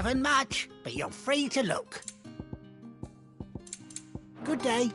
Haven't much, but you're free to look. Good day.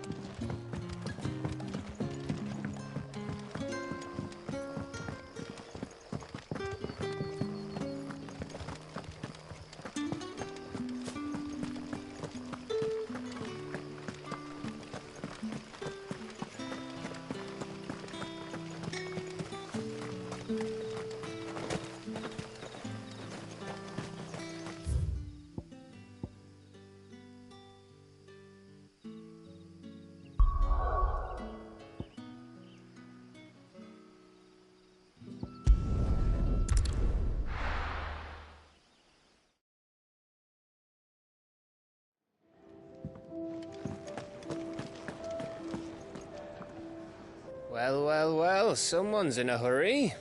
Well, someone's in a hurry.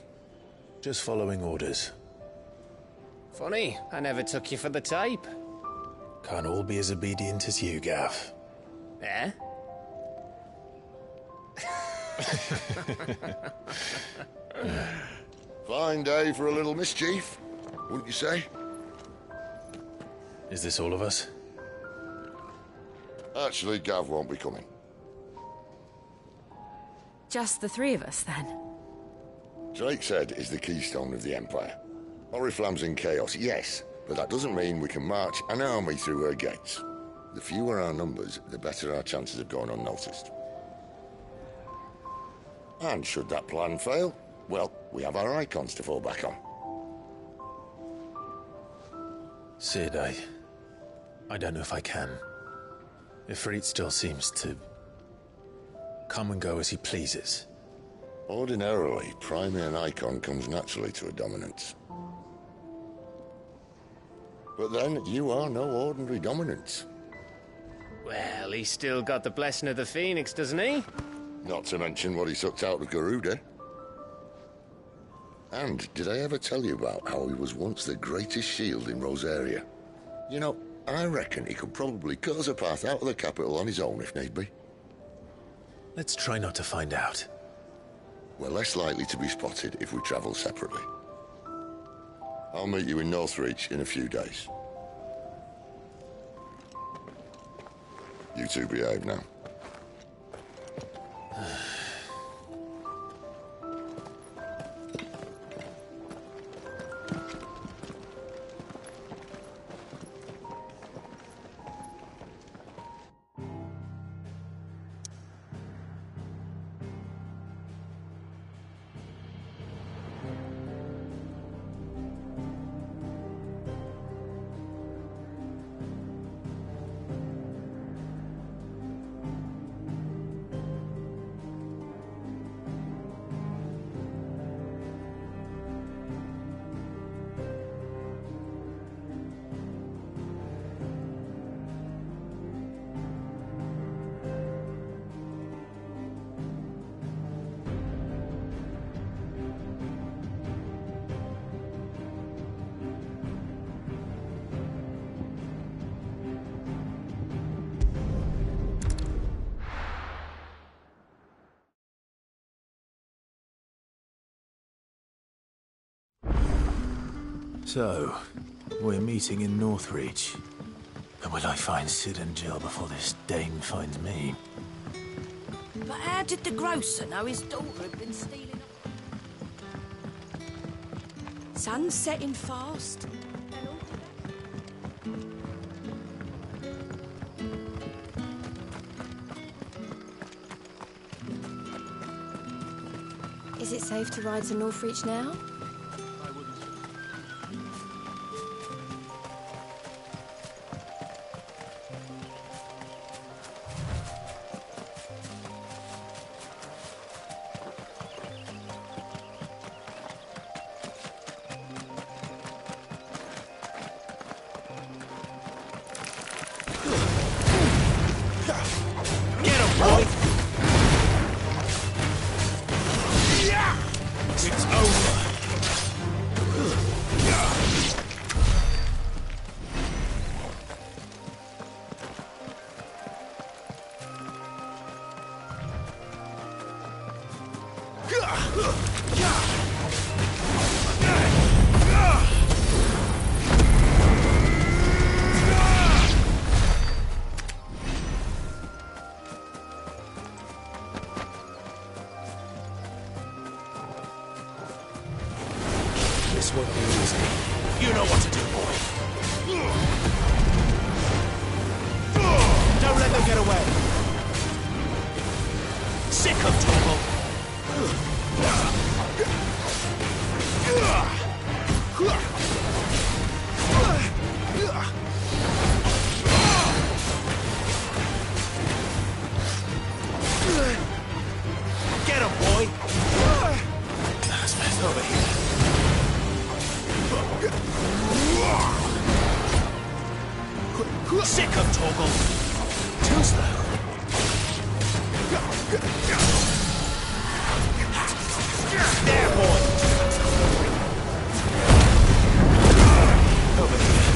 Just following orders. Funny, I never took you for the type. Can't all be as obedient as you, Gav. Eh? Fine day for a little mischief, wouldn't you say? Is this all of us? Actually, Gav won't be coming. Just the three of us, then? Drake's Head is the keystone of the Empire. Oriflamme's in chaos, yes, but that doesn't mean we can march an army through her gates. The fewer our numbers, the better our chances of going unnoticed. And should that plan fail, well, we have our icons to fall back on. Sid, I don't know if I can. Ifrit still seems to come and go as he pleases. Ordinarily, priming an icon comes naturally to a dominance. But then, you are no ordinary dominance. Well, he's still got the blessing of the Phoenix, doesn't he? Not to mention what he sucked out of Garuda. And did I ever tell you about how he was once the greatest shield in Rosaria? You know, I reckon he could probably cut us a path out of the capital on his own if need be. Let's try not to find out. We're less likely to be spotted if we travel separately. I'll meet you in Northreach in a few days. You two behave now. So, we're meeting in Northreach. And will I find Sid and Jill before this dame finds me? But how did the grocer know his daughter had been stealing? Sun's setting fast. Is it safe to ride to Northreach now? This won't be easy. You know what to do, boy. Don't let them get away. Sick of trouble. Get him, boy. Over here. Sick of Toggle. Too slow. There, boy. Over here.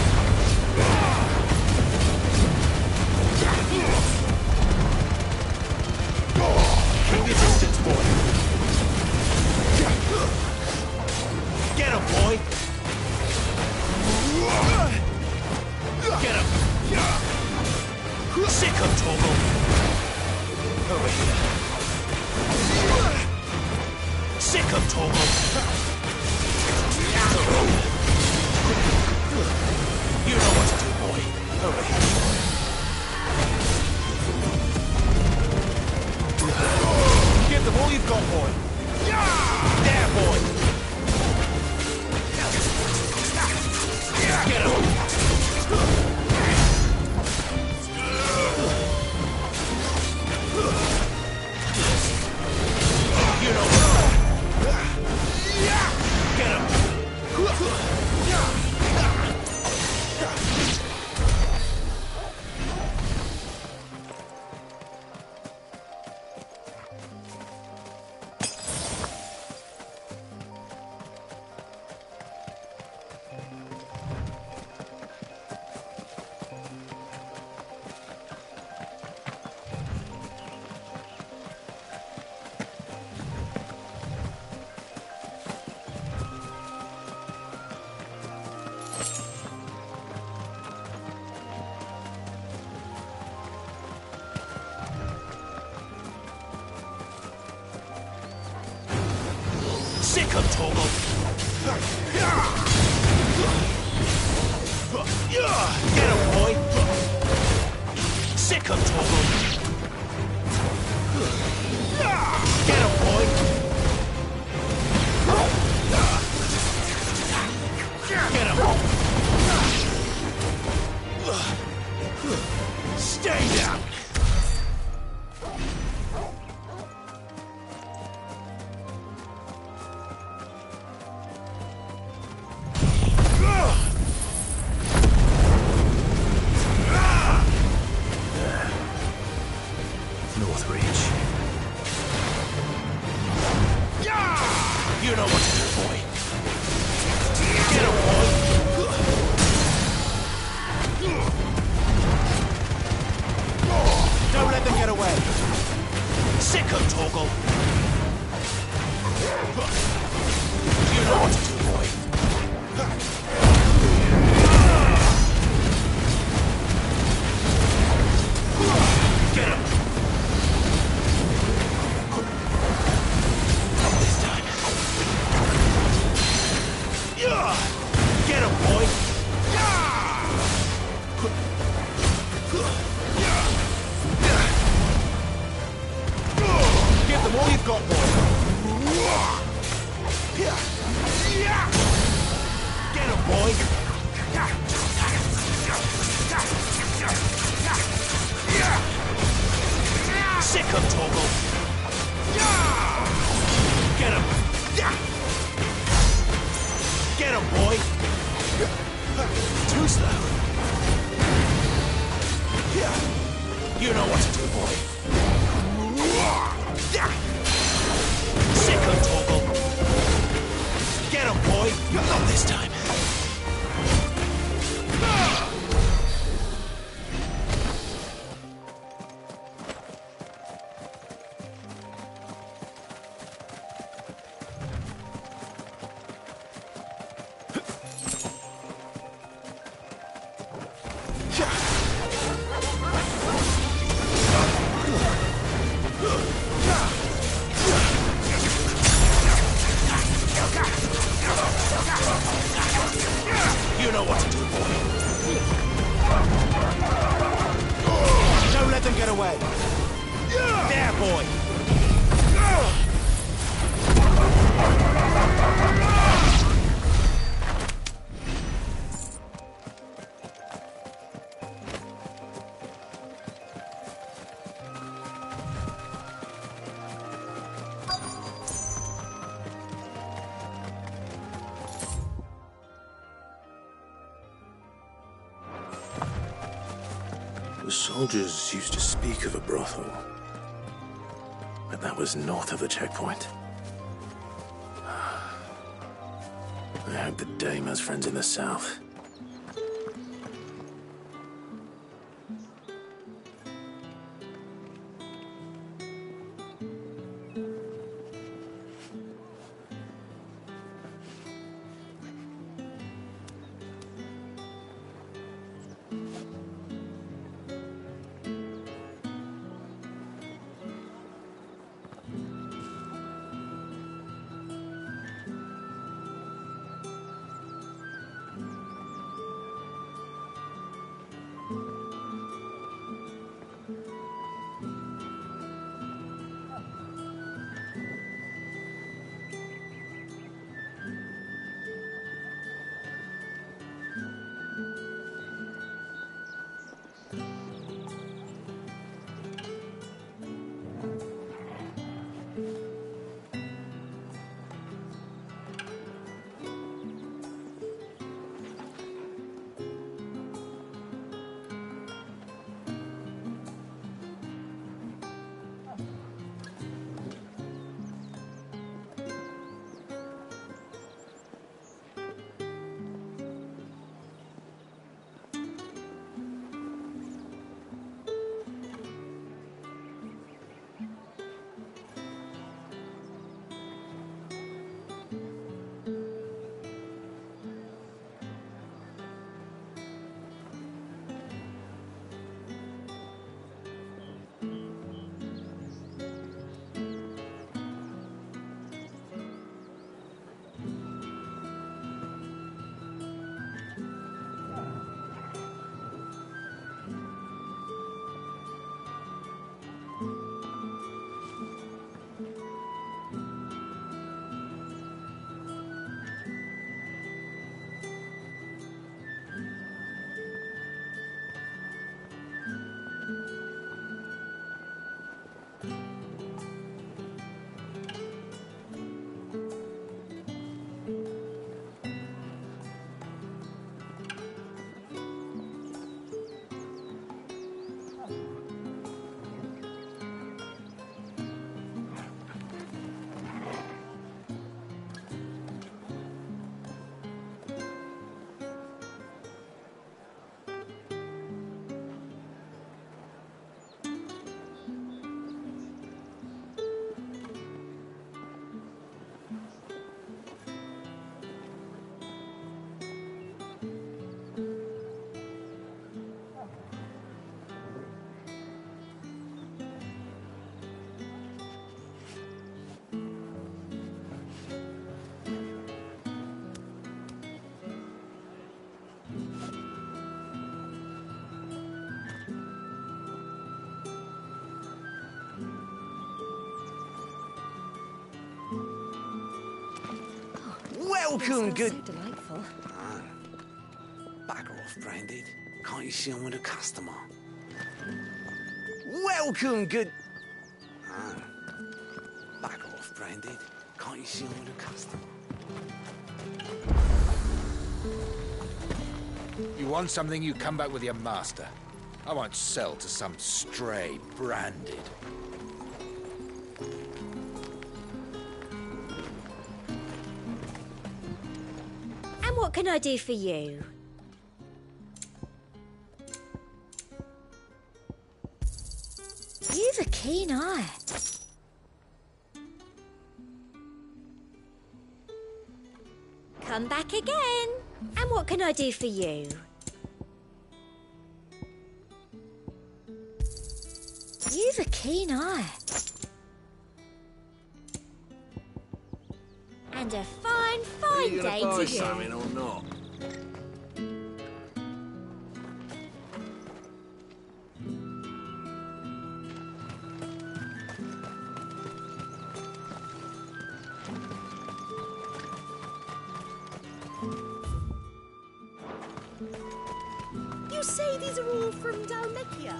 Keep your distance, boy. Get him, boy. Get him. Sick of Toggle. Over here. Sick of Toggle. Over here. You know what to do, boy. Over here. Give them all you've got, boy. There, boy. Get him. You know what? Get him. Sick of Toggle. Get him, boy. Sick of Toggle. Get him, boy. Get him. Stay down. North Reach. You know what to do, boy. Get him, boy. Don't let them get away. Sick of Toggle. You know what to do, boy. Get him. This time. Get him, boy. Give them all you've got, boy. Get him, boy. Sick of Toggle. Get him. Get him, boy. Too slow. You know what to do, boy. Sick of Toggle. Get him, boy. Not this time. The soldiers used to speak of a brothel, but that was north of the checkpoint. I hope the dame has friends in the south. Welcome, good... So delightful. Bugger off, Branded. Can't you see I'm with a customer? Welcome, good... Bugger off, Branded. Can't you see I'm with a customer? You want something, you come back with your master. I won't sell to some stray Branded. And what can I do for you? You've a keen eye. Come back again. And what can I do for you? You've a keen eye. And a fine, fine day to you. Something or not? You say these are all from Dalmekia?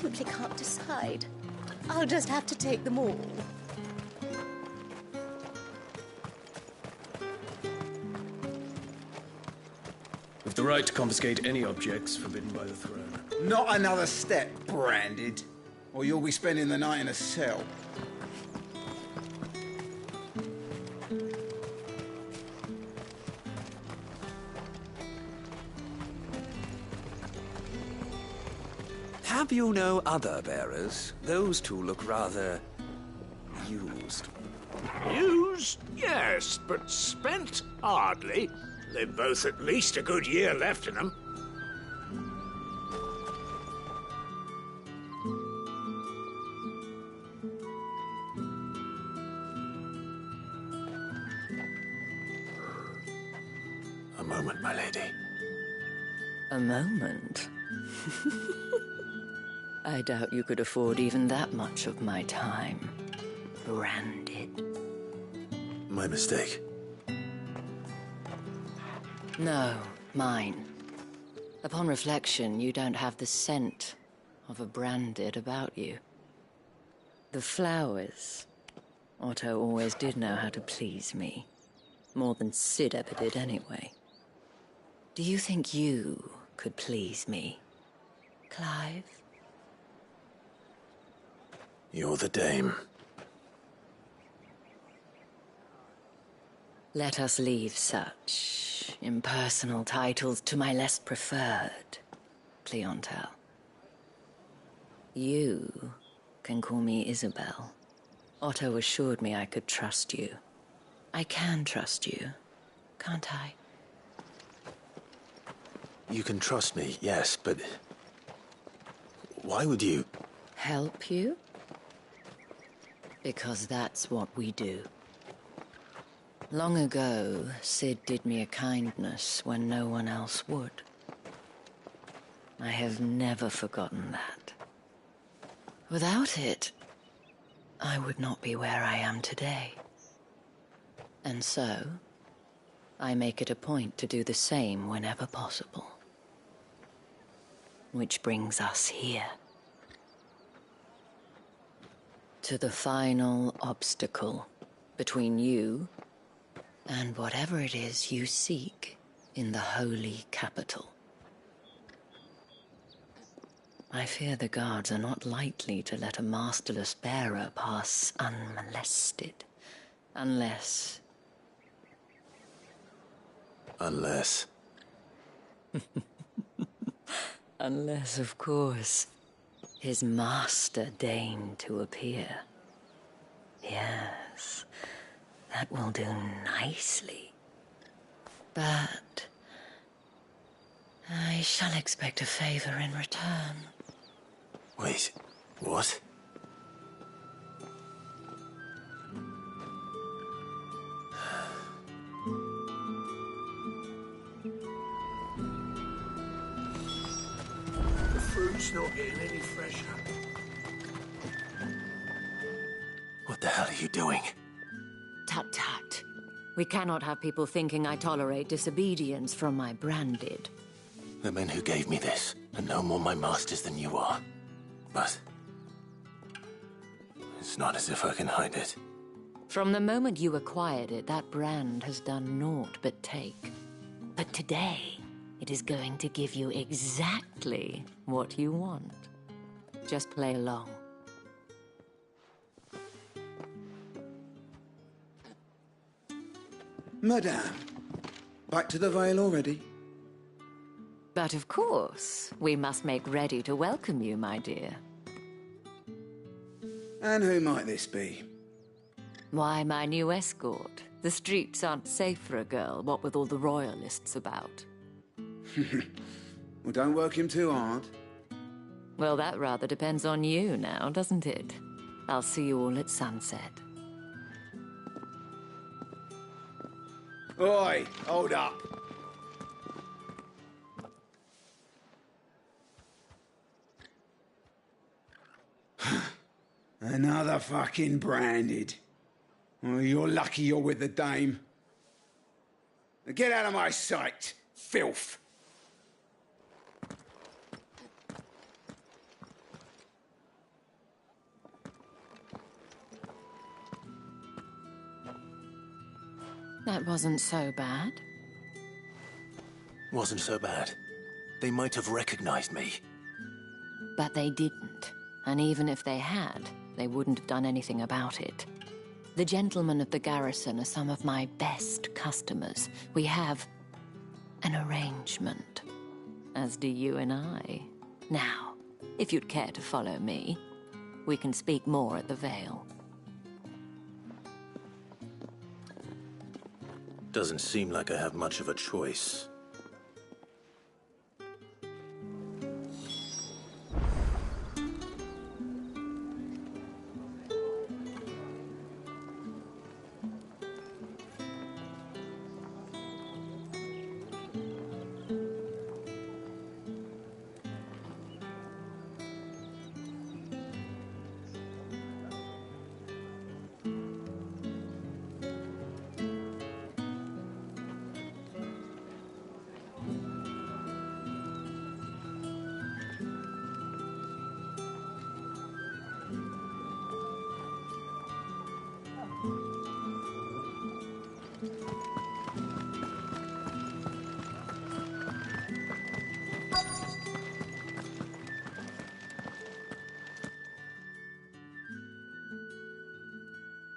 simply can't decide. I'll just have to take them all. With the right to confiscate any objects forbidden by the throne. Not another step, Branded, or you'll be spending the night in a cell. Have you no other bearers? Those two look rather used. Used? Yes, but spent? Hardly. They've both at least a good year left in them. A moment, my lady. A moment? I doubt you could afford even that much of my time. Branded. My mistake. No, mine. Upon reflection, you don't have the scent of a Branded about you. The flowers. Otto always did know how to please me. More than Sid ever did anyway. Do you think you could please me, Clive? You're the dame. Let us leave such impersonal titles to my less preferred clientele. You can call me Isabel. Otto assured me I could trust you. I can trust you, can't I? You can trust me, yes, but... why would you... Help you? Because that's what we do. Long ago, Sid did me a kindness when no one else would. I have never forgotten that. Without it, I would not be where I am today. And so, I make it a point to do the same whenever possible. Which brings us here. To the final obstacle between you and whatever it is you seek in the holy capital. I fear the guards are not likely to let a masterless bearer pass unmolested, unless... Unless... Unless, of course, his master deigned to appear. Yes, that will do nicely. But I shall expect a favor in return. Wait, what? The fruit's not getting any fresher. What the hell are you doing? Tut tut. We cannot have people thinking I tolerate disobedience from my Branded. The men who gave me this are no more my masters than you are. But... it's not as if I can hide it. From the moment you acquired it, that brand has done naught but take. But today, it is going to give you exactly what you want. Just play along. Madame, back to the Vale already? But of course, we must make ready to welcome you, my dear. And who might this be? Why, my new escort. The streets aren't safe for a girl, what with all the royalists about. Well, don't work him too hard. Well, that rather depends on you now, doesn't it? I'll see you all at sunset. Oi, hold up. Another fucking Branded. Oh, you're lucky you're with the dame. Now get out of my sight, filth. That wasn't so bad. Wasn't so bad. They might have recognized me. But they didn't. And even if they had, they wouldn't have done anything about it. The gentlemen of the garrison are some of my best customers. We have an arrangement, as do you and I. Now, if you'd care to follow me, we can speak more at the Vale. Doesn't seem like I have much of a choice.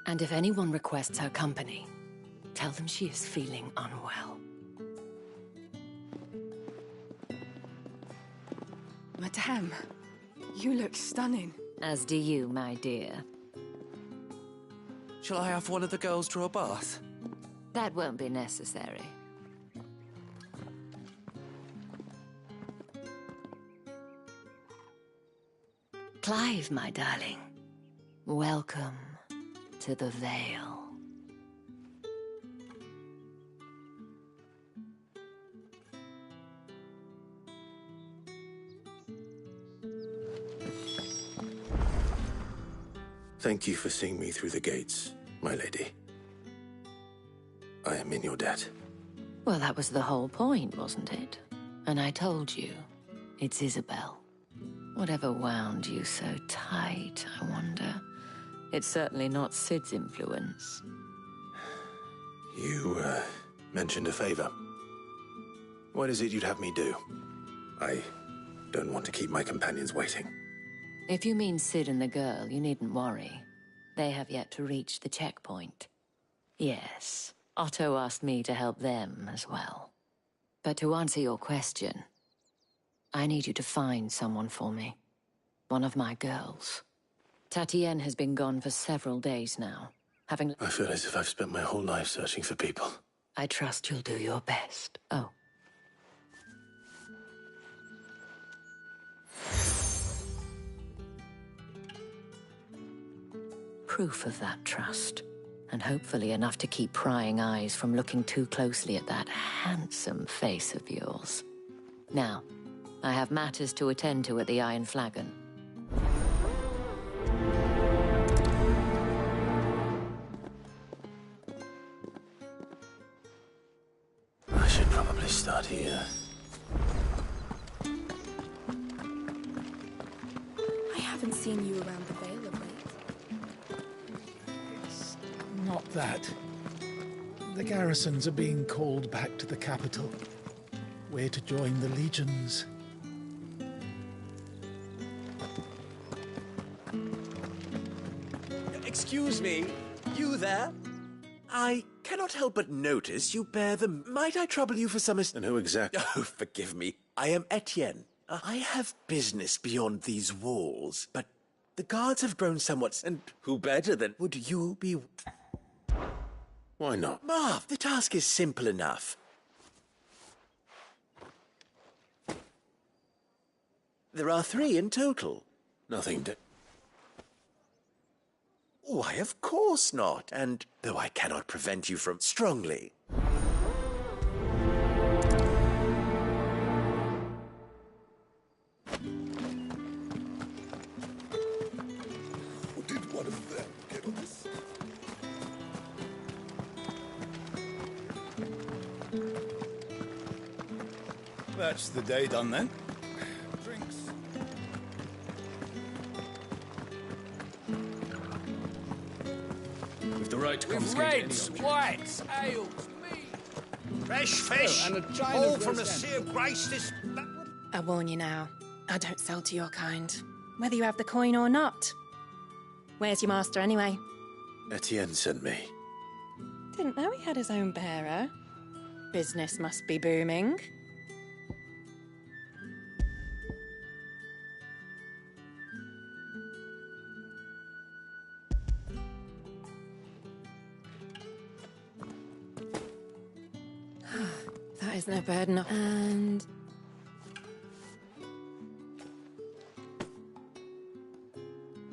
And if anyone requests her company, tell them she is feeling unwell. Madame, you look stunning. As do you, my dear. Shall I have one of the girls draw a bath? That won't be necessary. Clive, my darling. Welcome to the Vale. Thank you for seeing me through the gates, my lady. I am in your debt. Well, that was the whole point, wasn't it? And I told you, it's Isabel. Whatever wound you so tight, I wonder. It's certainly not Sid's influence. You, mentioned a favor. What is it you'd have me do? I don't want to keep my companions waiting. If you mean Sid and the girl, you needn't worry. They have yet to reach the checkpoint. Yes, Otto asked me to help them as well. But to answer your question, I need you to find someone for me. One of my girls. Tatienne has been gone for several days now, having... I feel as if I've spent my whole life searching for people. I trust you'll do your best. Oh. Proof of that trust. And hopefully enough to keep prying eyes from looking too closely at that handsome face of yours. Now, I have matters to attend to at the Iron Flagon. I should probably start here. I haven't seen you around the Vale of late. It's not that. The garrisons are being called back to the capital. We're to join the legions. Excuse me, you there? I cannot help but notice you bear the... Might I trouble you for some... And who exactly? Oh, forgive me. I am Etienne. I have business beyond these walls, but the guards have grown somewhat... And who better than... Would you be... Why not? Marv, the task is simple enough. There are 3 in total. Nothing to... Why, of course not. And though I cannot prevent you from strongly... Did one of them get on this? That's the day done then. Drinks. With the right right to With confiscate any reds, objects. whites, ales, meat. Fresh fish. and a china all of from the roast Sea of Grace this... I warn you now, I don't sell to your kind, whether you have the coin or not. Where's your master anyway? Etienne sent me. Didn't know he had his own bearer. Business must be booming. That is no burden. And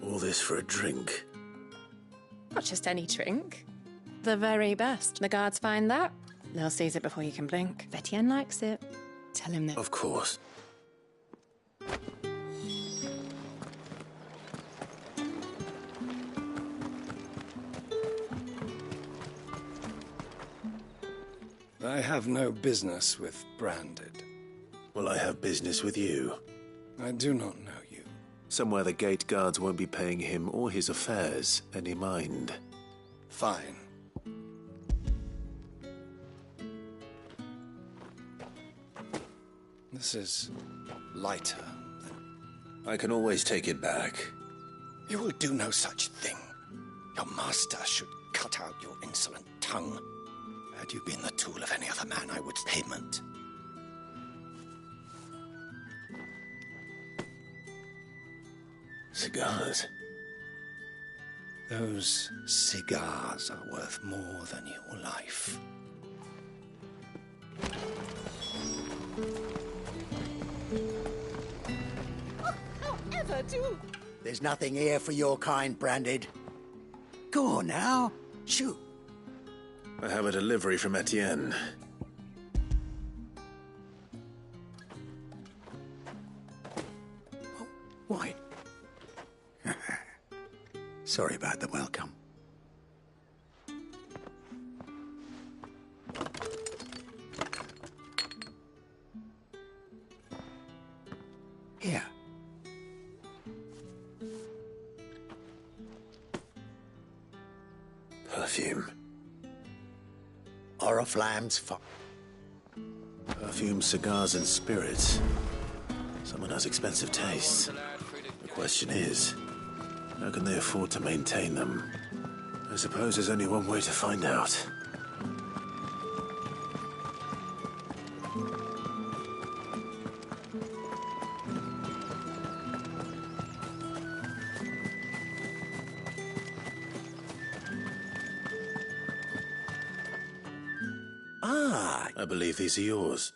All this for a drink. not just any drink. The very best. The guards find that, they'll seize it before you can blink. Etienne likes it. Tell him that. Of course. I have no business with Branded. Well, I have business with you. I do not know you. Somewhere the gate guards won't be paying him or his affairs any mind. Fine. This is lighter. I can always take it back. You will do no such thing. Your master should cut out your insolent tongue. Had you been the tool of any other man, I would payment. Cigars. Those cigars are worth more than your life. However, do... There's nothing here for your kind, Branded. Go on now. Shoot. I have a delivery from Etienne. Why? Sorry about the welcome. Here. Perfume. Oriflamme's Perfume, cigars, and spirits. Someone has expensive tastes. The question is, how can they afford to maintain them? I suppose there's only one way to find out. I believe these are yours.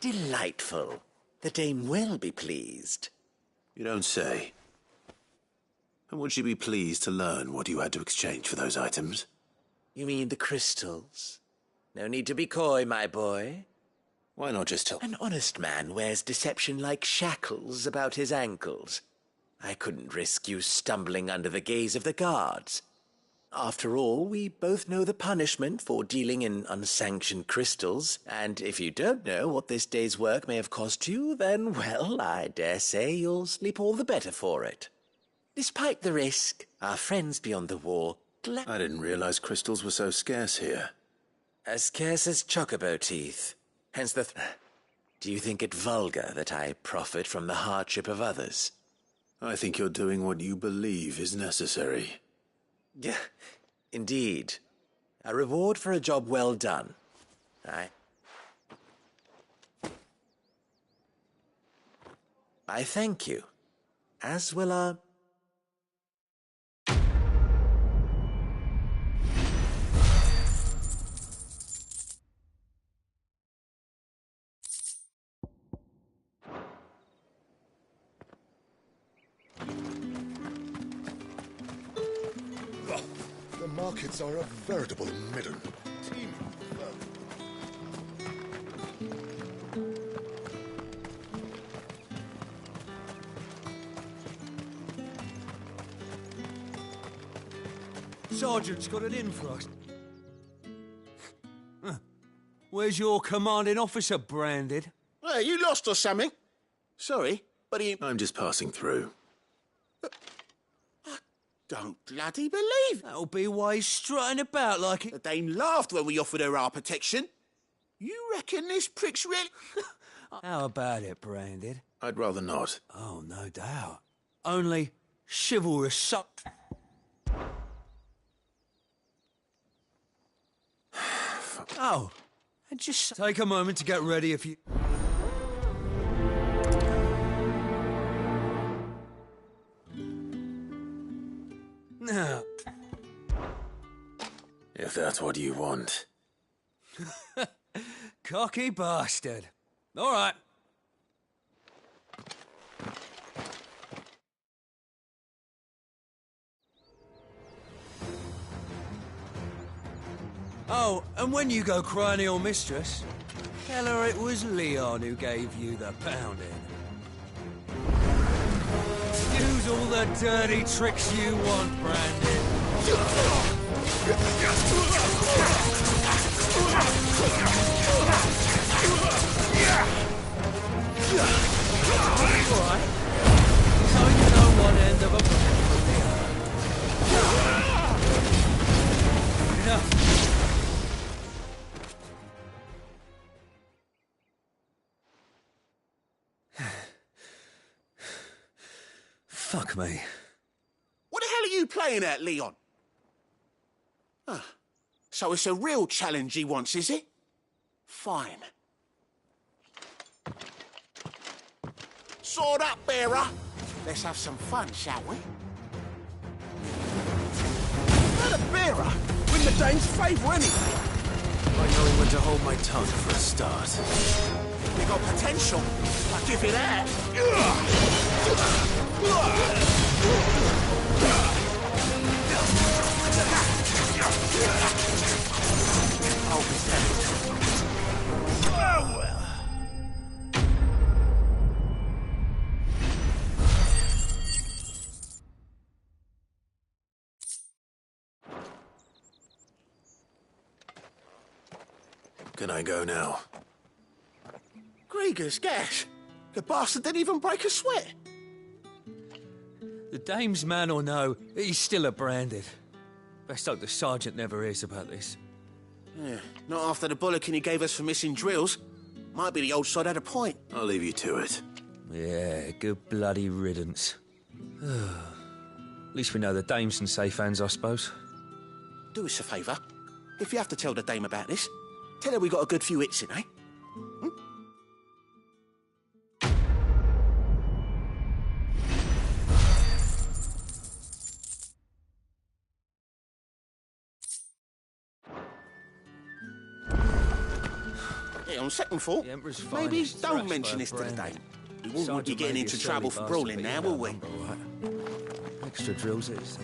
Delightful. The dame will be pleased. You don't say. And would she be pleased to learn what you had to exchange for those items? You mean the crystals? No need to be coy, my boy. Why not just tell... An honest man wears deception like shackles about his ankles. I couldn't risk you stumbling under the gaze of the guards. After all, we both know the punishment for dealing in unsanctioned crystals, and if you don't know what this day's work may have cost you, then, well, I dare say you'll sleep all the better for it. Despite the risk, our friends beyond the wall... I didn't realize crystals were so scarce here. As scarce as chocobo teeth. Hence the... Do you think it vulgar that I profit from the hardship of others? I think you're doing what you believe is necessary. Yeah, indeed. A reward for a job well done. I thank you. As will our... The markets are a veritable midden. Sergeant's got it in for us. Where's your commanding officer, Branded? Well, you lost or something? Sorry, but he... I'm just passing through. I don't bloody believe... That'll be why he's strutting about like it. The Dame laughed when we offered her our protection. You reckon this prick's really... How about it, Branded? I'd rather not. Oh, no doubt. Only chivalrous suck... Oh, and just take a moment to get ready if you... Now... If that's what you want. Cocky bastard. All right. Oh, and when you go crying to your mistress, tell her it was Leon who gave you the pounding. Use all the dirty tricks you want, Brandon. All right. So you know one end of a plan from the other. Enough. Fuck me. What the hell are you playing at, Leon? So it's a real challenge he wants, is it? Fine. Sword up, bearer. Let's have some fun, shall we? Not a bearer. Win the Dane's favour anyway. Like knowing when to hold my tongue for a start. We got potential. I'll give you that. I'll be damned. Oh, well. Can I go now? Grieger's gas. The bastard didn't even break a sweat. The Dame's man or no, he's still a Branded. Best hope the Sergeant never hears about this. Yeah, not after the bollocking he gave us for missing drills. Might be the old sod had a point. I'll leave you to it. Yeah, good bloody riddance. At least we know the Dame's in safe hands, I suppose. Do us a favour. If you have to tell the Dame about this, tell her we got a good few hits in, eh? On second thought, maybe don't mention this to the Dame. We won't want you getting into trouble for brawling now, will we? Extra drills it is.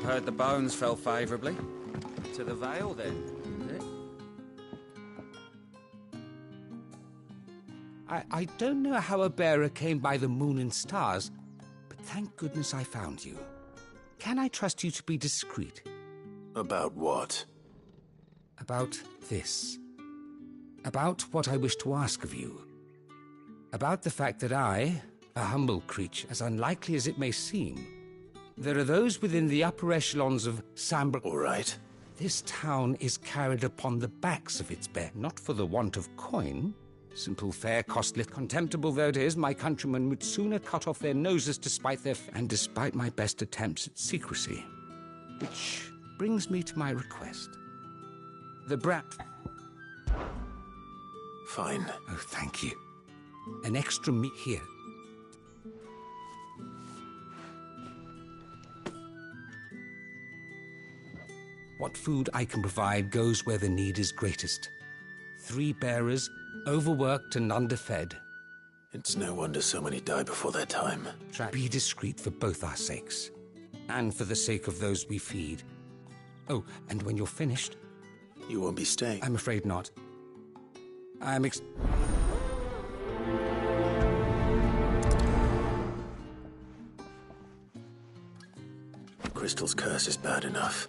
Heard the bones fell favourably. To the Vale, then, is it? I don't know how a bearer came by the moon and stars, but thank goodness I found you. Can I trust you to be discreet? About what? About this. About what I wish to ask of you. About the fact that I, a humble creature, as unlikely as it may seem, there are those within the upper echelons of Sambrook. All right. This town is carried upon the backs of its bear, not for the want of coin. Simple fare, costly, contemptible though it is, my countrymen would sooner cut off their noses despite their and despite my best attempts at secrecy. Which brings me to my request. The brat... Fine. Oh, thank you. An extra meat here. What food I can provide goes where the need is greatest. 3 bearers, overworked and underfed. It's no wonder so many die before their time. Be discreet for both our sakes, and for the sake of those we feed. Oh, and when you're finished... You won't be staying? I'm afraid not. crystal's curse is bad enough.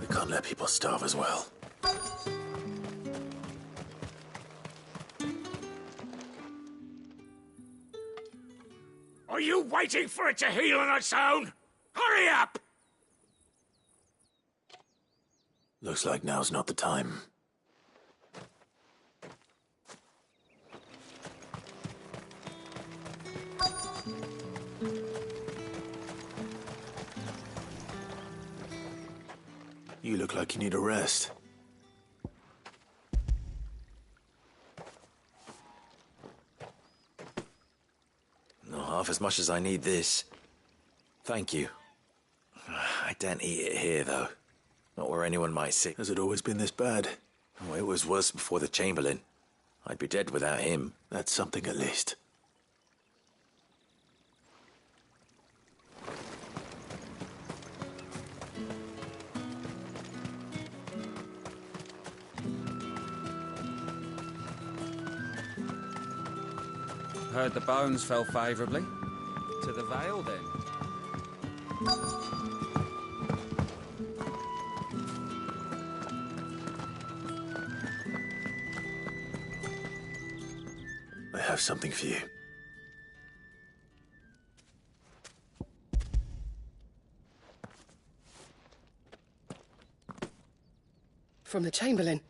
We can't let people starve as well. Are you waiting for it to heal on its own? Hurry up! Looks like now's not the time. You look like you need a rest. Not half as much as I need this. Thank you. I daren't eat it here, though. Not where anyone might see. Has it always been this bad? Oh, it was worse before the Chamberlain. I'd be dead without him. That's something at least. Heard the bones fell favourably. To the Vale, then. I have something for you. From the Chamberlain.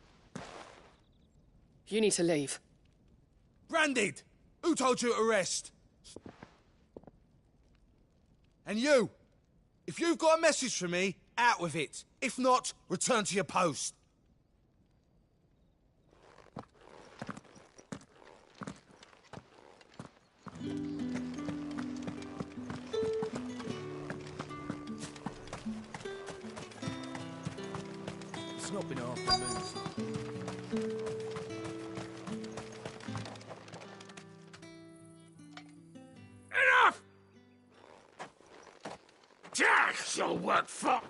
You need to leave. Branded! Who told you to rest? And you! If you've got a message for me, out with it. If not, return to your post. It's not been half the move. Enough! Jack, you'll work for...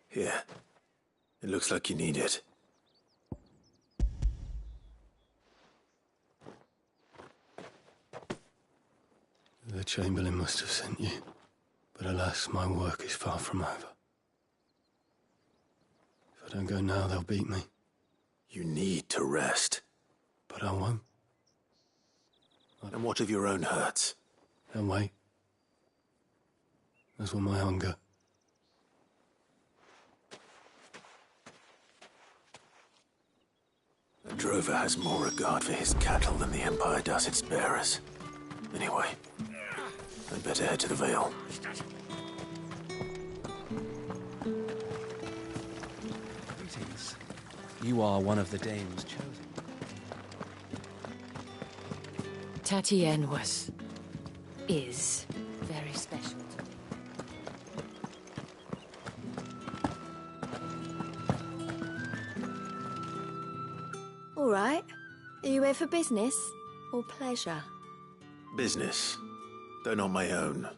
Here. It looks like you need it. The Chamberlain must have sent you. But alas, my work is far from over. If I don't go now, they'll beat me. You need to rest. But I won't. And what of your own hurts? They'll wait. As will my hunger. A drover has more regard for his cattle than the Empire does its bearers. Anyway, I'd better head to the Vale. Greetings. You are one of the dames chosen. Tatienne is very special to me. All right. Are you here for business or pleasure? Business, though not my own.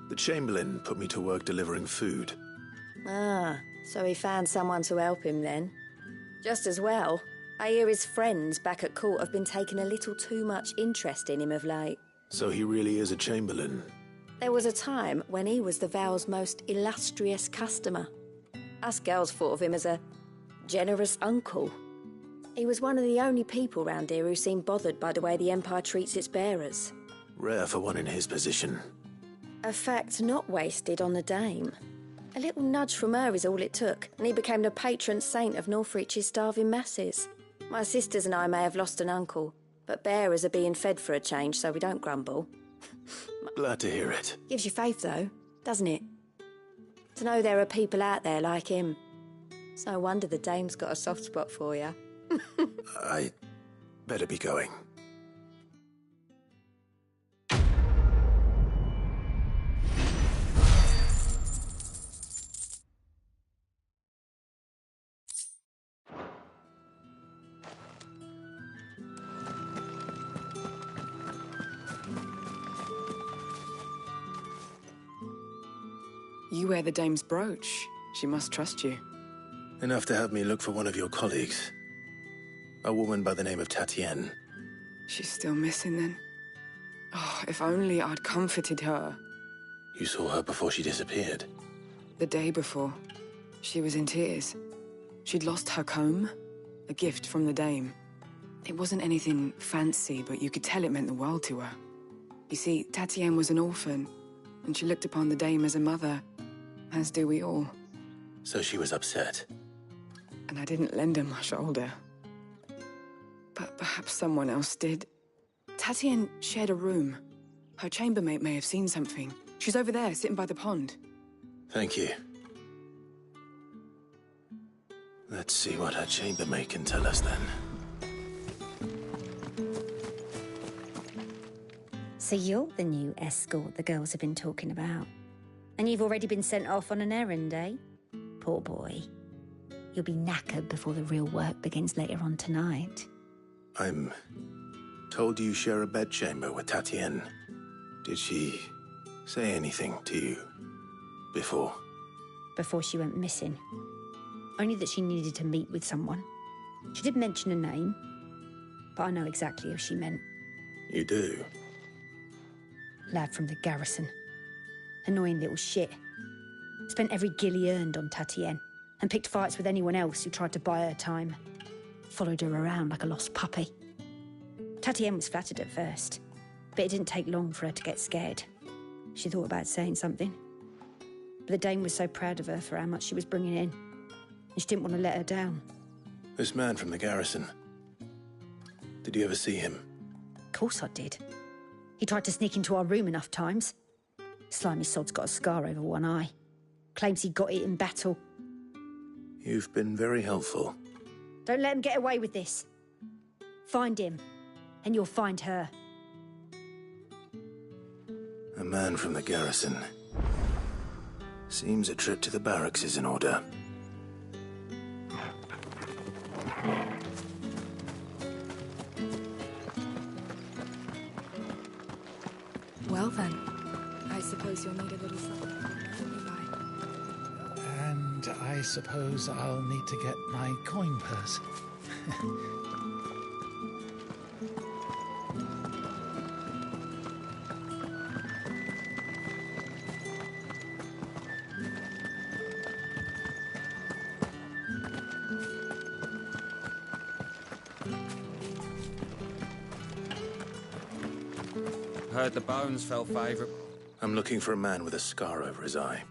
The Chamberlain put me to work delivering food. Ah, so he found someone to help him then. Just as well. I hear his friends back at court have been taking a little too much interest in him of late. So he really is a Chamberlain. There was a time when he was the Vale's most illustrious customer. Us girls thought of him as a generous uncle. He was one of the only people round here who seemed bothered by the way the Empire treats its bearers. Rare for one in his position. A fact not wasted on the Dame. A little nudge from her is all it took, and he became the patron saint of Northreach's starving masses. My sisters and I may have lost an uncle, but bearers are being fed for a change, so we don't grumble. Glad to hear it. Gives you faith, though, doesn't it? To know there are people out there like him. It's no wonder the Dame's got a soft spot for you. I better be going. You wear the Dame's brooch. She must trust you. Enough to have me look for one of your colleagues. A woman by the name of Tatienne. She's still missing then. Oh, if only I'd comforted her. You saw her before she disappeared? The day before. She was in tears. She'd lost her comb, a gift from the dame. It wasn't anything fancy, but you could tell it meant the world to her. You see, Tatienne was an orphan, and she looked upon the dame as a mother, as do we all. So she was upset. And I didn't lend her my shoulder. But perhaps someone else did. Tatienne shared a room. Her chambermaid may have seen something. She's over there, sitting by the pond. Thank you. Let's see what her chambermaid can tell us then. So you're the new escort the girls have been talking about. And you've already been sent off on an errand, eh? Poor boy. You'll be knackered before the real work begins later on tonight. I'm told you share a bedchamber with Tatienne. Did she say anything to you before? Before she went missing. Only that she needed to meet with someone. She did mention a name, but I know exactly who she meant. You do? Lad from the garrison. Annoying little shit. Spent every guil he earned on Tatienne, and picked fights with anyone else who tried to buy her time. Followed her around like a lost puppy. Tatienne was flattered at first, but it didn't take long for her to get scared. She thought about saying something. But the dame was so proud of her for how much she was bringing in, and she didn't want to let her down. This man from the garrison. Did you ever see him? Of course I did. He tried to sneak into our room enough times. Slimy sod's got a scar over one eye. Claims he got it in battle. You've been very helpful. Don't let him get away with this. Find him, and you'll find her. A man from the garrison. Seems a trip to the barracks is in order. Well then, I suppose you'll need a little something. And I suppose I'll need to get my coin purse. Heard the bones fell favourite. I'm looking for a man with a scar over his eye.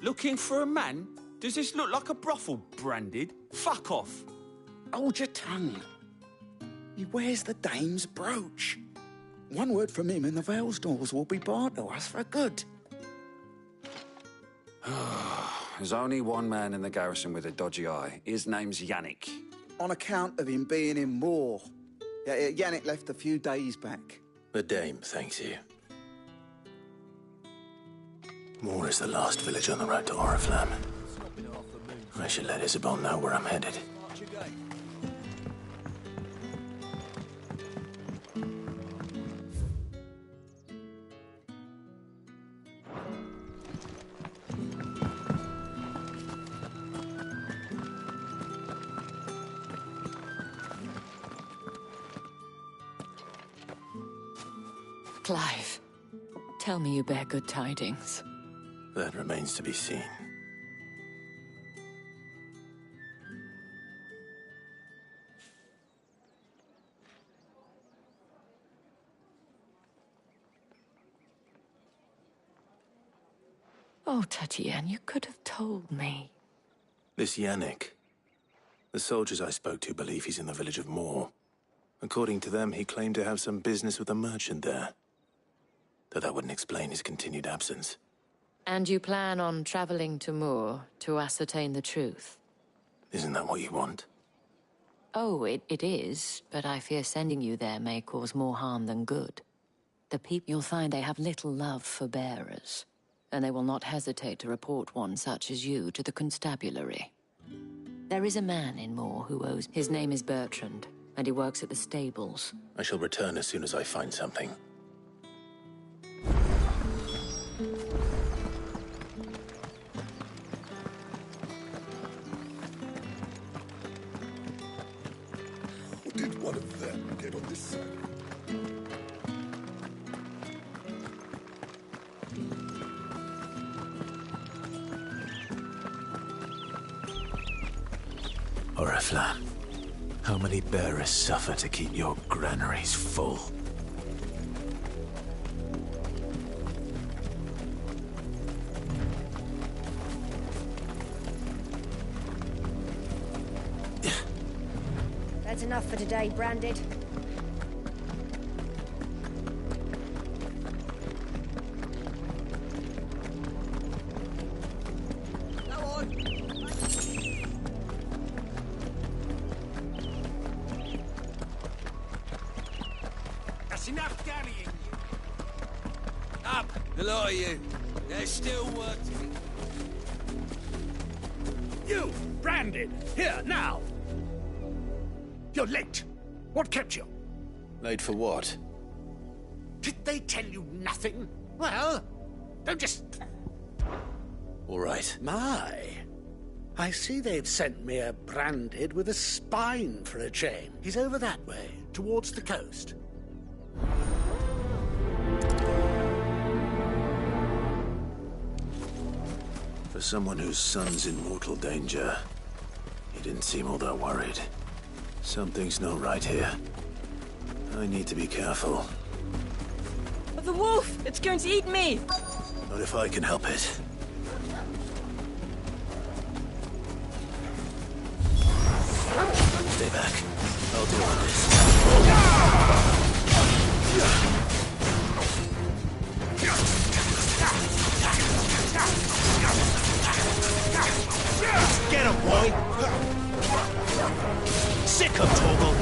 Looking for a man? Does this look like a brothel, Branded? Fuck off. Hold your tongue. He wears the dame's brooch. One word from him and the Vale's doors will be barred to us for good. There's only one man in the garrison with a dodgy eye. His name's Yannick. On account of him being in war. Yeah, Yannick left a few days back. The dame thanks you. Moor is the last village on the road to Oriflamme. I should let Isabel know where I'm headed. Clive, tell me you bear good tidings. That remains to be seen. Oh, Tatienne, you could have told me. This Yannick. The soldiers I spoke to believe he's in the village of Moor. According to them, he claimed to have some business with a merchant there. Though that wouldn't explain his continued absence. And you plan on traveling to Moor to ascertain the truth? Isn't that what you want? Oh, it is, but I fear sending you there may cause more harm than good. The people you'll find they have little love for bearers, and they will not hesitate to report one such as you to the constabulary. There is a man in Moor who owes... His name is Bertrand, and he works at the stables. I shall return as soon as I find something. one of them get on this side. Oriflamme, how many bearers suffer to keep your granaries full? That's enough for today, Branded. That's enough carrying you. Up, the lot of you. There's still work to be. You, Branded, here, now. You're late. What kept you? Late for what? Did they tell you nothing? Well, don't just... All right. My. I see they've sent me a Branded with a spine for a chain. He's over that way, towards the coast. For someone whose son's in mortal danger, he didn't seem all that worried. Something's not right here. I need to be careful. But the wolf! It's going to eat me! Not if I can help it. Stay back. I'll deal with this. Get him, boy! Sick of Torgal!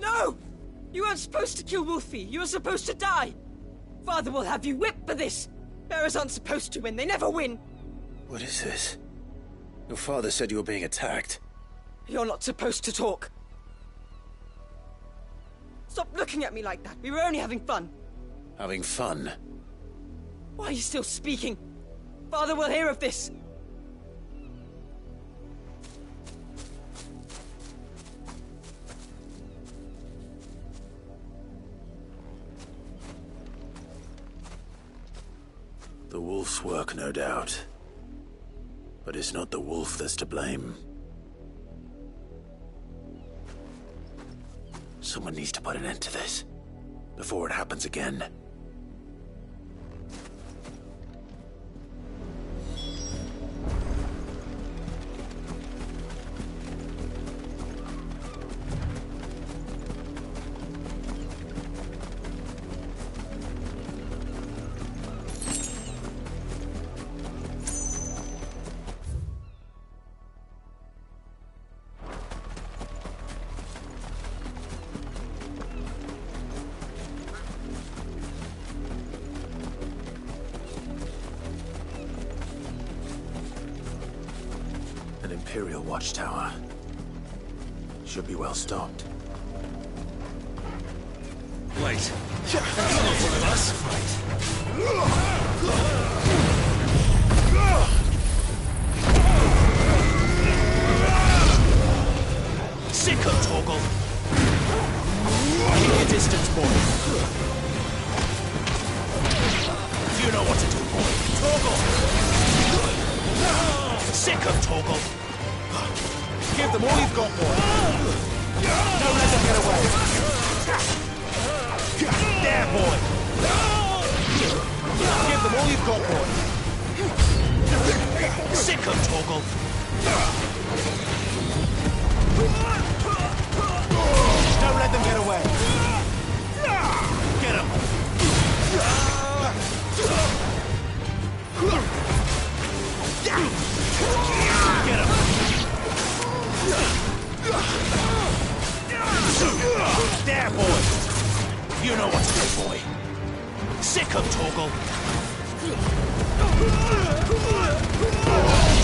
No! You weren't supposed to kill Wolfie. You were supposed to die. Father will have you whipped for this. Bearers aren't supposed to win. They never win. What is this? Your father said you were being attacked. You're not supposed to talk. Stop looking at me like that. We were only having fun. Having fun? Why are you still speaking? Father will hear of this. The wolf's work, no doubt. But it's not the wolf that's to blame. Someone needs to put an end to this, before it happens again. An Imperial watchtower. Should be well stocked. Wait. That's not one of us. Sick of Torgal! Keep your distance, boy. You know what to do, boy. Torgal! Sick of Torgal! Give them all you've got, boy. Don't let them get away. There, boy. Give them all you've got, boy. Sick of Torgal. Don't let them get away. Get him. Get him. There, boy. You know what to do, boy. Sick of Torgal.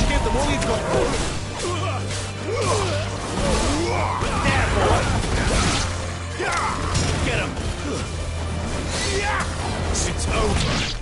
Give them all you've got, boy. Get him! It's over!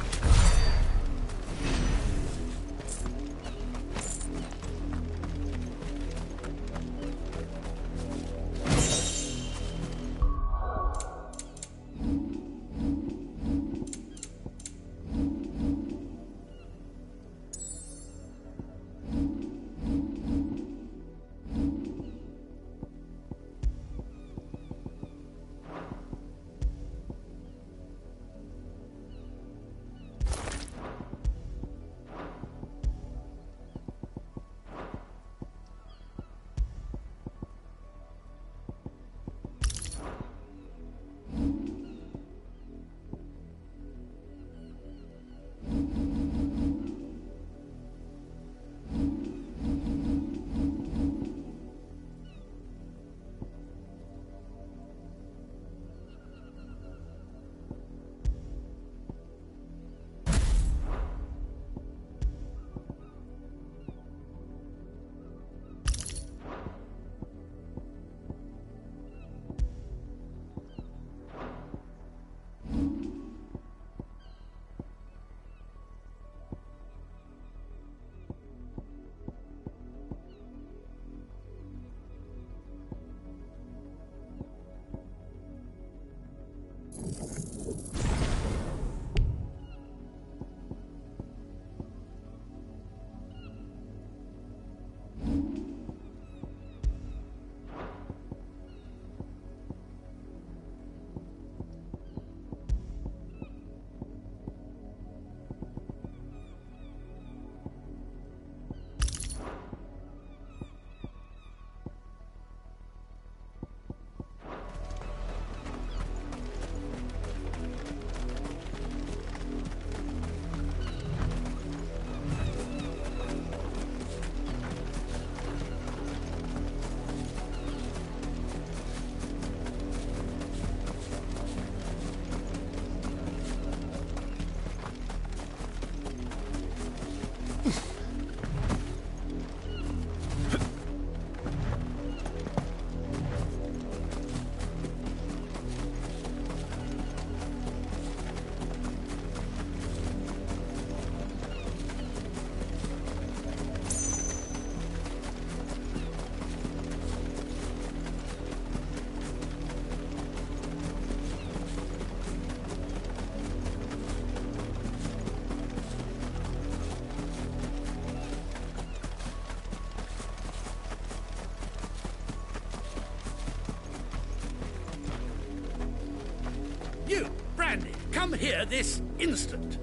You, Brandy, come here this instant.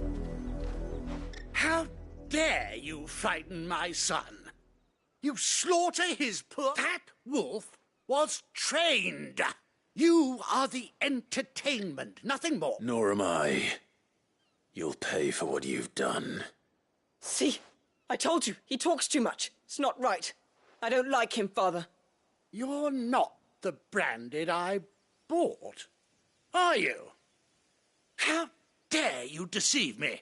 How dare you frighten my son? You slaughter his poor... That wolf was trained. You are the entertainment, nothing more. Nor am I. You'll pay for what you've done. See? I told you, he talks too much. It's not right. I don't like him, Father. You're not the Branded I bought, are you? How dare you deceive me?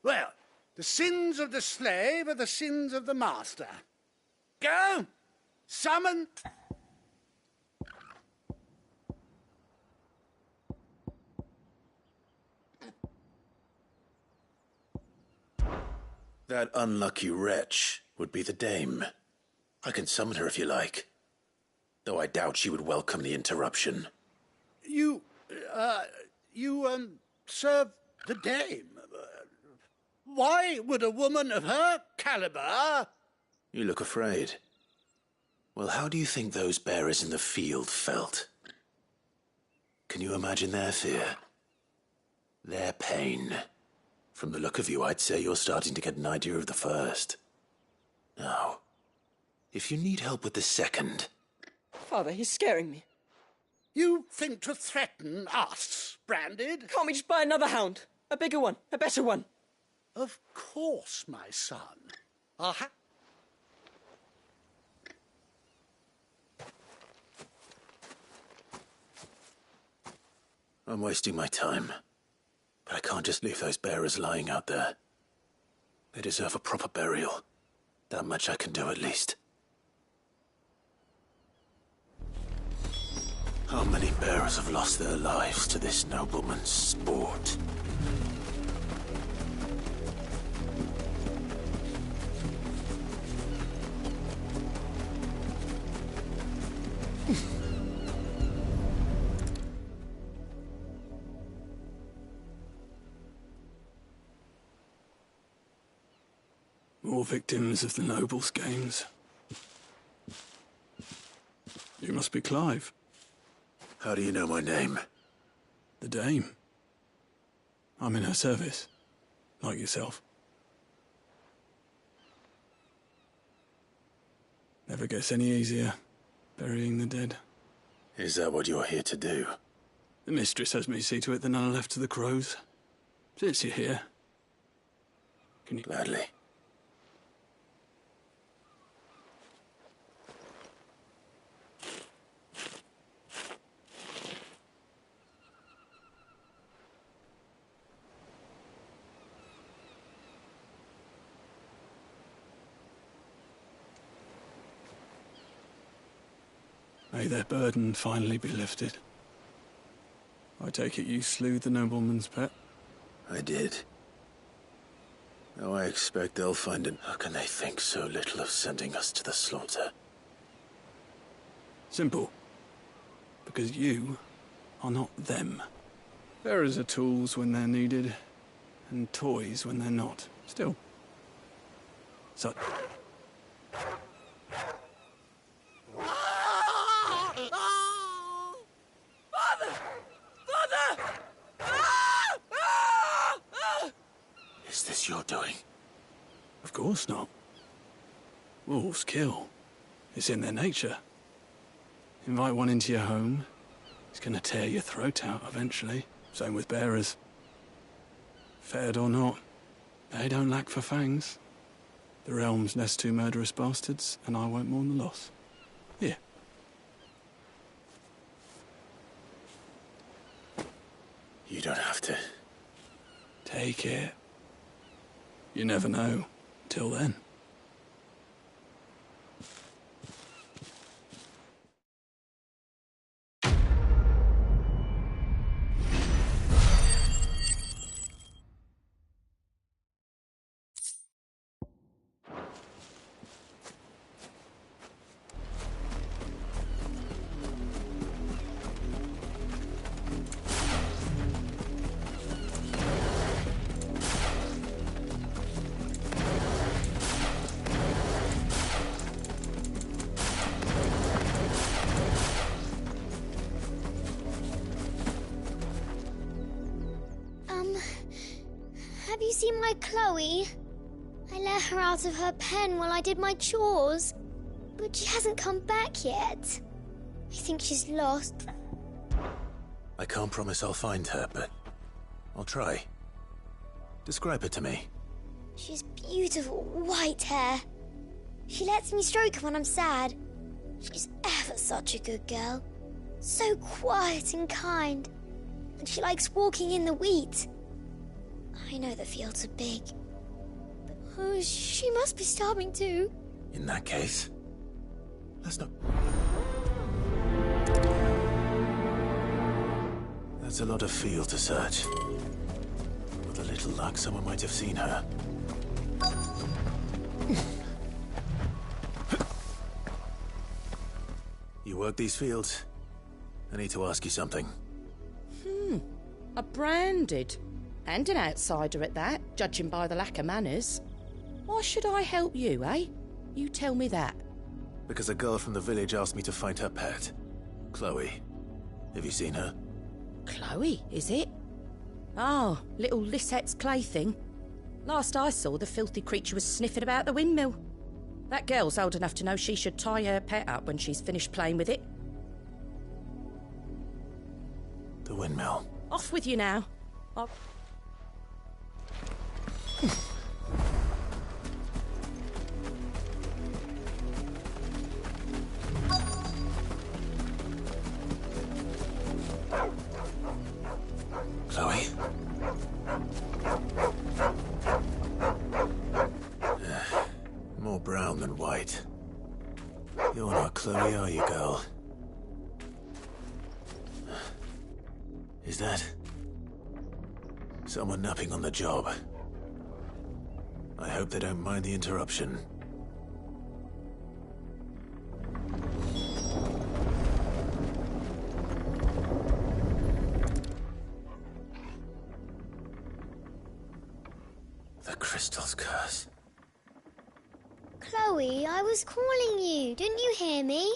Well, the sins of the slave are the sins of the master. Go! Summon... That unlucky wretch would be the dame. I can summon her if you like. Though I doubt she would welcome the interruption. You serve the dame. Why would a woman of her caliber... You look afraid. Well, how do you think those bearers in the field felt? Can you imagine their fear? Their pain? From the look of you, I'd say you're starting to get an idea of the first. Now, if you need help with the second... Father, he's scaring me. You think to threaten us, Branded? Can't we just buy another hound? A bigger one, a better one. Of course, my son. Aha. I'm wasting my time. But I can't just leave those bearers lying out there. They deserve a proper burial. That much I can do at least. How many bearers have lost their lives to this nobleman's sport? More victims of the nobles' games. You must be Clive. How do you know my name? The Dame. I'm in her service, like yourself. Never gets any easier, burying the dead. Is that what you're here to do? The mistress has me see to it that none are left to the crows. Since you're here, can you... Gladly. May their burden finally be lifted. I take it you slew the nobleman's pet? I did. Now I expect they'll find it. How can they think so little of sending us to the slaughter? Simple. Because you are not them. Bearers are tools when they're needed, and toys when they're not. Still. So... Is this your doing? Of course not. Wolves kill. It's in their nature. Invite one into your home, it's gonna tear your throat out eventually. Same with bearers. Fed or not, they don't lack for fangs. The realm's nest two murderous bastards, and I won't mourn the loss. Here. You don't have to. Take it. You never know. Till then. Have you seen my Chloe? I let her out of her pen while I did my chores, but she hasn't come back yet. I think she's lost. I can't promise I'll find her, but I'll try. Describe her to me. She's beautiful white hair. She lets me stroke her when I'm sad. She's ever such a good girl. So quiet and kind. And she likes walking in the wheat. I know the fields are big. But, oh, she must be starving too. In that case, let's not... That's a lot of field to search. With a little luck, someone might have seen her. You work these fields? I need to ask you something. A branded. And an outsider at that, judging by the lack of manners. Why should I help you, eh? You tell me that. Because a girl from the village asked me to find her pet. Chloe. Have you seen her? Chloe, is it? Oh, little Lisette's plaything. Last I saw, the filthy creature was sniffing about the windmill. That girl's old enough to know she should tie her pet up when she's finished playing with it. The windmill. Off with you now. Chloe? More brown than white. You're not Chloe, are you, girl? Is that someone napping on the job? I hope they don't mind the interruption. The crystal's curse. Chloe, I was calling you. Didn't you hear me?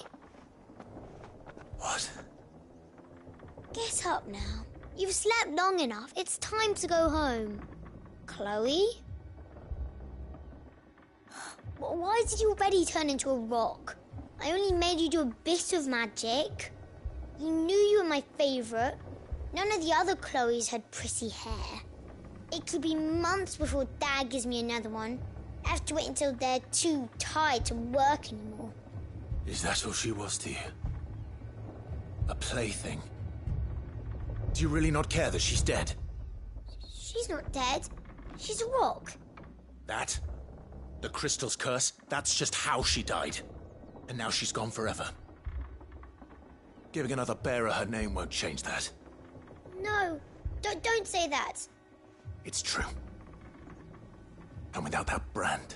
What? Get up now. You've slept long enough. It's time to go home. Chloe? Why did you already turn into a rock? I only made you do a bit of magic. You knew you were my favourite. None of the other Chloes had pretty hair. It could be months before Dad gives me another one. I have to wait until they're too tired to work anymore. Is that all she was to you? A plaything? Do you really not care that she's dead? She's not dead. She's a rock. That? The crystal's curse? That's just how she died. And now she's gone forever. Giving another bearer her name won't change that. No, don't say that. It's true. And without that brand,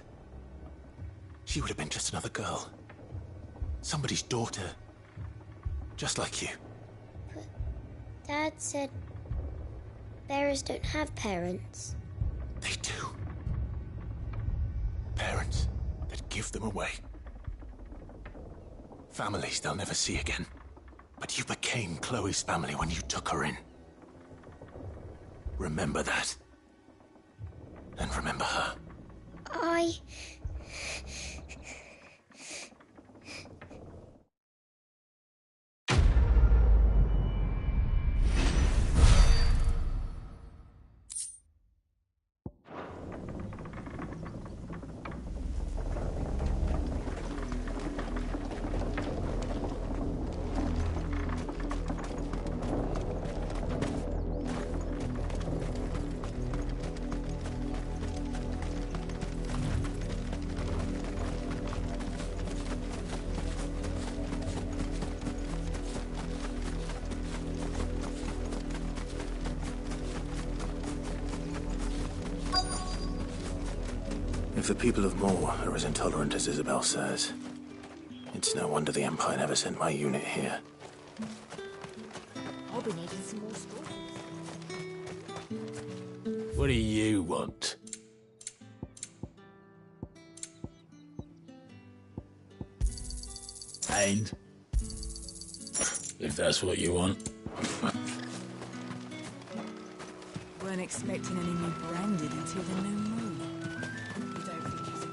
she would have been just another girl. Somebody's daughter. Just like you. But Dad said bearers don't have parents. They do. Parents that give them away. Families they'll never see again. But you became Chloe's family when you took her in. Remember that. And remember her. If the people of Moor are as intolerant as Isabel says, it's no wonder the Empire never sent my unit here. I'll be needing some more stores. What do you want? And if that's what you want. Weren't expecting any more branding until the new moon. You don't think he's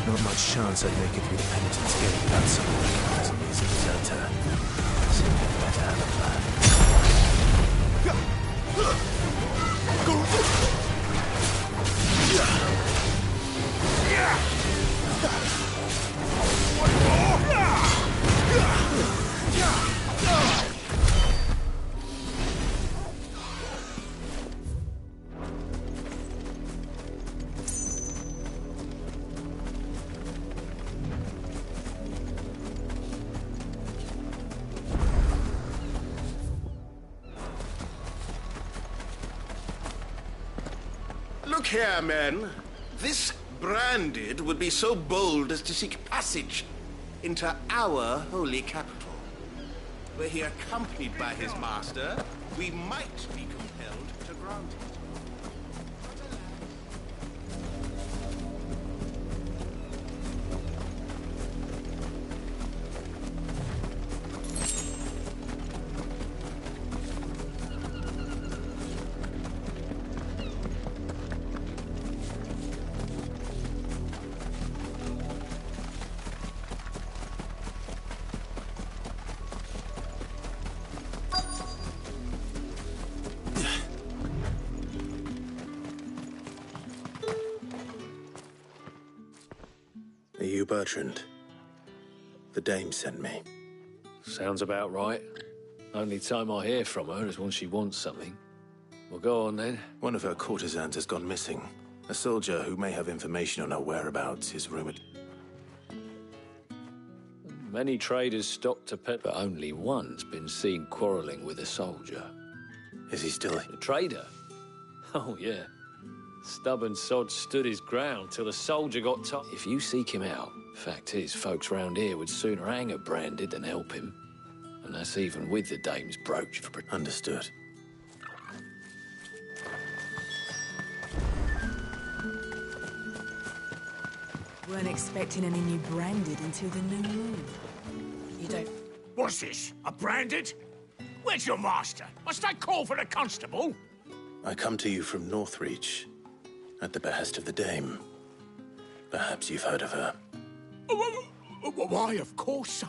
Not much chance I'd make it through the penitence gate without someone recognizing me as a deserter. So you better have a plan. care, men. This branded would be so bold as to seek passage into our holy capital. Were he accompanied by his master, we might be compelled to grant it. Are you Bertrand? The dame sent me. Sounds about right. Only time I hear from her is when she wants something. Well, go on then. One of her courtesans has gone missing. A soldier who may have information on her whereabouts is rumored. Many traders stopped to pet, but only one's been seen quarreling with a soldier. Is he still a trader? Oh, yeah. Stubborn sod stood his ground till the soldier got top. If you seek him out, fact is, folks round here would sooner hang a branded than help him. And that's even with the dame's brooch for... Understood. Weren't expecting any new branded until the new moon. You don't... What's this? A branded? Where's your master? Must I call for the constable? I come to you from Northreach, at the behest of the dame. Perhaps you've heard of her. Why, of course.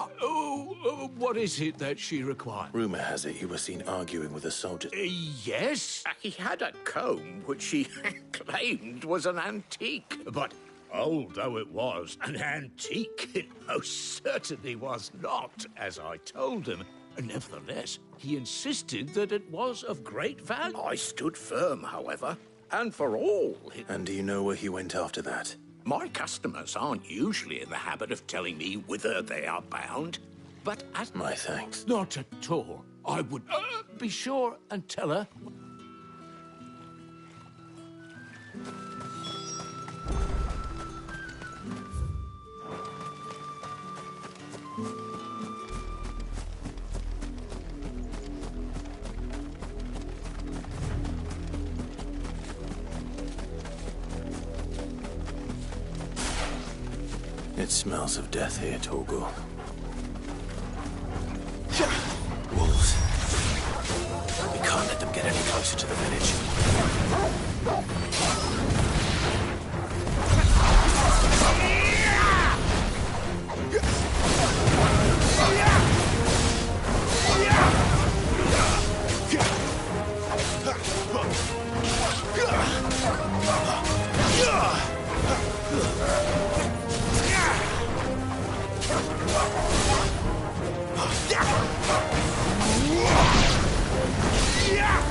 What is it that she required? Rumor has it you were seen arguing with a soldier. Yes. He had a comb which he claimed was an antique. But old though it was, an antique it most certainly was not, as I told him. Nevertheless, he insisted that it was of great value. I stood firm, however, and for all... And do you know where he went after that? My customers aren't usually in the habit of telling me whither they are bound, but as... My thanks. Not at all. I would be sure and tell her... It smells of death here, Torgal. Wolves. We can't let them get any closer to the village.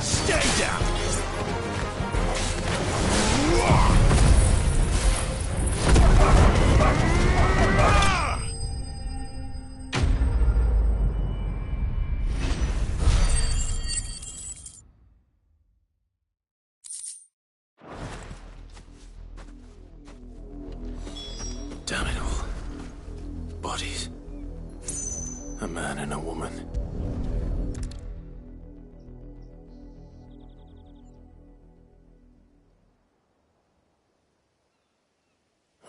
Stay down! Damn it all. Bodies. A man and a woman.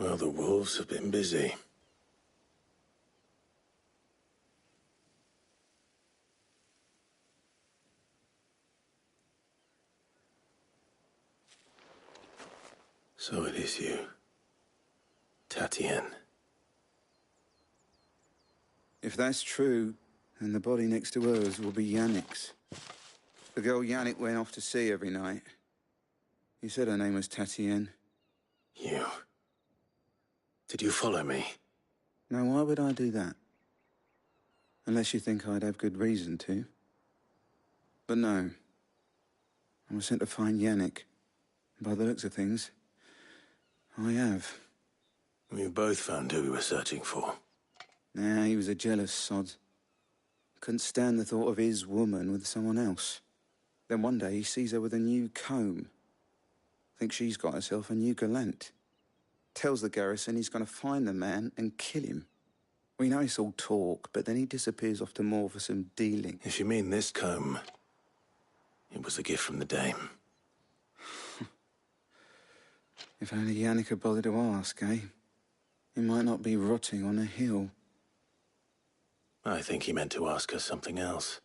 Well, the wolves have been busy. So it is you, Tatienne. If that's true, then the body next to hers will be Yannick's. The girl Yannick went off to sea every night. He said her name was Tatienne. You. Did you follow me? Now, why would I do that? Unless you think I'd have good reason to. But no. I was sent to find Yannick. By the looks of things, I have. We both found who we were searching for. Nah, he was a jealous sod. Couldn't stand the thought of his woman with someone else. Then one day he sees her with a new comb. Thinks she's got herself a new gallant. Tells the garrison he's going to find the man and kill him. We know it's all talk, but then he disappears off to Moor for some dealing. If you mean this comb, it was a gift from the dame. If only Yannick had bothered to ask, eh? He might not be rotting on a hill. I think he meant to ask her something else.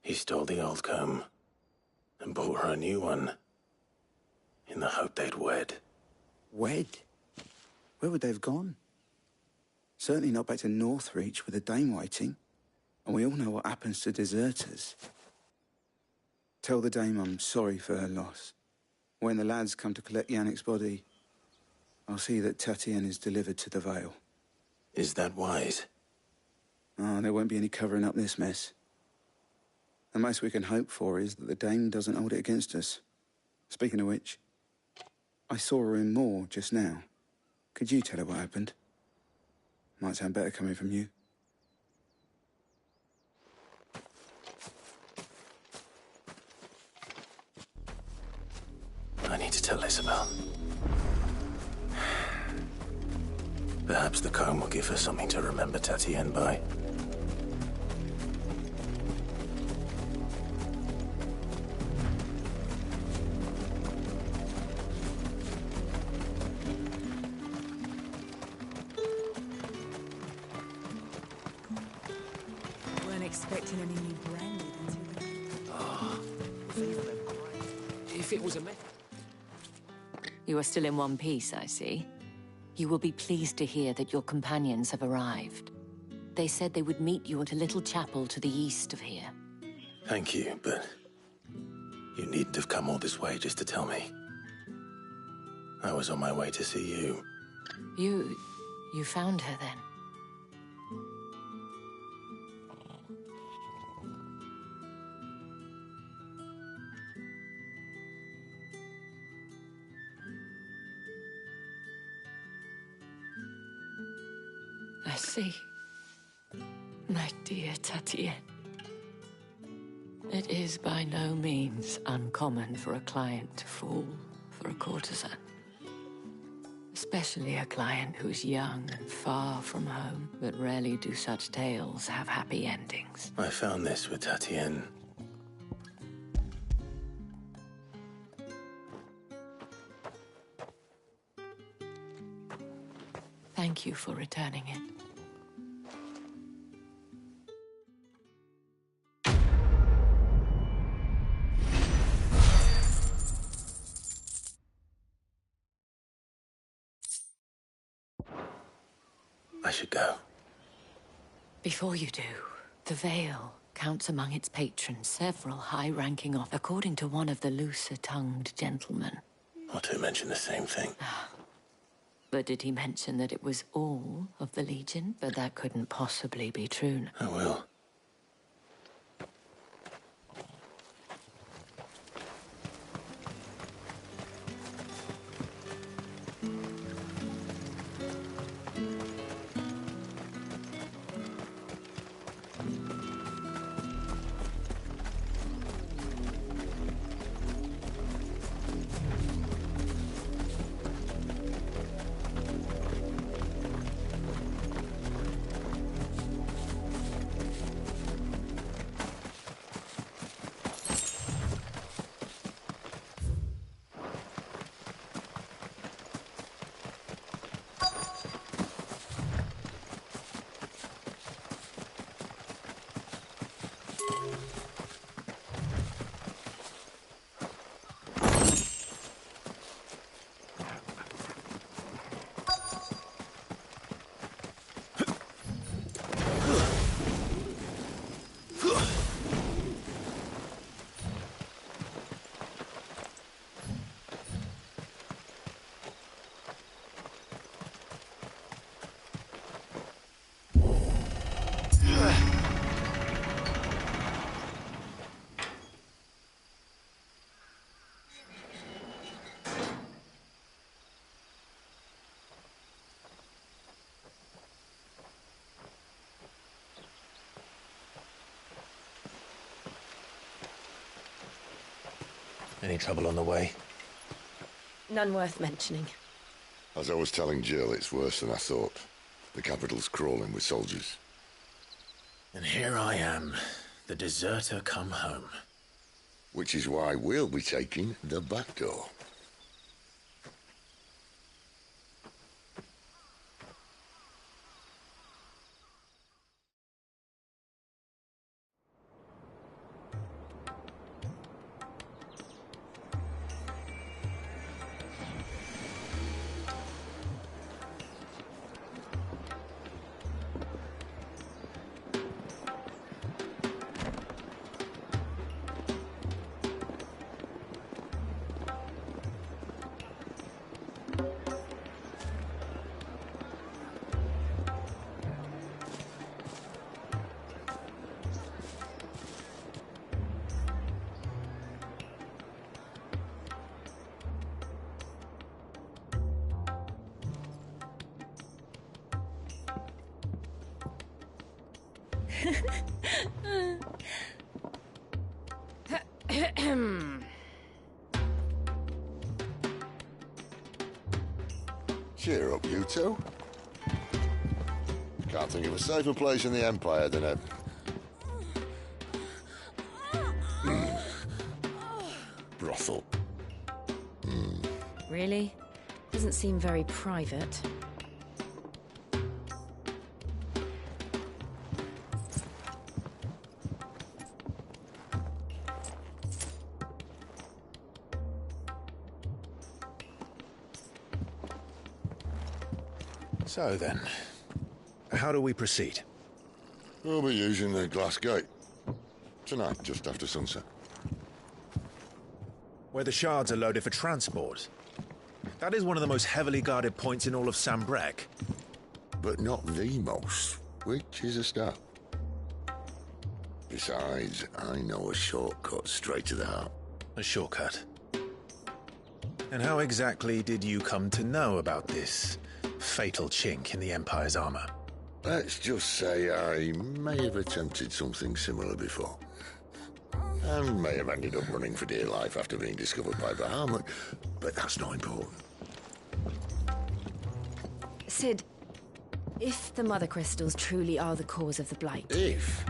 He stole the old comb and bought her a new one in the hope they'd wed. Wed? Where would they have gone? Certainly not back to Northreach with a dame waiting. And we all know what happens to deserters. Tell the dame I'm sorry for her loss. When the lads come to collect Yannick's body, I'll see that Tatienne is delivered to the Vale. Is that wise? Oh, there won't be any covering up this mess. The most we can hope for is that the dame doesn't hold it against us. Speaking of which, I saw her in Moor just now. Could you tell her what happened? Might sound better coming from you. I need to tell Isabel. Perhaps the comb will give her something to remember Tatienne by. Weren't expecting any new branded until If it was a myth. You are still in one piece, I see. You will be pleased to hear that your companions have arrived. They said they would meet you at a little chapel to the east of here. Thank you, but you needn't have come all this way just to tell me. I was on my way to see you. You found her then? I see. My dear Tatienne. It is by no means uncommon for a client to fall for a courtesan. Especially a client who's young and far from home, but rarely do such tales have happy endings. I found this with Tatienne. Thank you for returning it. I should go. Before you do, the Vale counts among its patrons several high-ranking off, according to one of the looser-tongued gentlemen. Or to mention the same thing. But did he mention that it was all of the Legion? But that couldn't possibly be true. I will. Any trouble on the way? None worth mentioning. As I was telling Jill, it's worse than I thought. The capital's crawling with soldiers. And here I am, the deserter come home. Which is why we'll be taking the back door. Cheer up, you two. Can't think of a safer place in the Empire than a... brothel. Really? Doesn't seem very private. So then, how do we proceed? We'll be using the glass gate. Tonight, just after sunset. Where the shards are loaded for transport. That is one of the most heavily guarded points in all of Sambrek. But not the most, which is a start. Besides, I know a shortcut straight to the heart. A shortcut? And how exactly did you come to know about this fatal chink in the Empire's armor? Let's just say I may have attempted something similar before. And may have ended up running for dear life after being discovered by Bahamut, but that's not important. Sid, if the Mother Crystals truly are the cause of the Blight... If?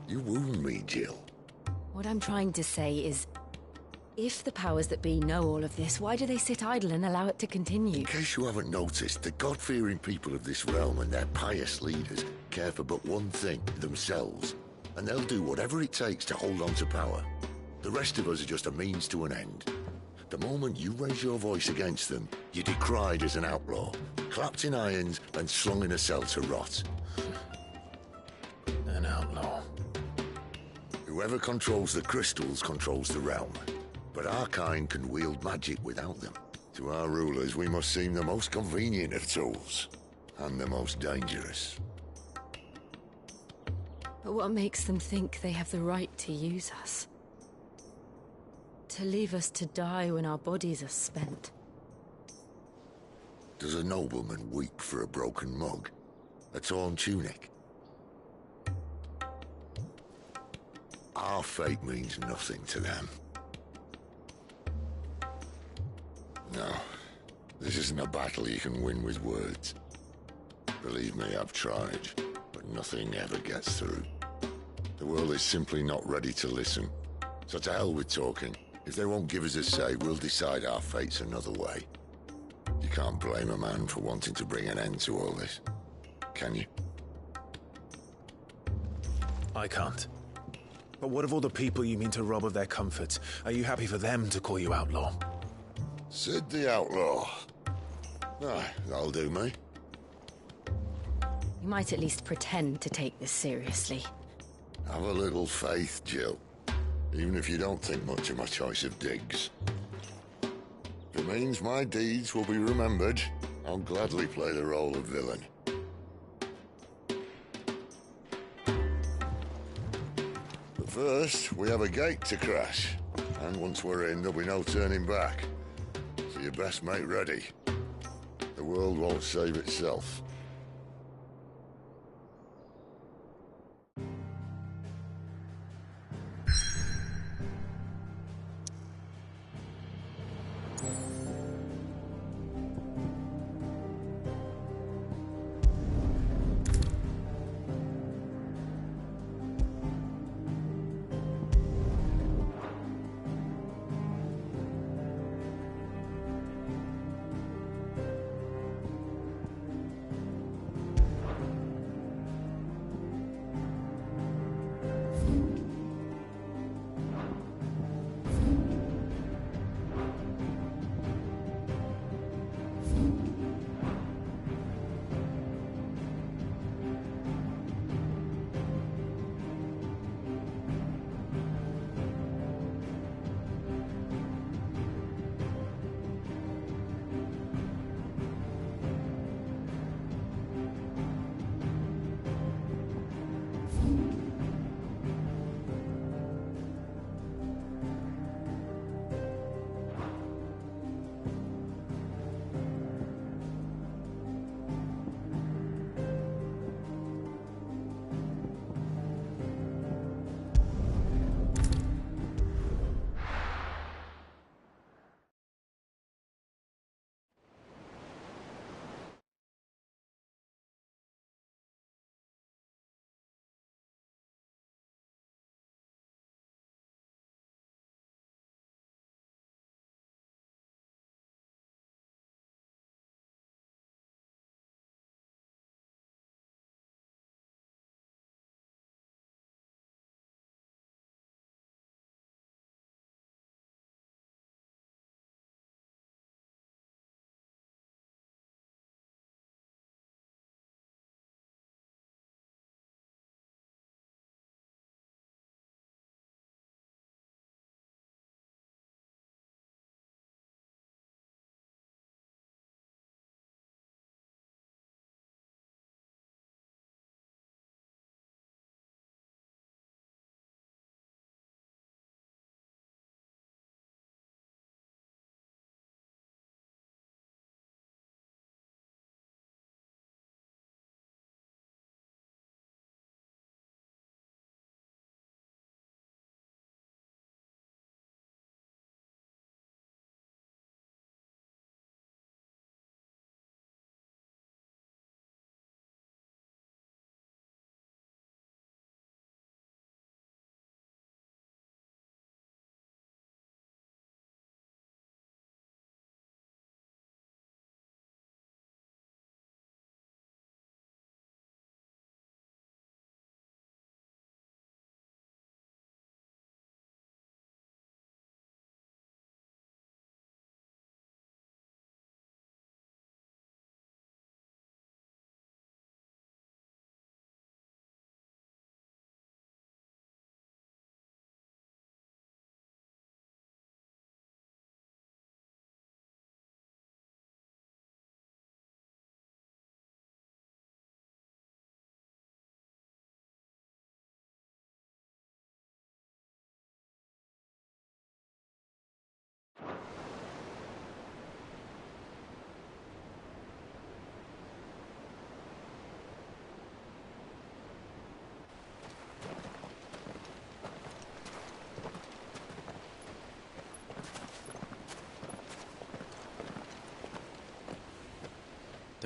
You wound me, Jill. What I'm trying to say is, if the powers that be know all of this, why do they sit idle and allow it to continue? In case you haven't noticed, the God-fearing people of this realm and their pious leaders care for but one thing, themselves. And they'll do whatever it takes to hold on to power. The rest of us are just a means to an end. The moment you raise your voice against them, you're decried as an outlaw, clapped in irons and slung in a cell to rot. An outlaw. Whoever controls the crystals controls the realm. But our kind can wield magic without them. To our rulers, we must seem the most convenient of tools, and the most dangerous. But what makes them think they have the right to use us? To leave us to die when our bodies are spent? Does a nobleman weep for a broken mug? A torn tunic? Our fate means nothing to them. No, this isn't a battle you can win with words. Believe me, I've tried, but nothing ever gets through. The world is simply not ready to listen. So to hell with talking. If they won't give us a say, we'll decide our fates another way. You can't blame a man for wanting to bring an end to all this, can you? I can't. But what of all the people you mean to rob of their comforts? Are you happy for them to call you outlaw? Sid the Outlaw. Aye, that'll do me. You might at least pretend to take this seriously. Have a little faith, Jill. Even if you don't think much of my choice of digs. If it means my deeds will be remembered, I'll gladly play the role of villain. But first, we have a gate to crash. And once we're in, there'll be no turning back. So you best make ready. The world won't save itself.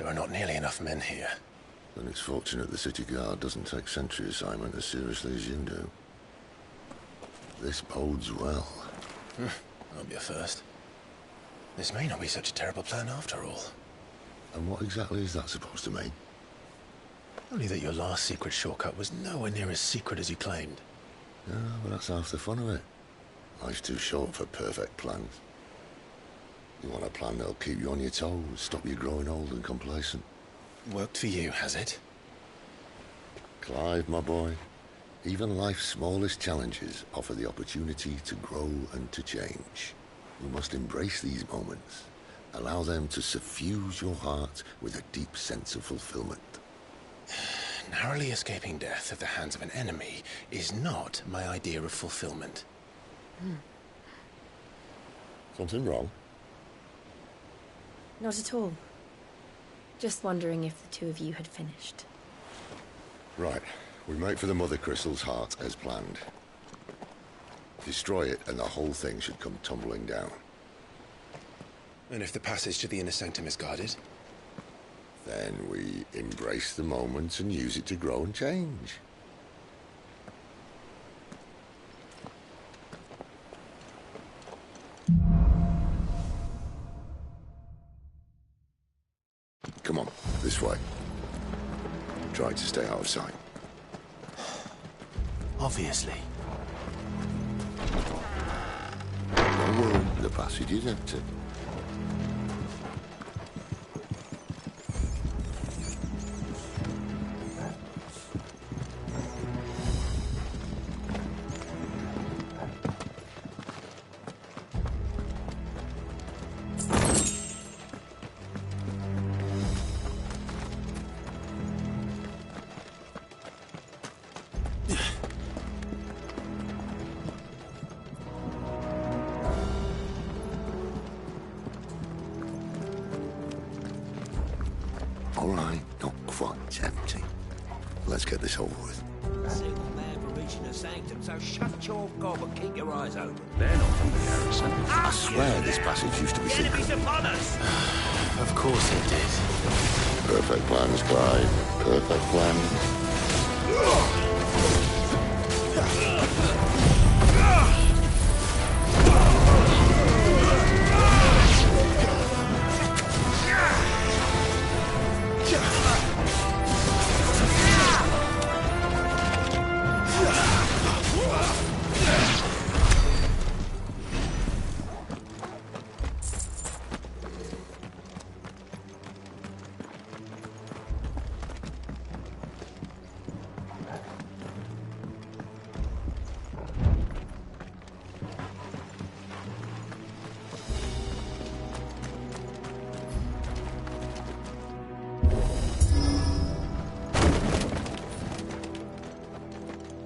There are not nearly enough men here. Then it's fortunate the city guard doesn't take sentry assignment as seriously as you do. This bodes well. That'll be a first. This may not be such a terrible plan after all. And what exactly is that supposed to mean? Only that your last secret shortcut was nowhere near as secret as you claimed. Yeah, but that's half the fun of it. Life's too short for perfect plans. You want a plan that'll keep you on your toes, stop you growing old and complacent. Worked for you, has it? Clive, my boy, even life's smallest challenges offer the opportunity to grow and to change. You must embrace these moments. Allow them to suffuse your heart with a deep sense of fulfillment. Narrowly escaping death at the hands of an enemy is not my idea of fulfillment. Something wrong? Not at all. Just wondering if the two of you had finished. Right. We make for the Mother Crystal's heart as planned. Destroy it and the whole thing should come tumbling down. And if the passage to the inner sanctum is guarded? Then we embrace the moment and use it to grow and change. Come on, this way. Try to stay out of sight. Obviously. Don't worry, the passage is empty. All right, not quite empty. Let's get this over with. Single man for reaching the sanctum, so shut your gob and keep your eyes open. They're not from the garrison. I swear this passage used to be secret. Enemies upon us! Of course it did. Perfect plans, Clive. Perfect plans.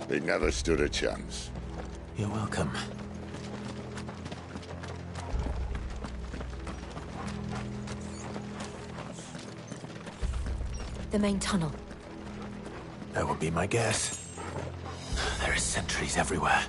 They never stood a chance. You're welcome. The main tunnel. That would be my guess. There are sentries everywhere.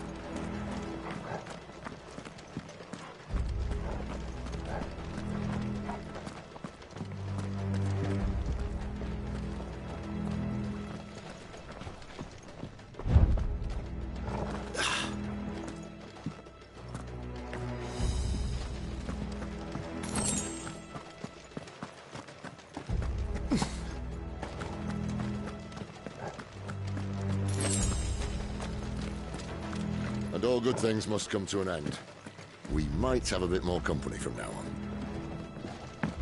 And all good things must come to an end. We might have a bit more company from now on.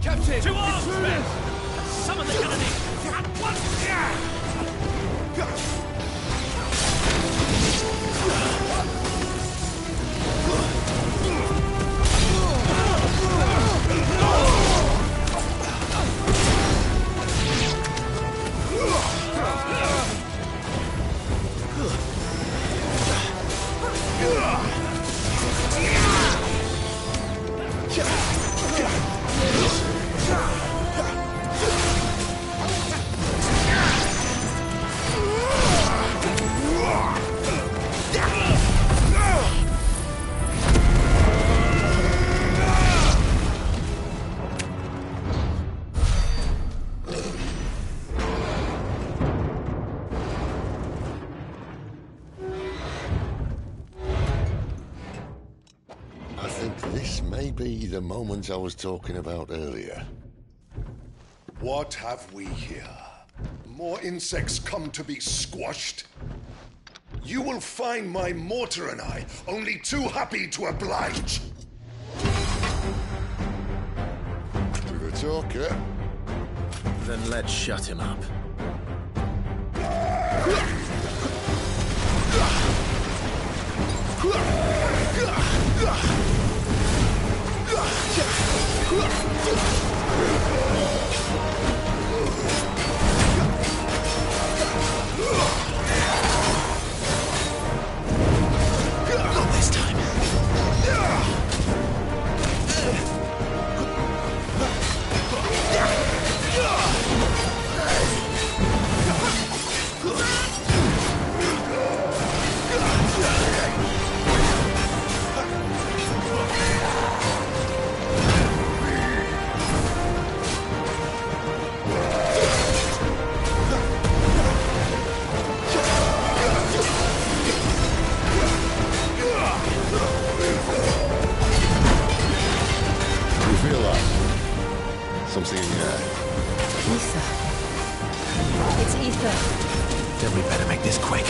Captain! To arms, men! Summon the enemy! At once! be the moment I was talking about earlier. What have we here? More insects come to be squashed? You will find my mortar and I only too happy to oblige. With a talker. Then let's shut him up. Not this time. Something, Ether. It's ether. Then we better make this quick.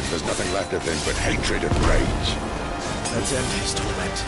There's nothing left of him but hatred and rage. Let's end his torment.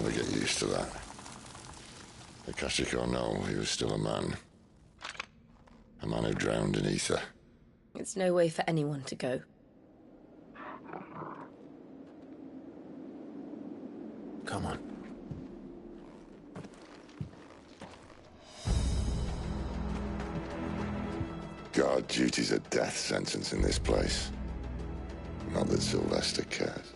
never get used to that. Akashic or no, he was still a man. A man who drowned in ether. It's no way for anyone to go. Come on. Guard duty's a death sentence in this place. Not that Sylvester cares.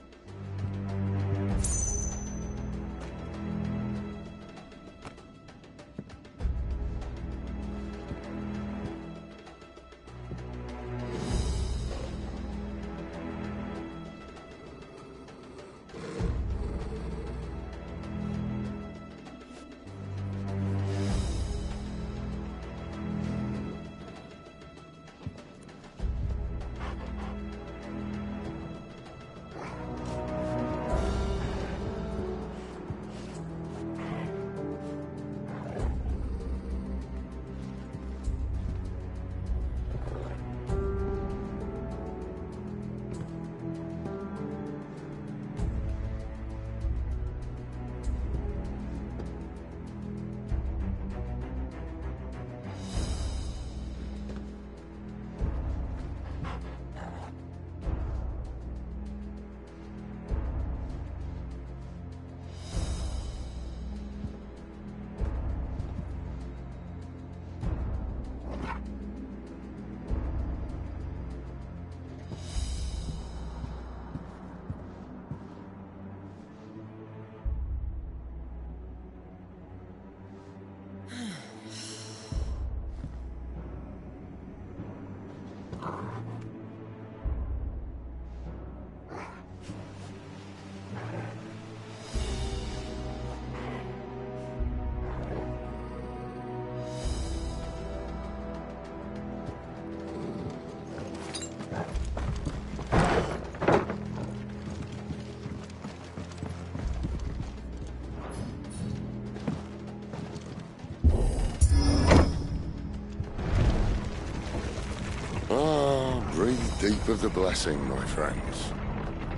Deep of the blessing, my friends.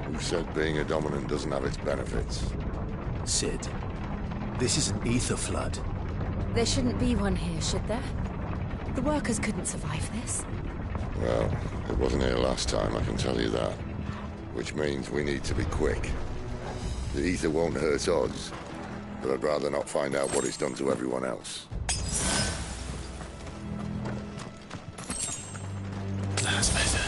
Who said being a dominant doesn't have its benefits? Sid, this is an ether flood. There shouldn't be one here, should there? The workers couldn't survive this. Well, it wasn't here last time, I can tell you that. Which means we need to be quick. The ether won't hurt us, but I'd rather not find out what it's done to everyone else. That's better.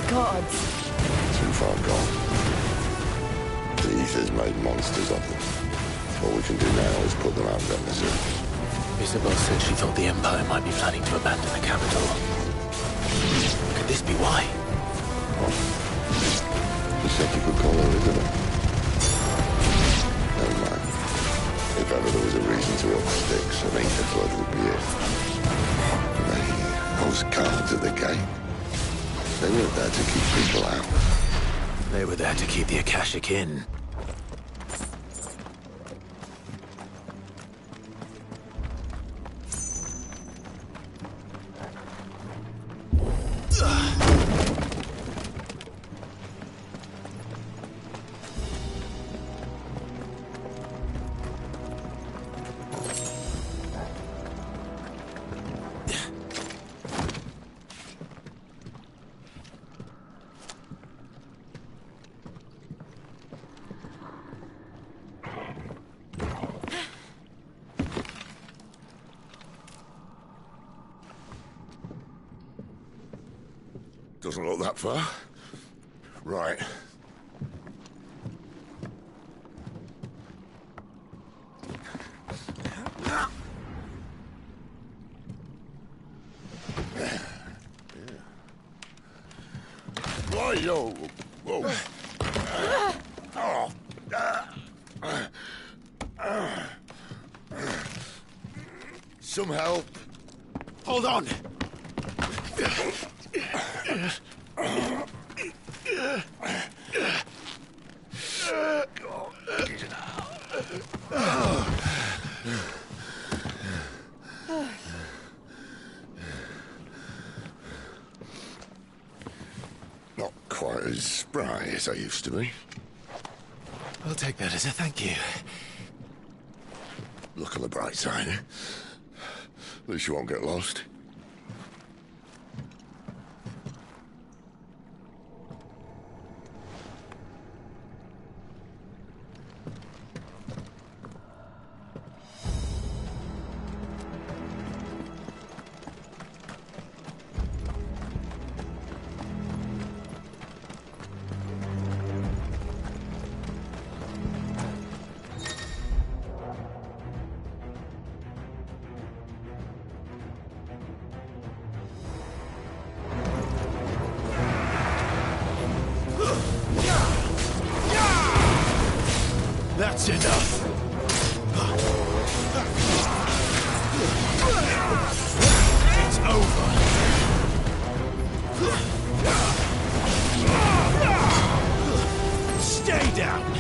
Too far gone. The ether's made monsters of them. All we can do now is put them out of their misery. Isabel said she thought the Empire might be planning to abandon the capital. Could this be why? What? You said you could call her Isabel. Never mind. If ever there was a reason to up sticks, an ether flood would be it. Those guards at the gate. They weren't there to keep people out. They were there to keep the Akashic in. Doesn't look that far. Right. Why, yo? Whoa. Some help. Hold on. Not quite as spry as I used to be. I'll take that as a thank you. Look on the bright side, eh? At least you won't get lost. That's enough. It's over. Stay down.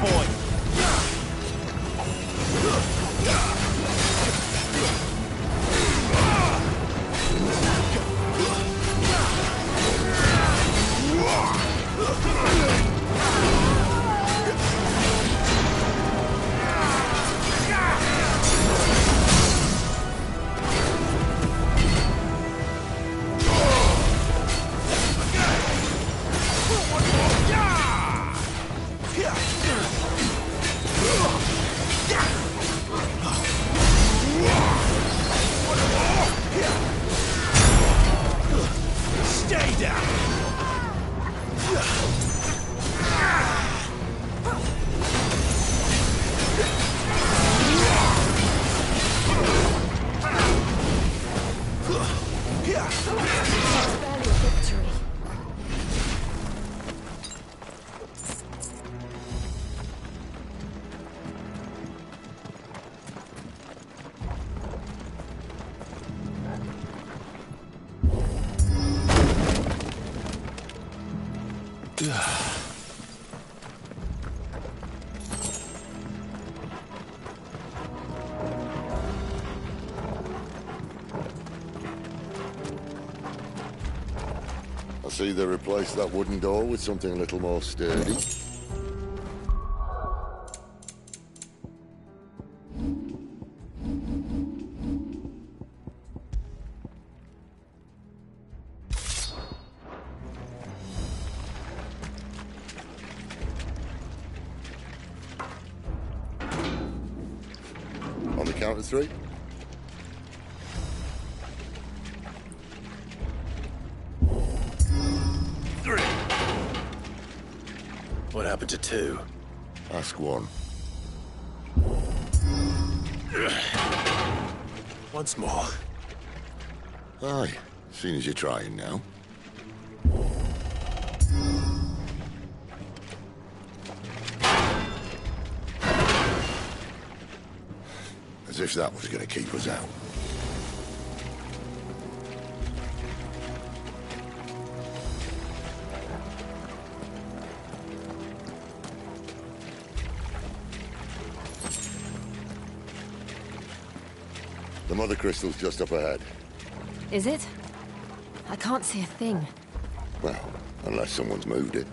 there, boy! Stay down! I see they replaced that wooden door with something a little more sturdy. On the count of 3. What happened to 2? Ask 1. Once more. Aye, seeing as you're trying now. As if that was going to keep us out. The mother crystal's just up ahead. Is it? I can't see a thing. Well, unless someone's moved it.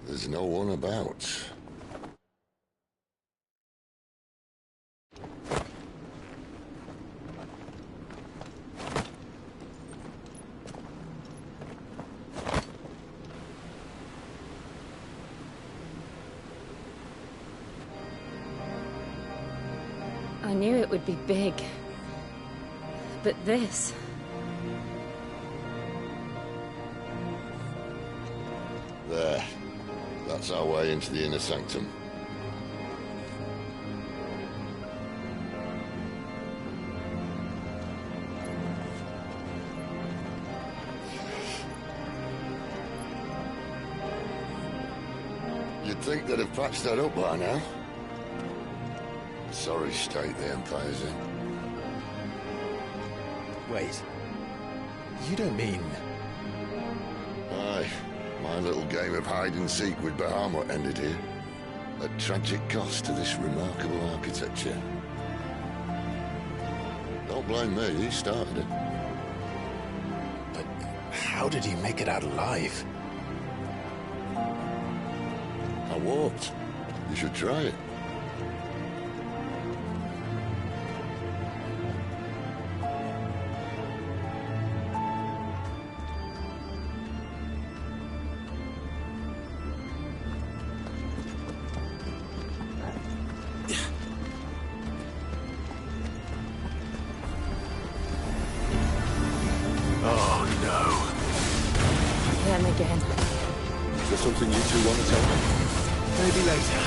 There's no one about. I knew it would be big. But this... There. That's our way into the inner sanctum. You'd think they'd have patched that up by now. Sorry state the Empire's in. Wait. You don't mean... Aye. My little game of hide-and-seek with Bahamut ended here. A tragic cost to this remarkable architecture. Don't blame me, he started it. But how did he make it out alive? I walked. You should try it. Oh, no. Them again. Is there something you two want to tell me? Maybe later.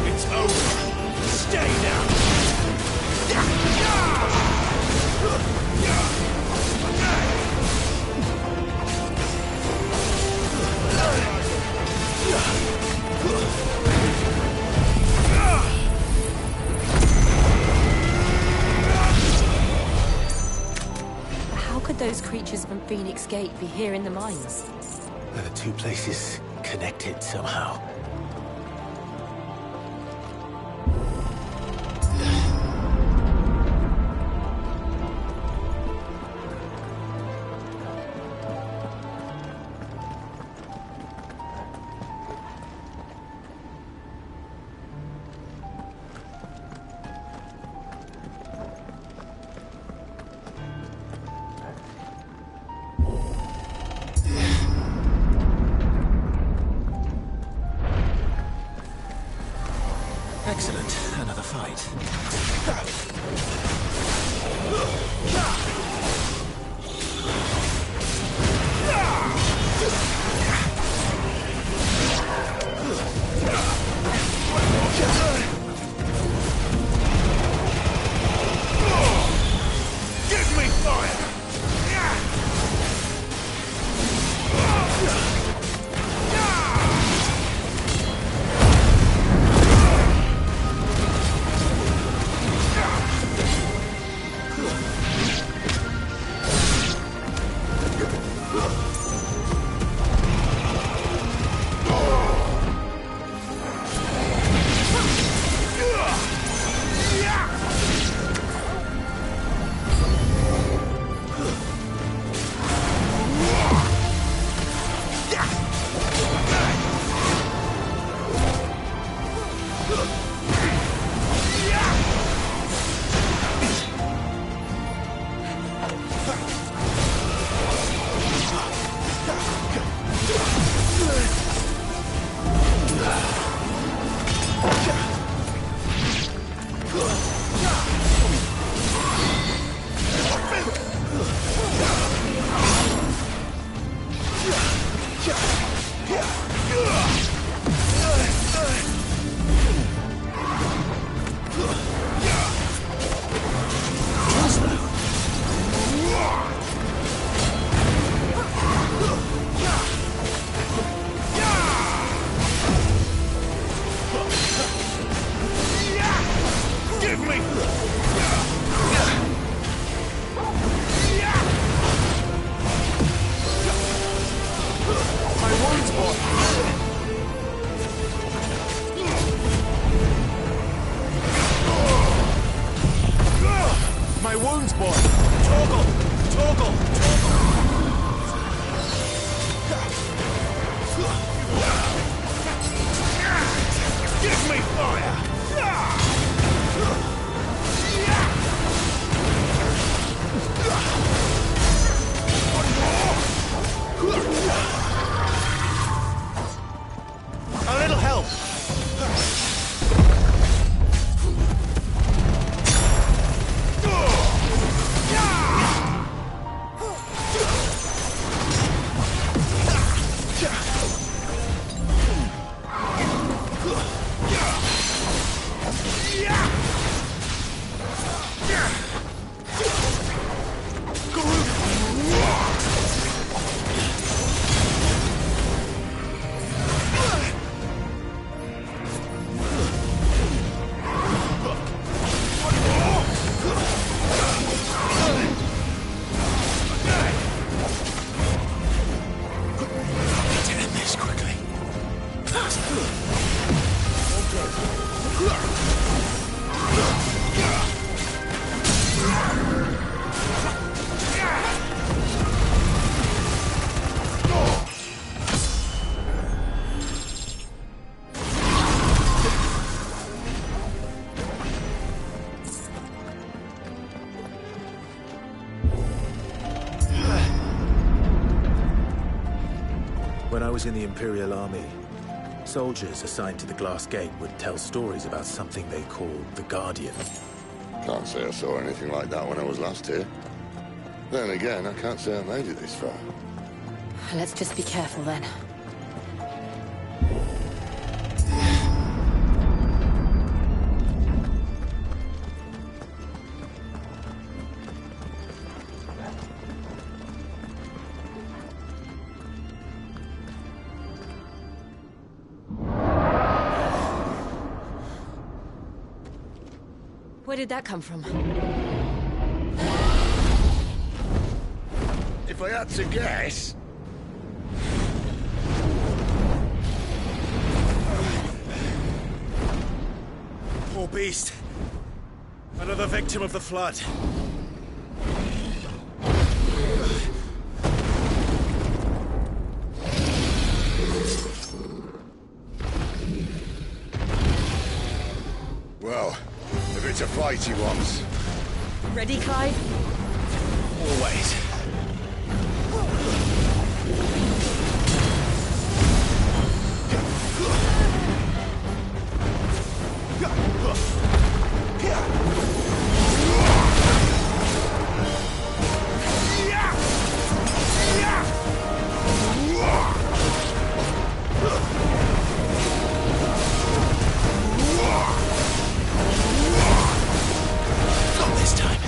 It's over. Stay down. How could those creatures from Phoenix Gate be here in the mines? Are the two places connected somehow? Excellent. Another fight. Give me fire! My wounds, boy! Toggle! Toggle! Give me fire! A little help! When I was in the Imperial Army, soldiers assigned to the Glass Gate would tell stories about something they called the Guardian. Can't say I saw anything like that when I was last here. Then again, I can't say I made it this far. Let's just be careful then. Where did that come from? If I had to guess... Poor beast. Another victim of the flood. Well, if it's a fight he wants. Ready, Clive? Always. Not this time.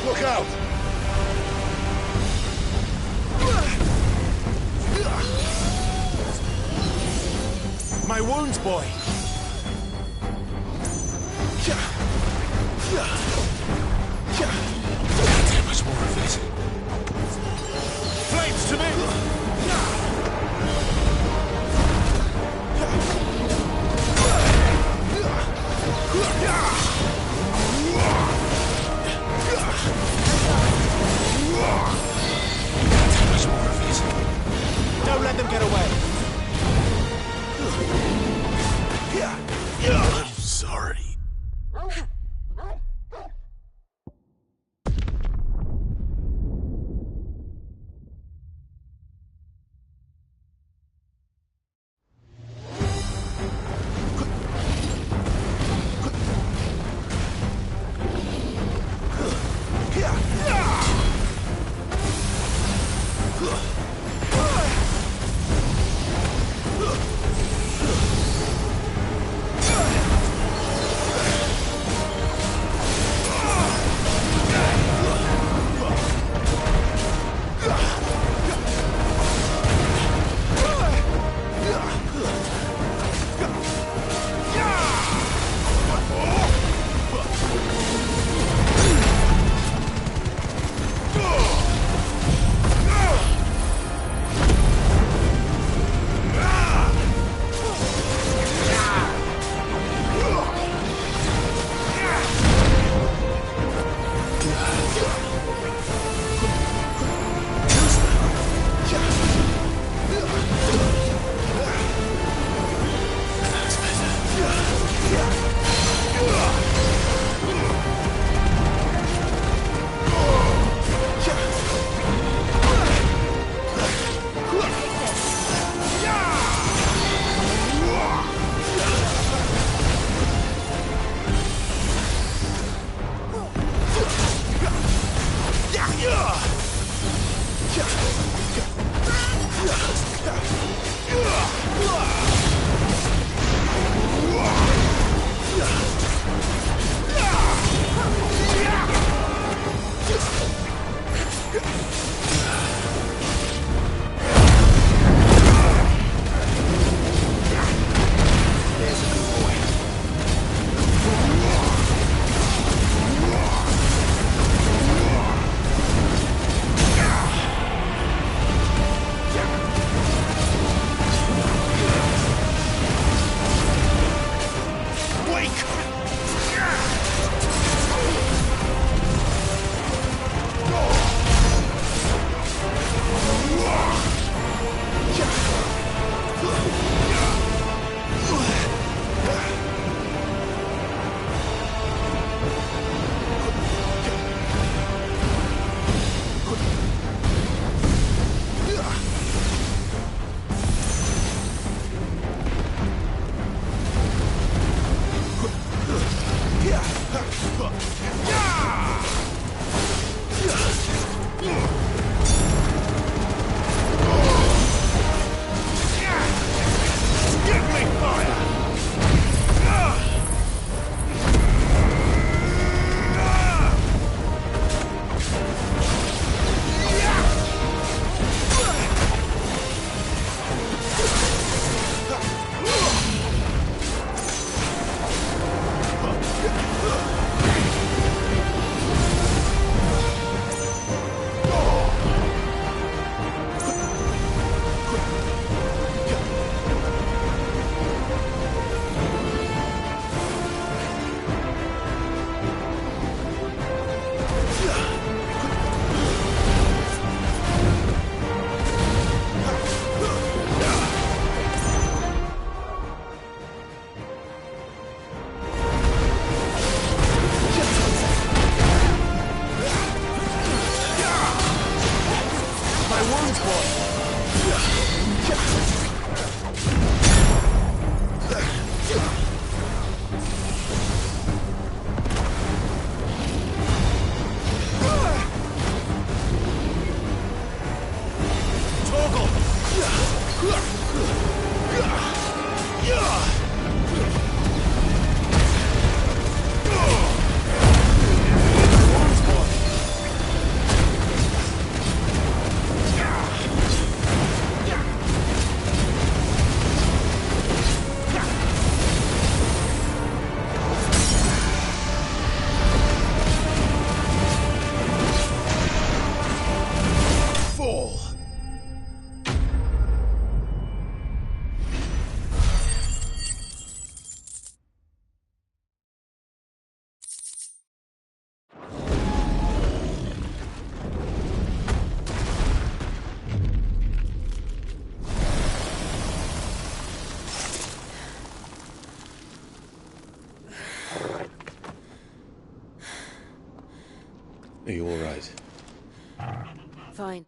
Look out! My wounds, boy! Can't take much more of this. Flames to me! Don't let them get away. I'm sorry. Are you all right? Fine.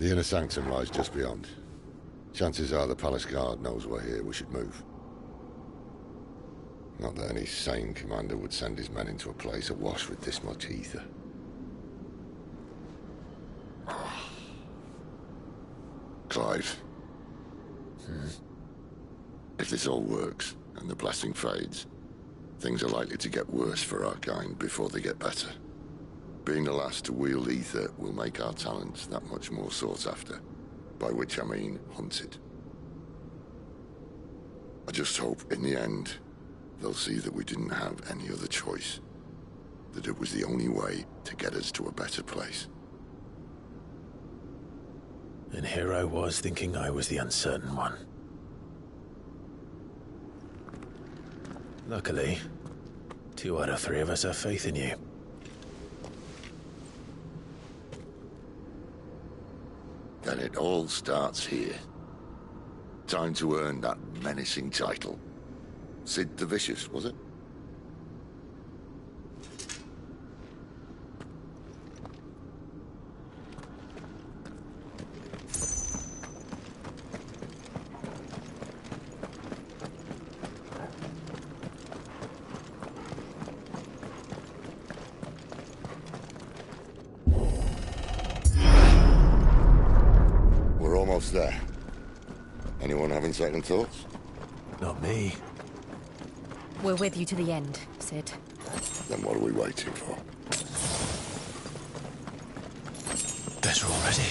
The inner sanctum lies just beyond. Chances are the palace guard knows we're here. We should move. Not that any sane commander would send his men into a place awash with this much ether. Clive. If this all works, and the blessing fades, things are likely to get worse for our kind before they get better. Being the last to wield ether will make our talents that much more sought after, by which I mean hunted. I just hope, in the end, they'll see that we didn't have any other choice, that it was the only way to get us to a better place. And here I was thinking I was the uncertain one. Luckily, 2 out of 3 of us have faith in you. Then it all starts here. Time to earn that menacing title. Sid the Vicious, was it? We're almost there. Anyone having second thoughts? Not me. We're with you to the end, Sid. Then what are we waiting for? Better already.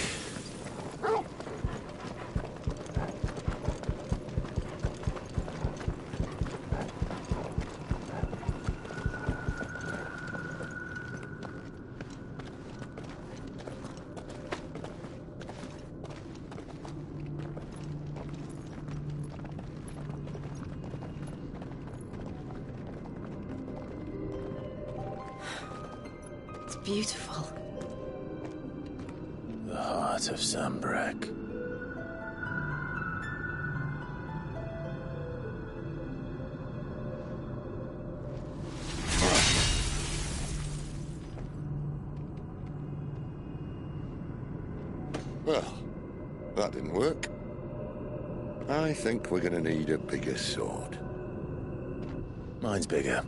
Beautiful. The heart of Sambrek. Well, that didn't work. I think we're gonna need a bigger sword. Mine's bigger.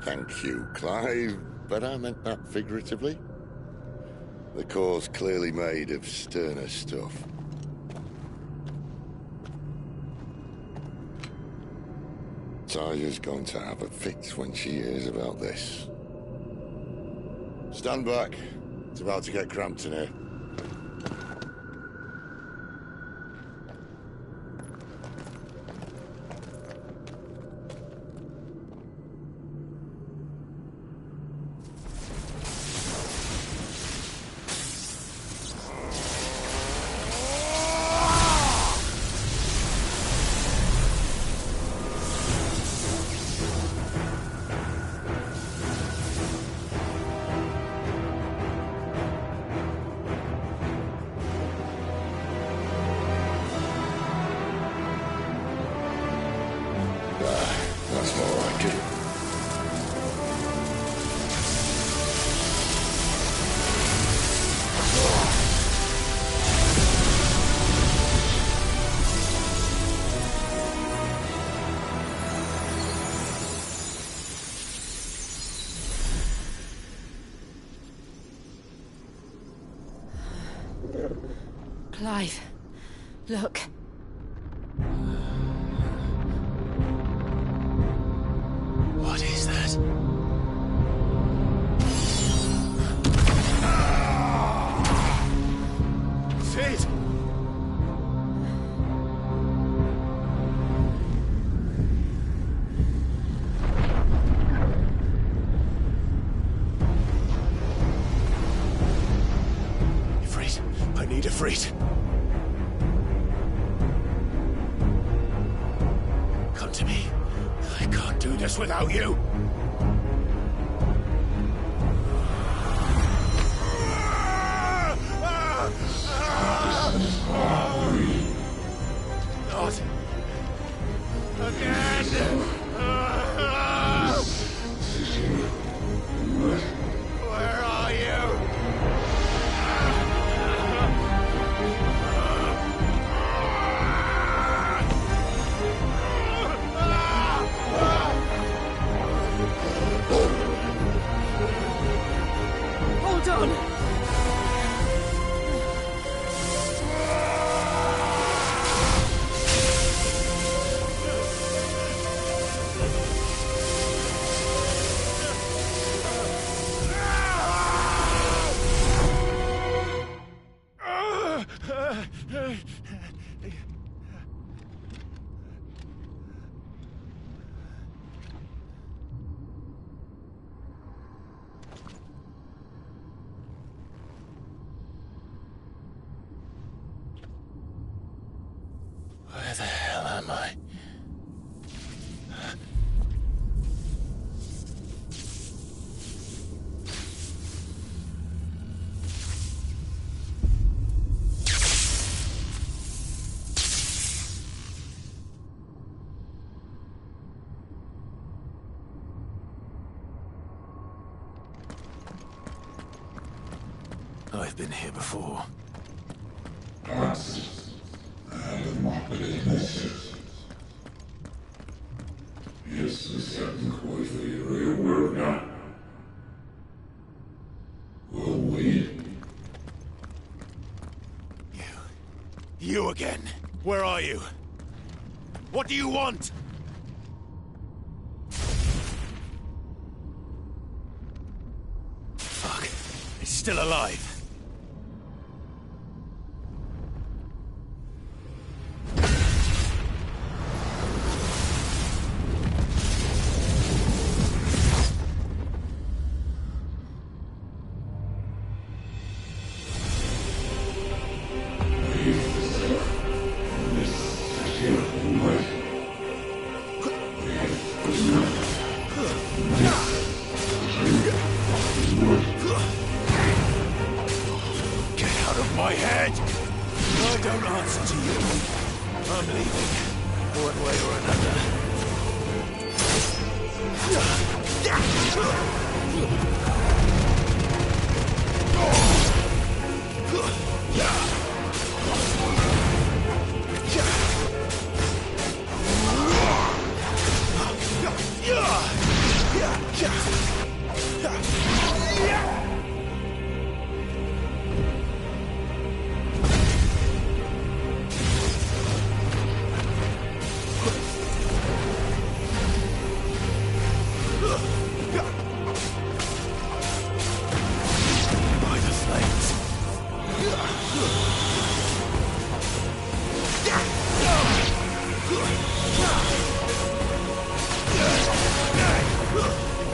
Thank you, Clive, but I meant that figuratively. The core's clearly made of sterner stuff. Taya's going to have a fit when she hears about this. Stand back. It's about to get cramped in here. That's more like it. Clive, look. What is that? Sid! Ifrit, I need Ifrit. Come to me. I can't do this without you. Not again. Where are you? Where the hell am I? I've been here before. You again. Where are you? What do you want? Fuck. It's still alive. My head! I don't answer to you. I'm leaving, one way or another.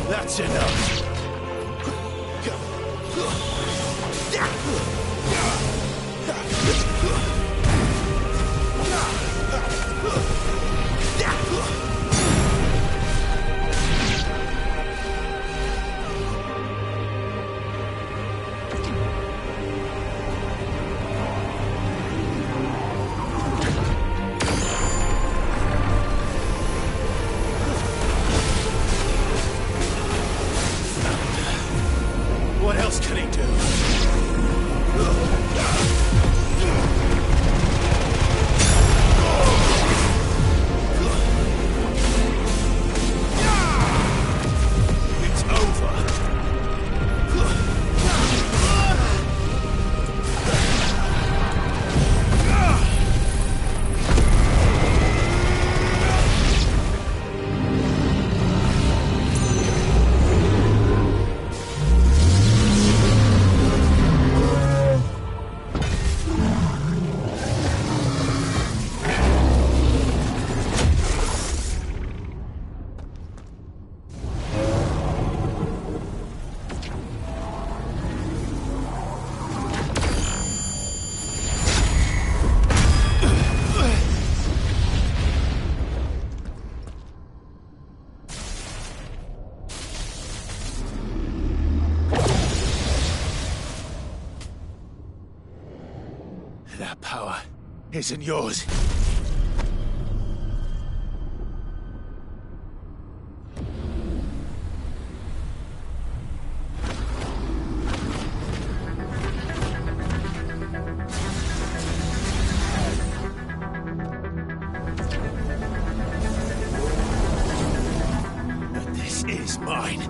That's enough. What else can he do? It's over. That power isn't yours. But this is mine.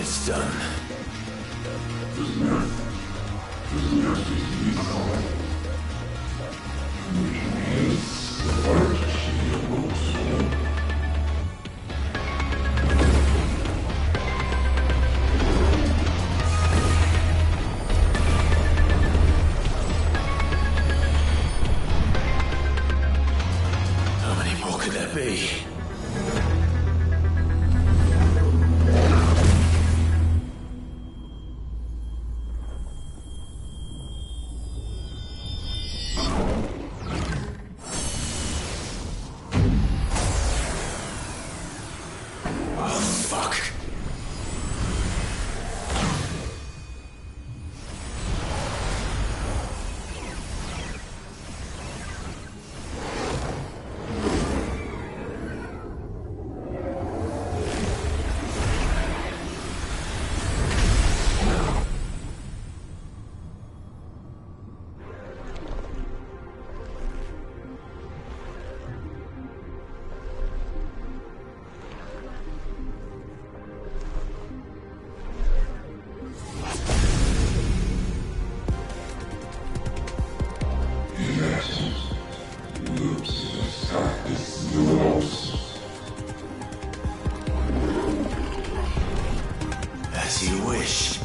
It's done. How many more could there be? As you wish.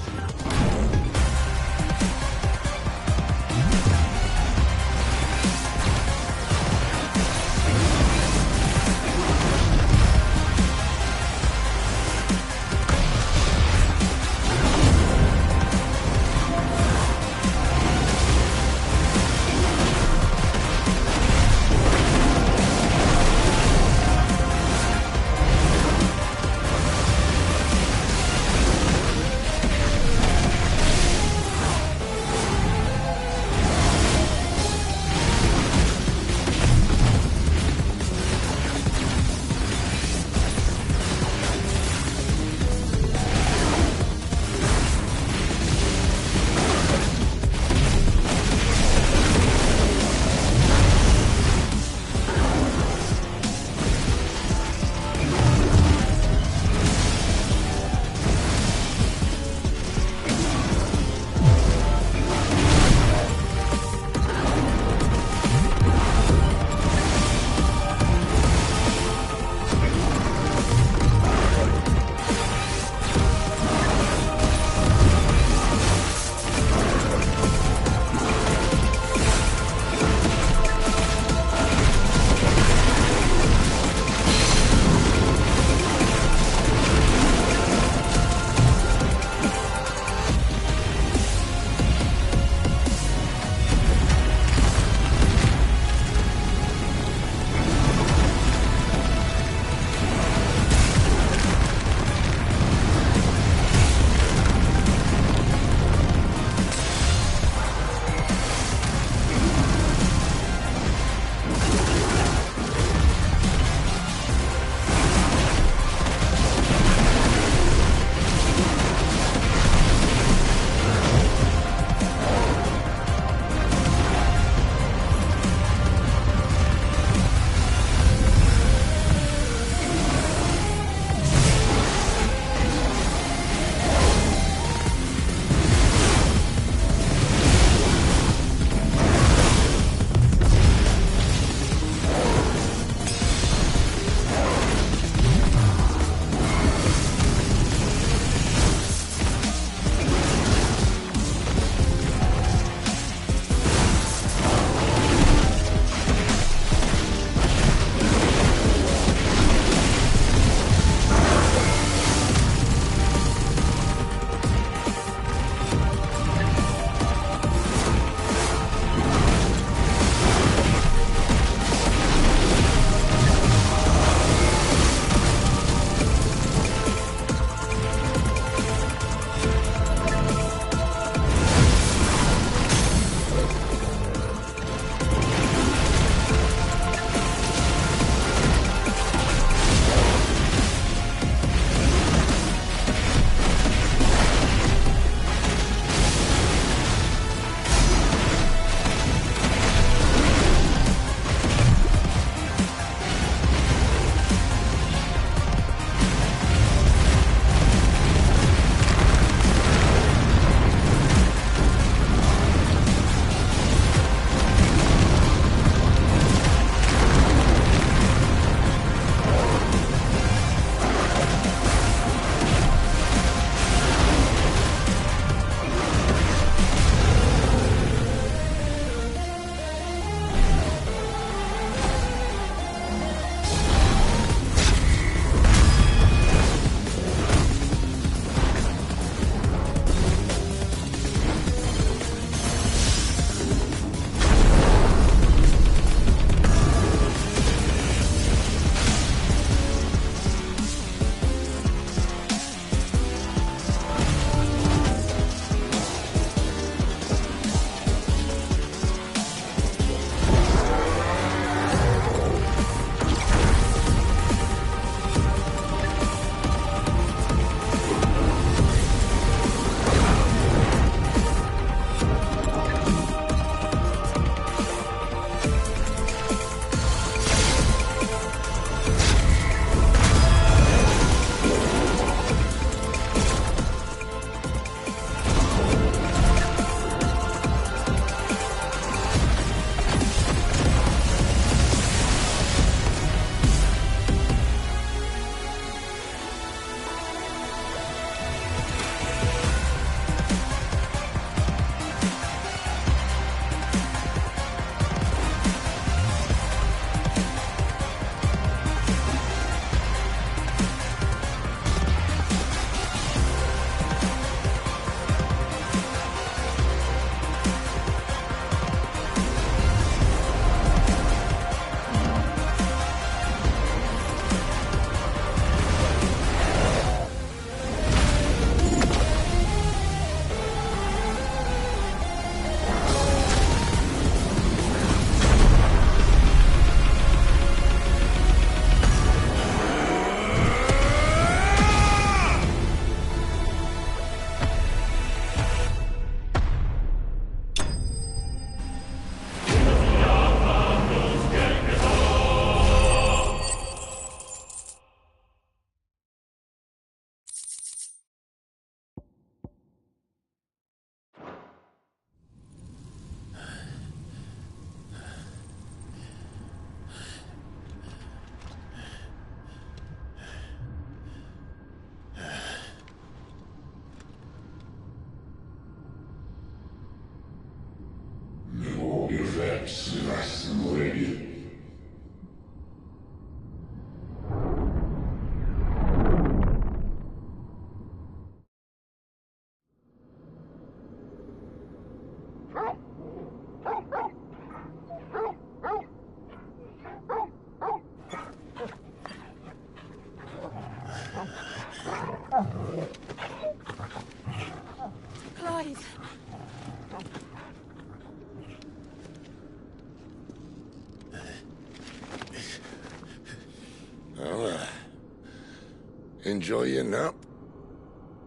Enjoy your nap?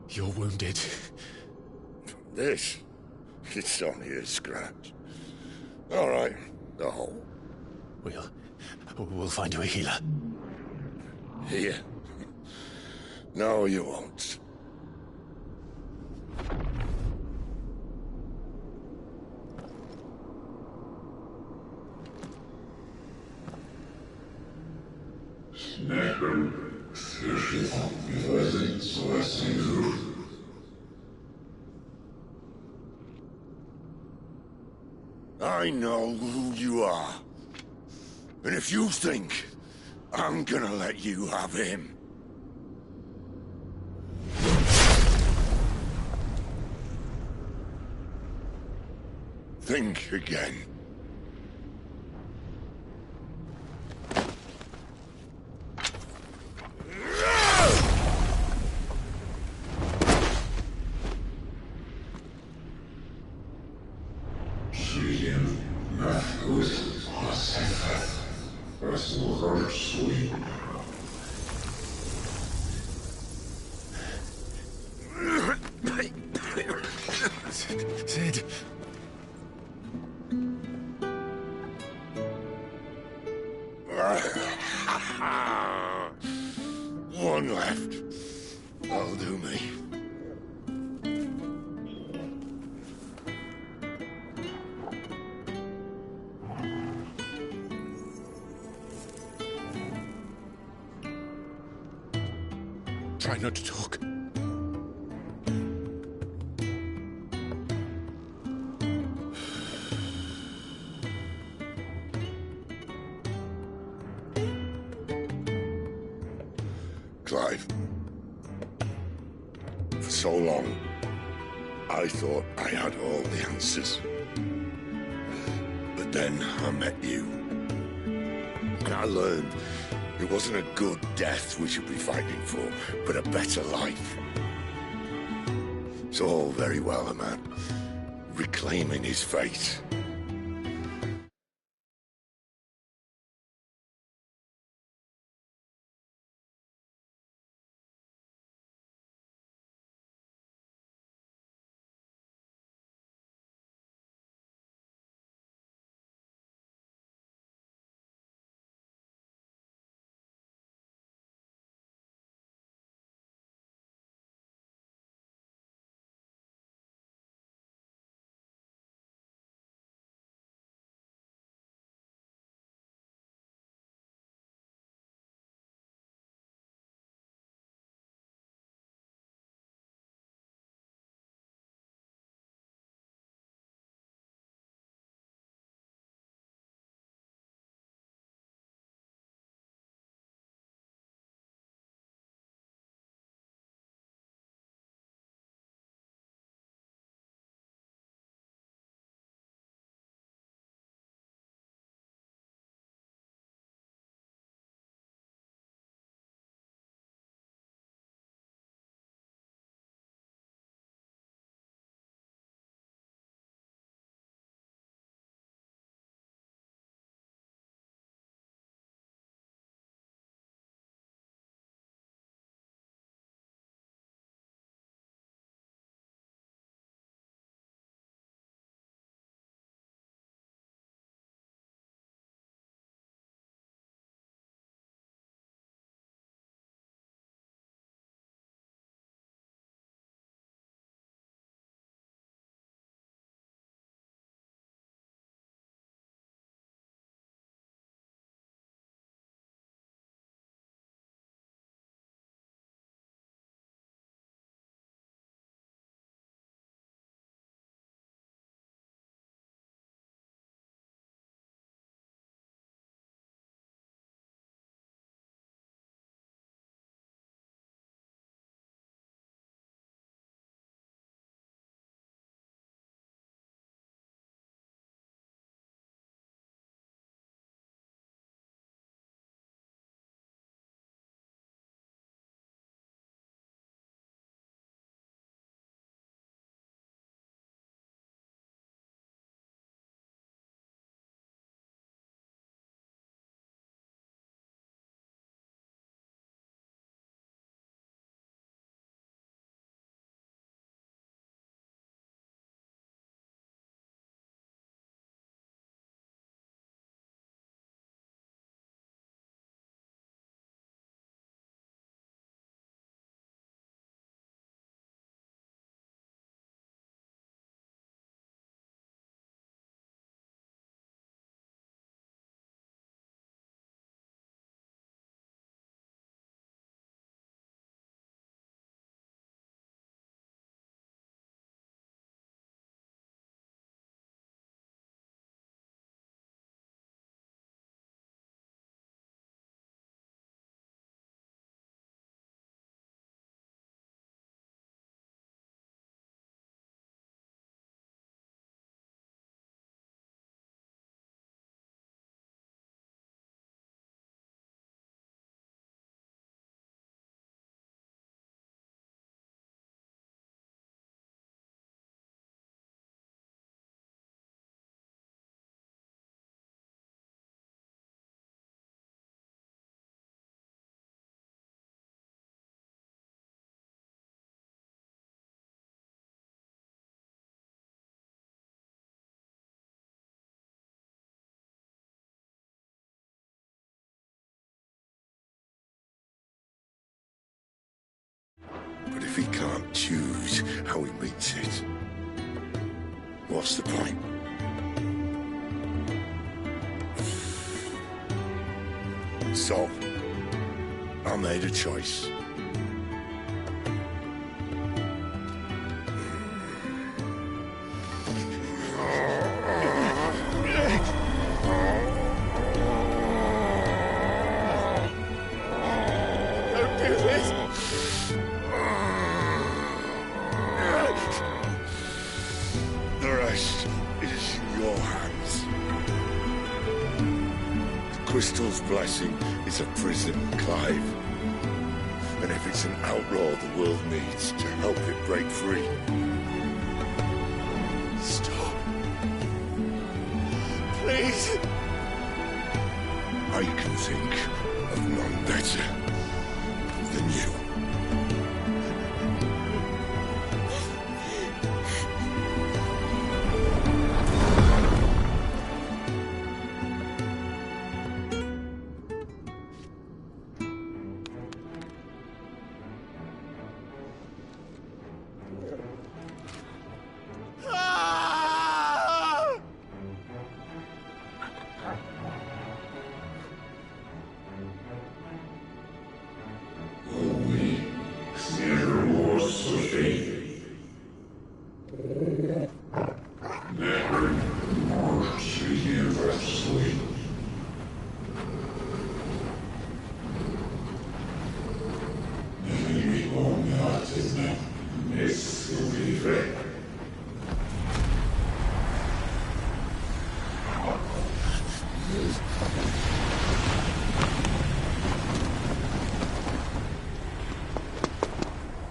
You're wounded. This? It's only a scratch. All right, the hole. We'll find you a healer. Here? No, you won't. I know who you are. And if you think I'm gonna let you have him... think again. Sid. One left. That'll do me. Try not to talk. Clive. For so long, I thought I had all the answers. But then I met you. And I learned it wasn't a good death we should be fighting for, but a better life. It's all very well, a man reclaiming his fate. choose how he meets it. What's the point? So, I made a choice. Don't do this! The rest is in your hands. The crystal's blessing is a prison, Clive. And if it's an outlaw the world needs to help it break free. Stop. Please! I can think of none better than you.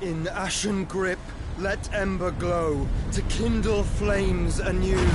In ashen grip, let ember glow, to kindle flames anew.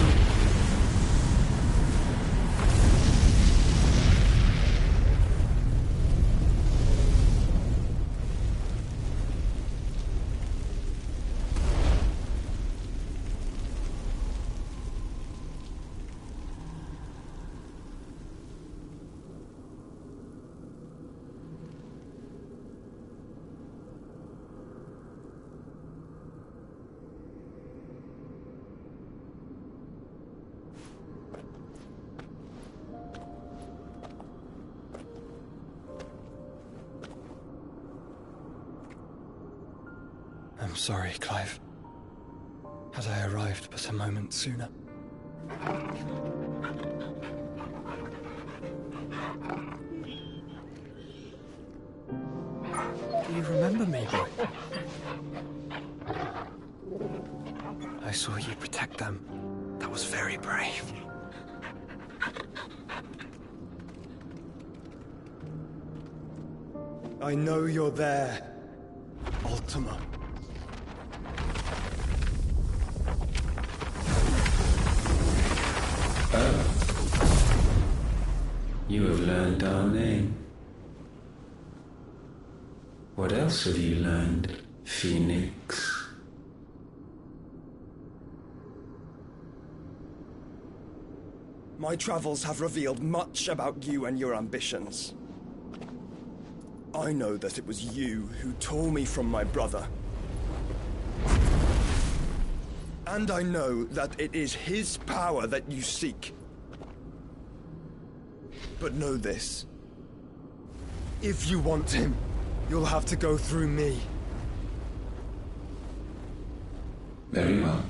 I'm sorry, Clive. Had I arrived but a moment sooner. Do you remember me, boy? I saw you protect them. That was very brave. I know you're there, Ultima. You have learned our name. What else have you learned, Phoenix? My travels have revealed much about you and your ambitions. I know that it was you who tore me from my brother. And I know that it is his power that you seek. But know this. If you want him, you'll have to go through me. Very well.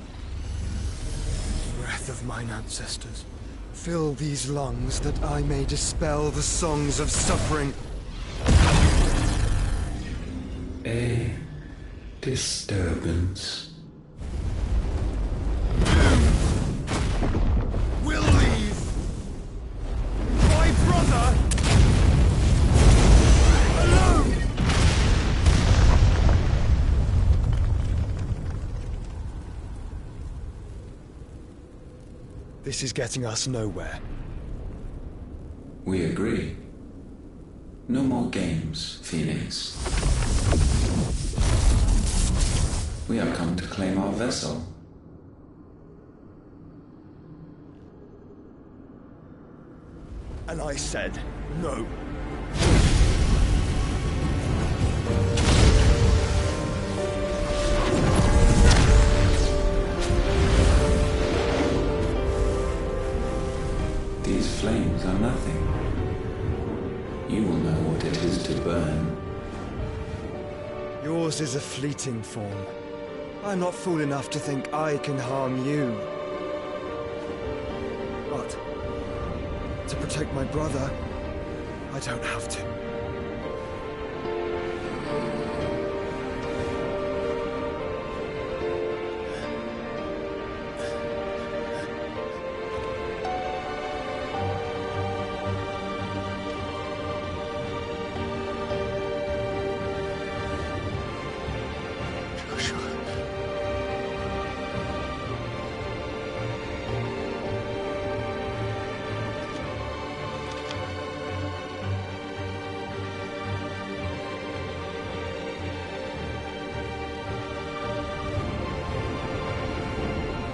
Breath of mine ancestors, fill these lungs that I may dispel the songs of suffering. A disturbance. We'll leave. My brother alone. This is getting us nowhere. We agree. No more games, Phoenix. We have come to claim our vessel. And I said no. are nothing. You will know what it is to burn. Yours is a fleeting form. I'm not fool enough to think I can harm you. But to protect my brother, I don't have to.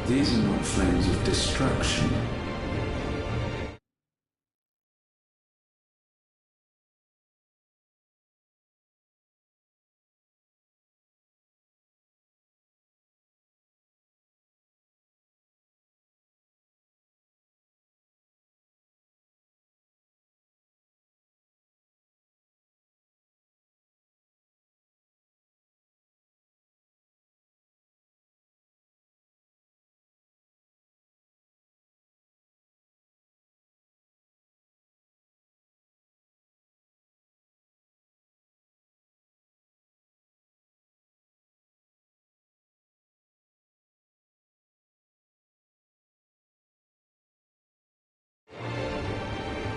These are not flames of destruction.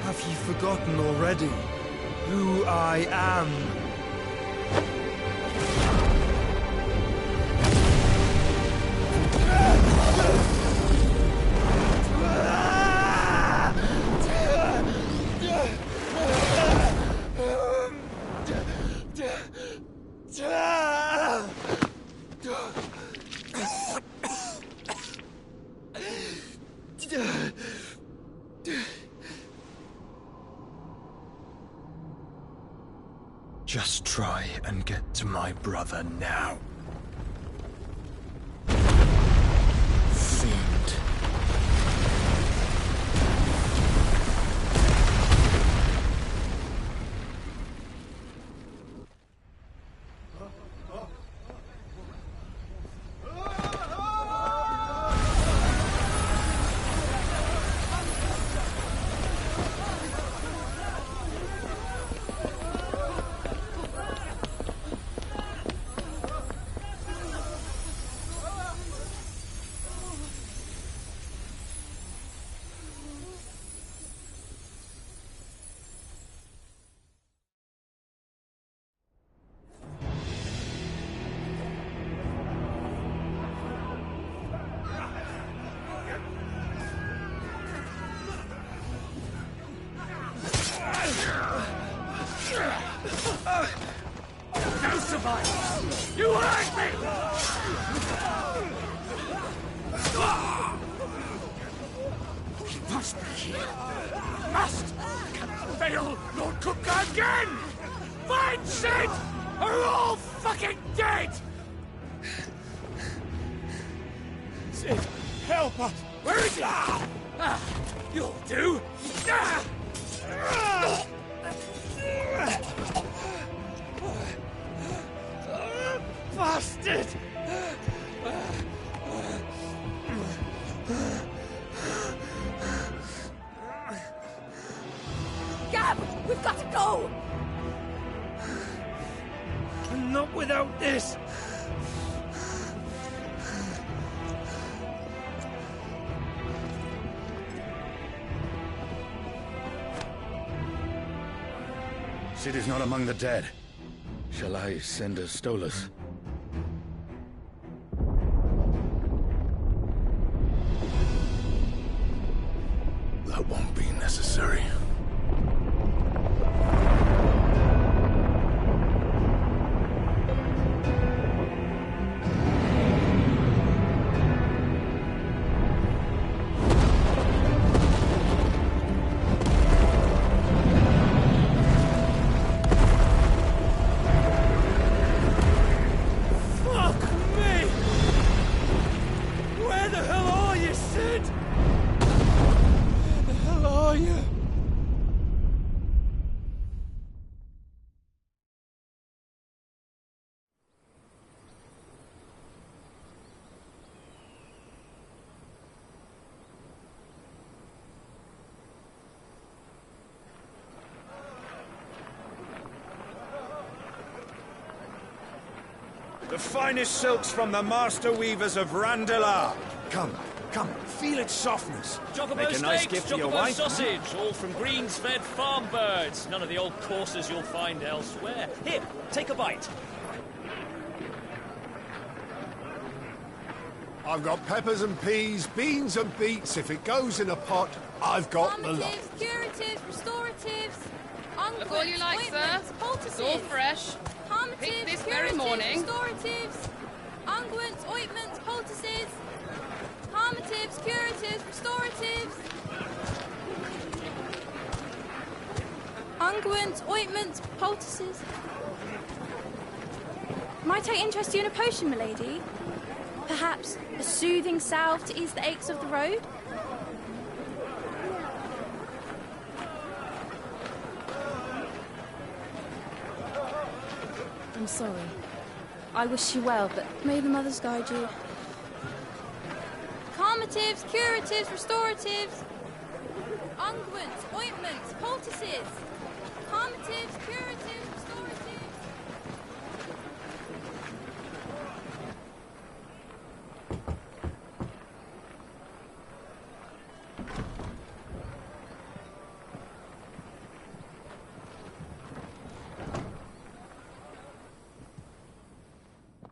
Have you forgotten already who I am? Just try and get to my brother now. Fiend. No survivors! You hurt me! He must be here. He must! Can fail Lord Kupka again! Find Sid! Are all fucking dead! Sid, help us! Where is he? You'll do! Bastard! Gab! We've got to go! Not without this! Sid is not among the dead. Shall I send a Stolas? That won't be necessary. The finest silks from the master weavers of Randalar. Come, come, feel its softness. Chocobo Make a nice steaks, gift for your chocobo wife. sausage, all from greens-fed farm birds. None of the old courses you'll find elsewhere. Here, take a bite. I've got peppers and peas, beans and beets. If it goes in a pot, I've got the lot. Calmatives, curatives, restoratives, Look all you like, sir. It's all fresh. Picked this very morning. Restoratives, unguents, ointments, poultices, calmatives, curatives, restoratives, unguents, ointments, poultices. Might I interest you in a potion, milady? Perhaps a soothing salve to ease the aches of the road? I'm sorry. I wish you well, but may the mothers guide you. Calmatives, curatives, restoratives, unguents, ointments, poultices, calmatives, curatives, restoratives.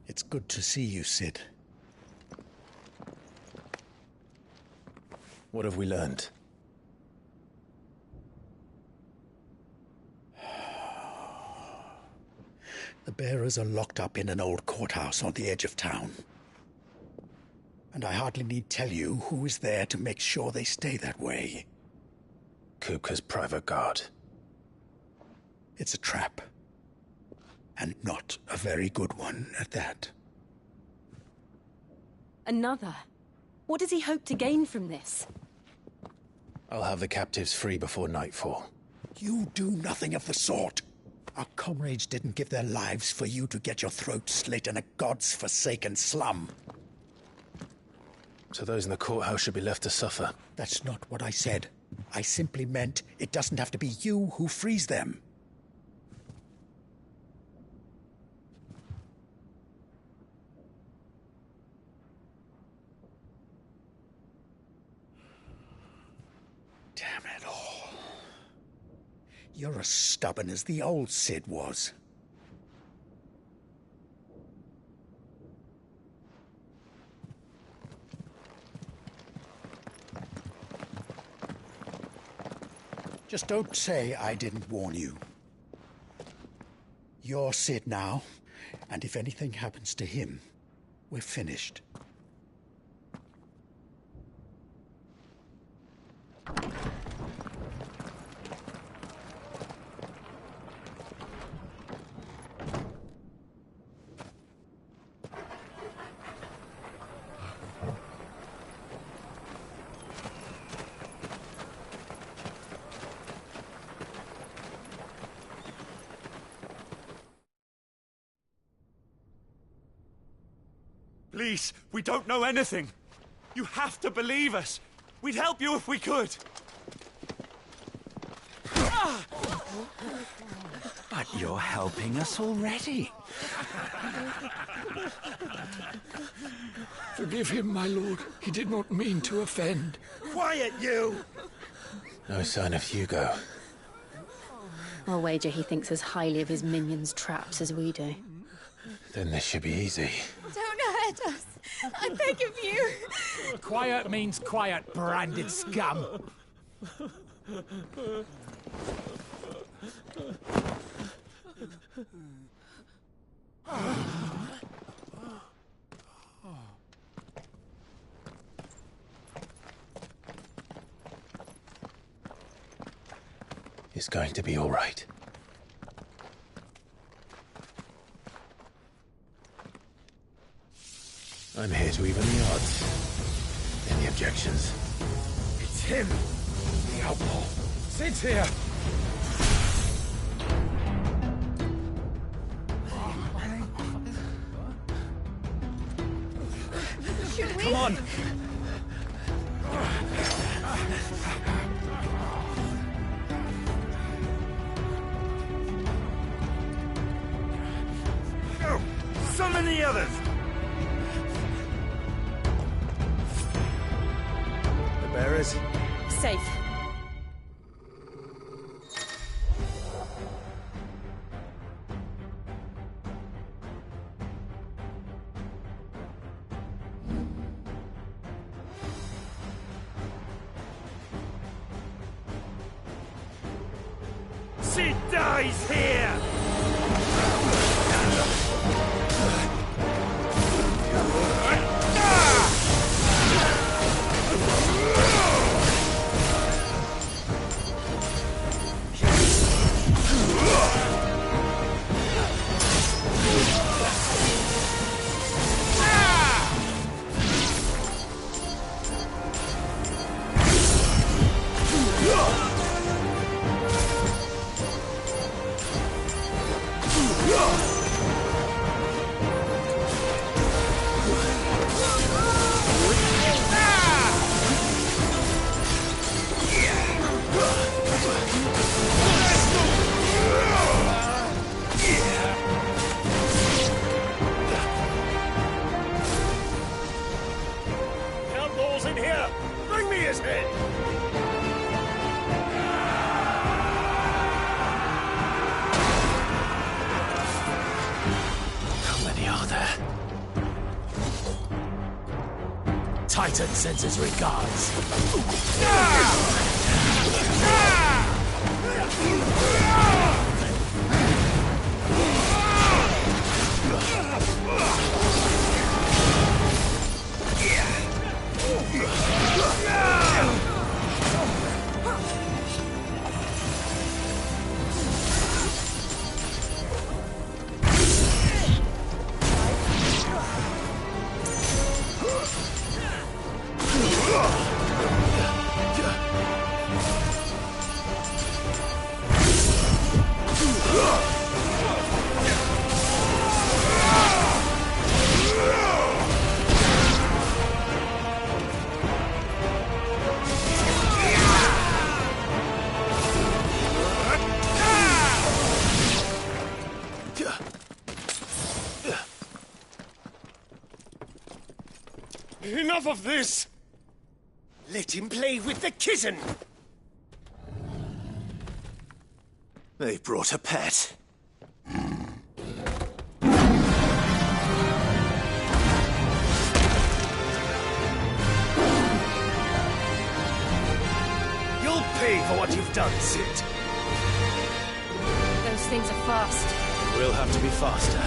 It's good to see you, Sid. What have we learned? The bearers are locked up in an old courthouse on the edge of town. And I hardly need tell you who is there to make sure they stay that way. Kupka's private guard. It's a trap. And not a very good one at that. Another? What does he hope to gain from this? I'll have the captives free before nightfall. You do nothing of the sort. Our comrades didn't give their lives for you to get your throat slit in a god's forsaken slum. So those in the courthouse should be left to suffer. That's not what I said. I simply meant it doesn't have to be you who frees them. Damn it all. You're as stubborn as the old Sid was. Just don't say I didn't warn you. You're Sid now, and if anything happens to him, we're finished. Please, we don't know anything. You have to believe us. We'd help you if we could. But you're helping us already. Forgive him, my lord. He did not mean to offend. Quiet, you! No sign of Hugo. I'll wager he thinks as highly of his minions' traps as we do. Then this should be easy. Don't hurt us. I beg of you. Quiet means quiet, branded scum. It's going to be all right. I'm here to even the odds. Any objections? It's him, the outlaw. Sid's here. Come on! Summon the the others? The bearers? Safe. She dies here! Outlaws in here! Bring me his head! How many are there? Titan sends his regards. Enough of this! Let him play with the kitten! They brought a pet. You'll pay for what you've done, Sid. Those things are fast. We'll have to be faster.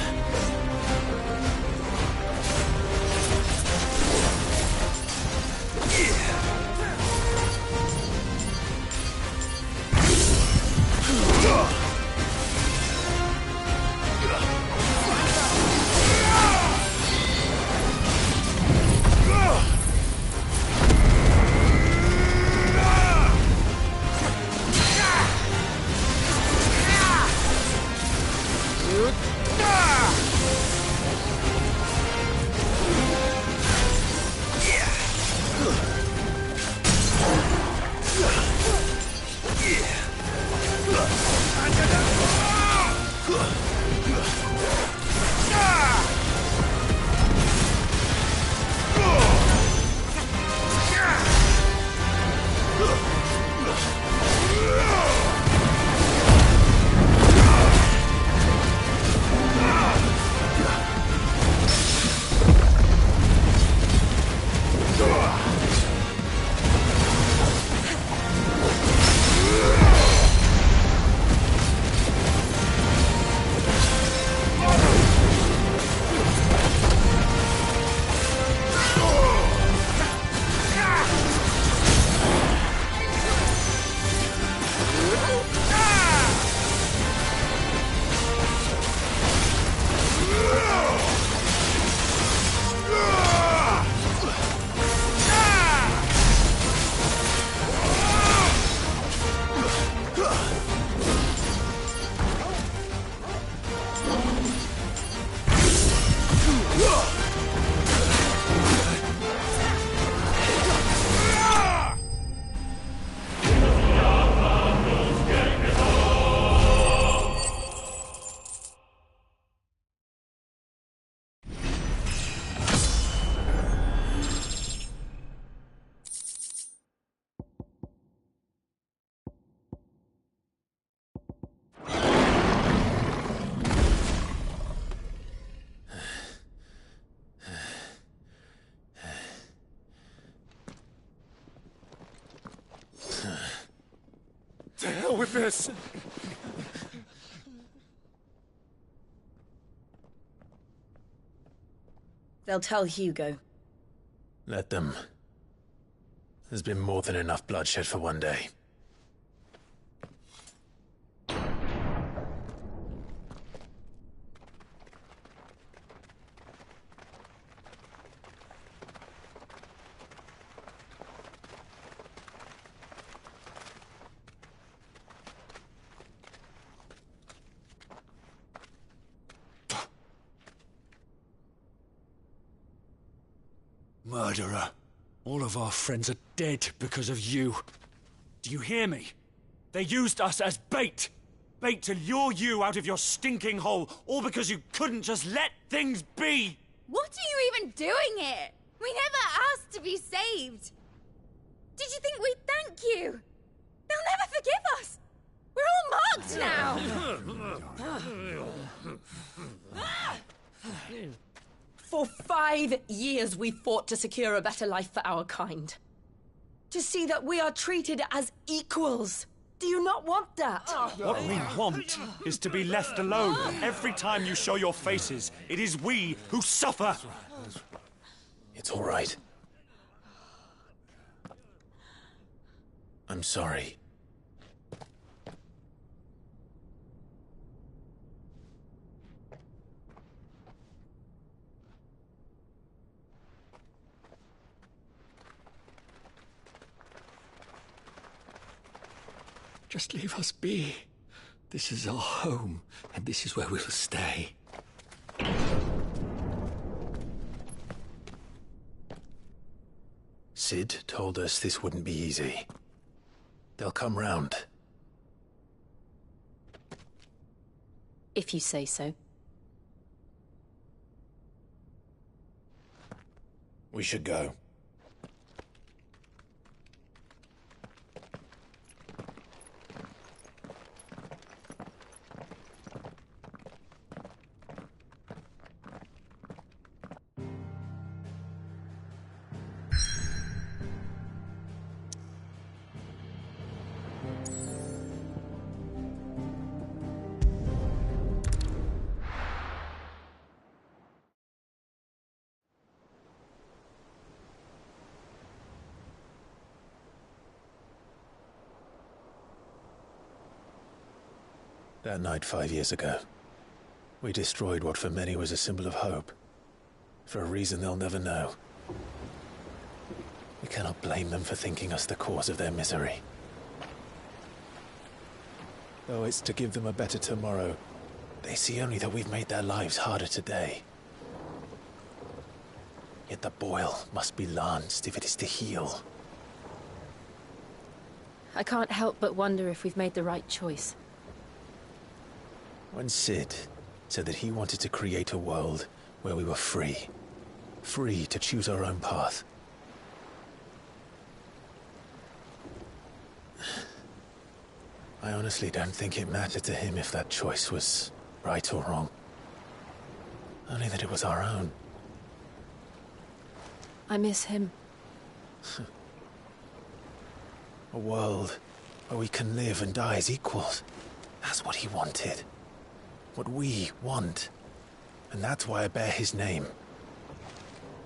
with this. They'll tell Hugo. Let them. There's been more than enough bloodshed for one day. Murderer. All of our friends are dead because of you. Do you hear me? They used us as bait. Bait to lure you out of your stinking hole, all because you couldn't just let things be. What are you even doing here? We never asked to be saved. Did you think we'd thank you? They'll never forgive us. We're all marked now. For 5 years we fought to secure a better life for our kind. To see that we are treated as equals. Do you not want that? What we want is to be left alone. Every time you show your faces, it is we who suffer. It's all right. I'm sorry. Just leave us be. This is our home, and this is where we'll stay. Sid told us this wouldn't be easy. They'll come round. If you say so. We should go. That night 5 years ago, we destroyed what for many was a symbol of hope. For a reason they'll never know. We cannot blame them for thinking us the cause of their misery. Though it's to give them a better tomorrow, they see only that we've made their lives harder today. Yet the boil must be lanced if it is to heal. I can't help but wonder if we've made the right choice. When Sid said that he wanted to create a world where we were free. Free to choose our own path. I honestly don't think it mattered to him if that choice was right or wrong. Only that it was our own. I miss him. A world where we can live and die as equals. That's what he wanted. What we want. And that's why I bear his name.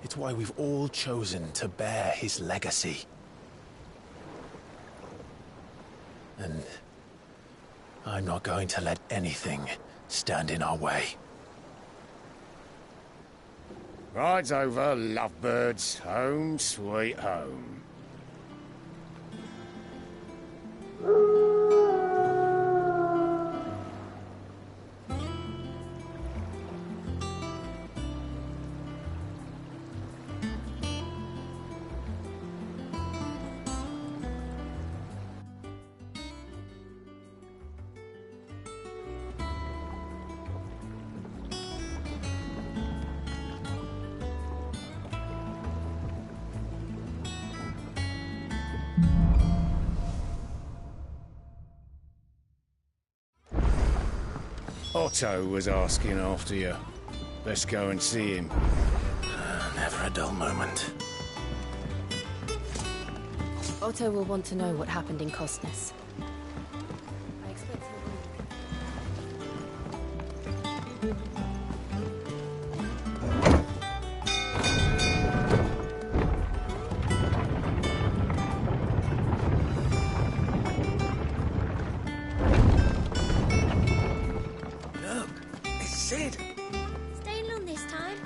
It's why we've all chosen to bear his legacy. And I'm not going to let anything stand in our way. Ride's over, lovebirds. Home sweet home. Otto was asking after you. Let's go and see him. Never a dull moment. Otto will want to know what happened in Costness. Look, it's Sid. Staying long this time?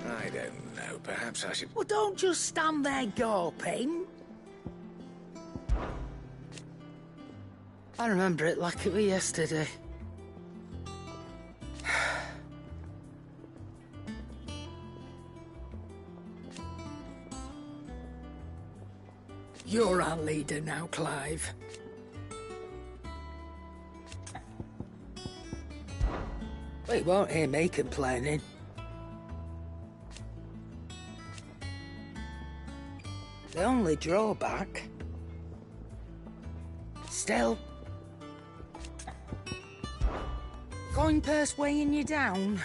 I don't know. Perhaps I should... Well, don't just stand there gawping. I remember it like it was yesterday. You're our leader now, Clive. Well, you won't hear me complaining. The only drawback... Still... Coin purse weighing you down?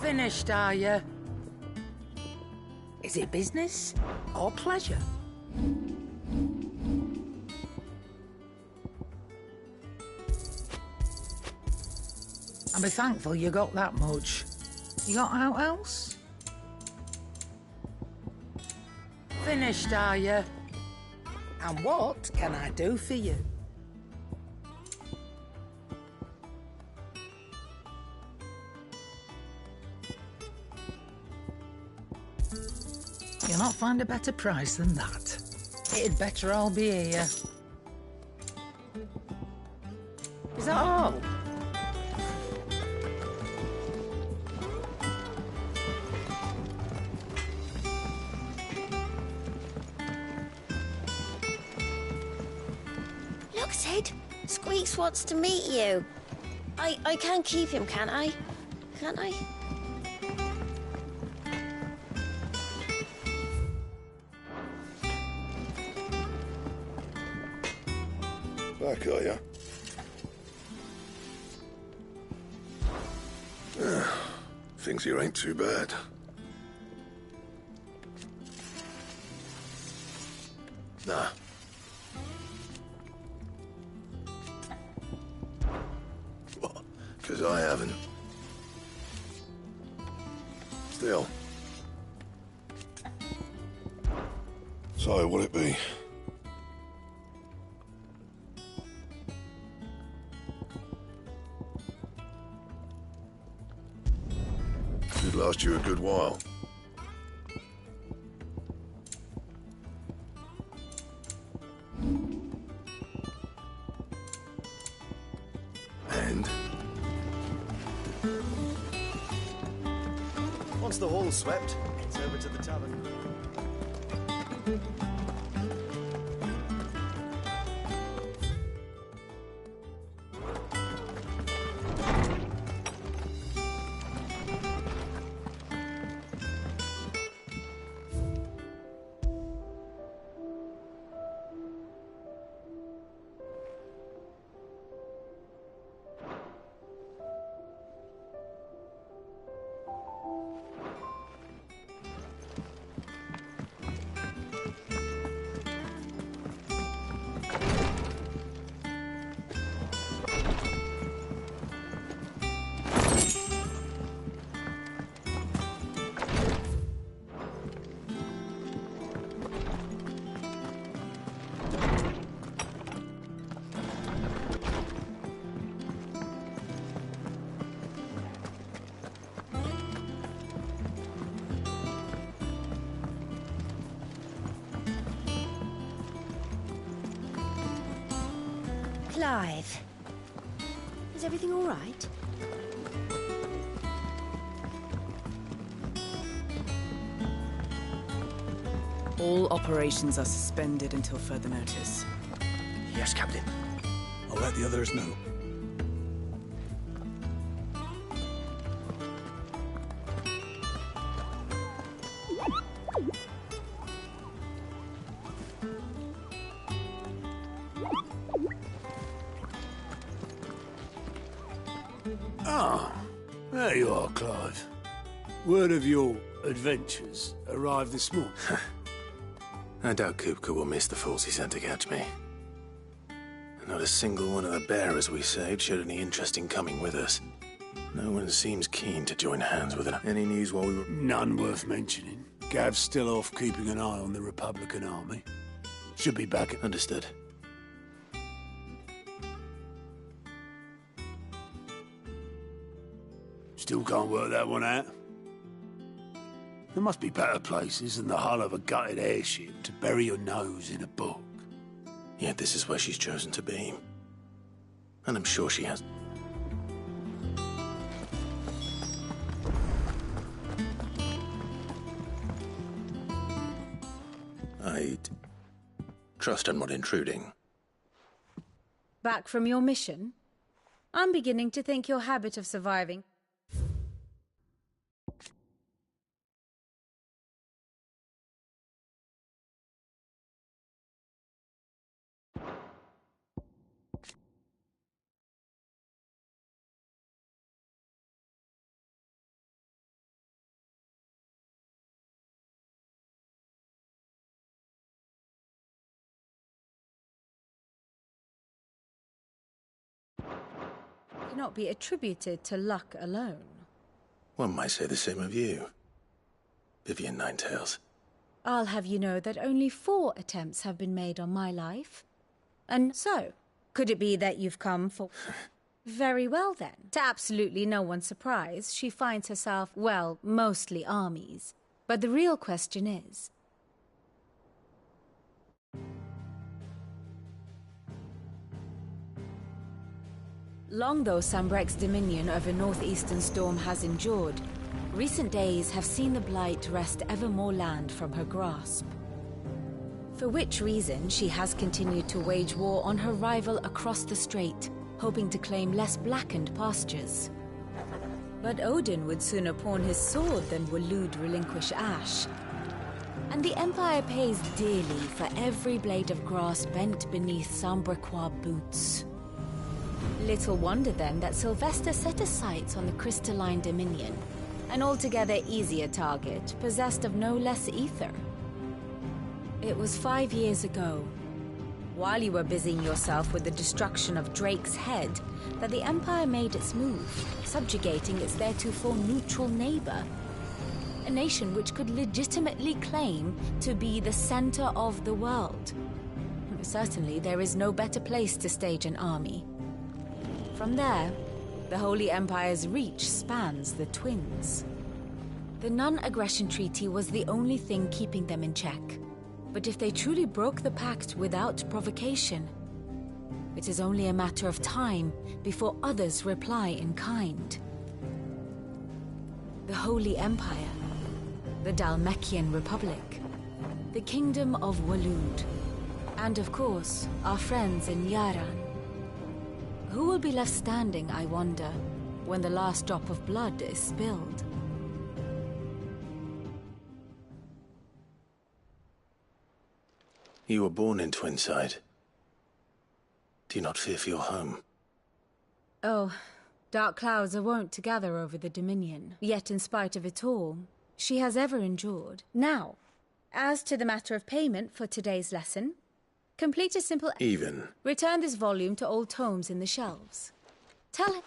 Finished, are you? Is it business or pleasure? I'll be thankful you got that much. You got out else? Finished, are you? And what can I do for you? You'll not find a better price than that. It'd better all be here. Is that all? Look, Sid. Squeaks wants to meet you. I can keep him, can't I? Can't I? Back, are you? Things here ain't too bad. Nah. What? 'Cause I haven't. Still. So, what'll it be? Should last you a good while. And? Once the hall's swept, it's over to the tavern. Clive. Is everything all right? All operations are suspended until further notice. Yes, Captain. I'll let the others know. Ah, there you are, Clive. Word of your adventures arrived this morning. I doubt Kupka will miss the fools he sent to catch me. Not a single one of the bearers we saved showed any interest in coming with us. No one seems keen to join hands with it. Any news while we were... None worth mentioning. Gav's still off keeping an eye on the Republican army. Should be back. Understood. Still can't work that one out. There must be better places than the hull of a gutted airship to bury your nose in a book. Yet this is where she's chosen to be. And I'm sure she has... I'd trust I'm not intruding. Back from your mission? I'm beginning to think your habit of surviving... cannot be attributed to luck alone. One might say the same of you, Vivian Ninetails. I'll have you know that only 4 attempts have been made on my life. And so, could it be that you've come for... Very well then. To absolutely no one's surprise, she finds herself, well, mostly armies. But the real question is... Long though Sambrek's dominion over northeastern Storm has endured, recent days have seen the Blight wrest ever more land from her grasp. For which reason she has continued to wage war on her rival across the strait, hoping to claim less blackened pastures. But Odin would sooner pawn his sword than Waloed relinquish Ash. And the Empire pays dearly for every blade of grass bent beneath Sambrequois boots. Little wonder then that Sylvester set his sights on the crystalline dominion, an altogether easier target, possessed of no less ether. It was 5 years ago, while you were busying yourself with the destruction of Drake's head, that the Empire made its move, subjugating its theretofore neutral neighbor. A nation which could legitimately claim to be the center of the world. Certainly, there is no better place to stage an army. From there, the Holy Empire's reach spans the Twins. The non-aggression treaty was the only thing keeping them in check. But if they truly broke the pact without provocation, it is only a matter of time before others reply in kind. The Holy Empire, the Dhalmekian Republic, the Kingdom of Waloed, and of course, our friends in Yaran. Who will be left standing, I wonder, when the last drop of blood is spilled? You were born in Twinside. Do you not fear for your home? Oh, dark clouds are wont to gather over the Dominion. Yet in spite of it all, she has ever endured. Now, as to the matter of payment for today's lesson, complete a simple... Even. Return this volume to old tomes in the shelves. Tell him...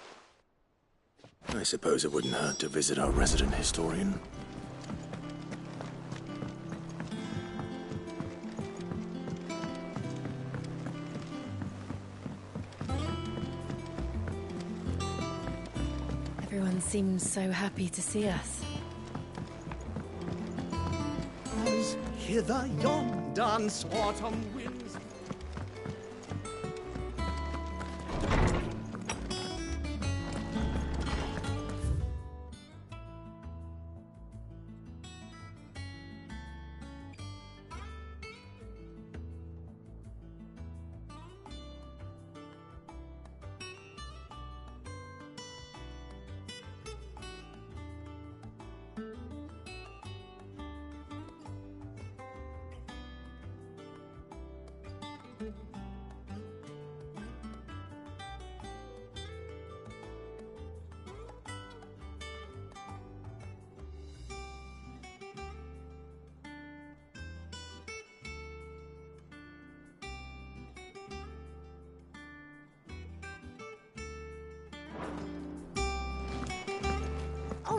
I suppose it wouldn't hurt to visit our resident historian. Everyone seems so happy to see us. As hither yon dance autumn winds.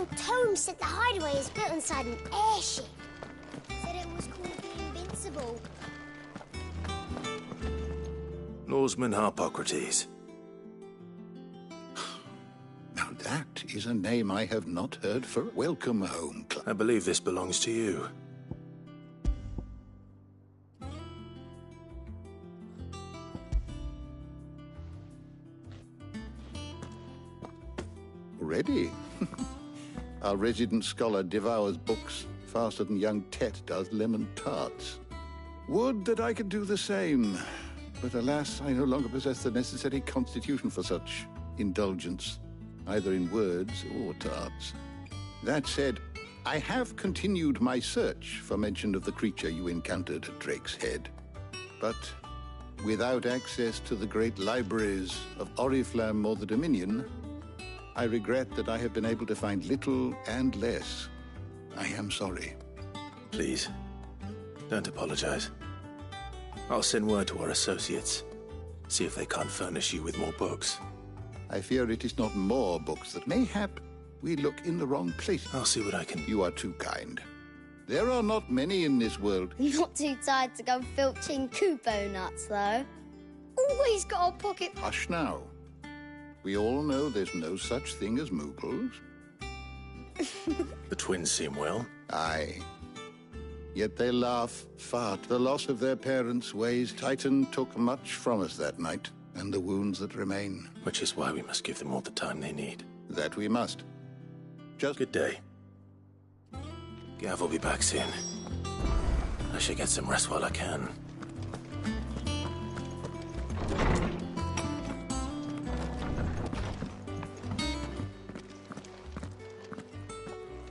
little tome said the hideaway is built inside an airship. Said it was called the Invincible. Norseman Harpocrates. Now that is a name I have not heard for. Welcome home, I believe this belongs to you. Ready? Our resident scholar devours books faster than young Tet does lemon tarts. Would that I could do the same. But alas, I no longer possess the necessary constitution for such indulgence, either in words or tarts. That said, I have continued my search for mention of the creature you encountered at Drake's Head. But without access to the great libraries of Oriflamme or the Dominion, I regret that I have been able to find little and less. I am sorry. Please, don't apologize. I'll send word to our associates. See if they can't furnish you with more books. I fear it is not more books that mayhap we look in the wrong place. I'll see what I can... You are too kind. There are not many in this world. Not too tired to go filching Kupo nuts, though. Always got a pocket... Hush now. We all know there's no such thing as Moogles. The twins seem well. Aye. Yet they laugh, fart. The loss of their parents weighs. Titan took much from us that night, and the wounds that remain. Which is why we must give them all the time they need. That we must. Just... Good day. Gav will be back soon. I should get some rest while I can.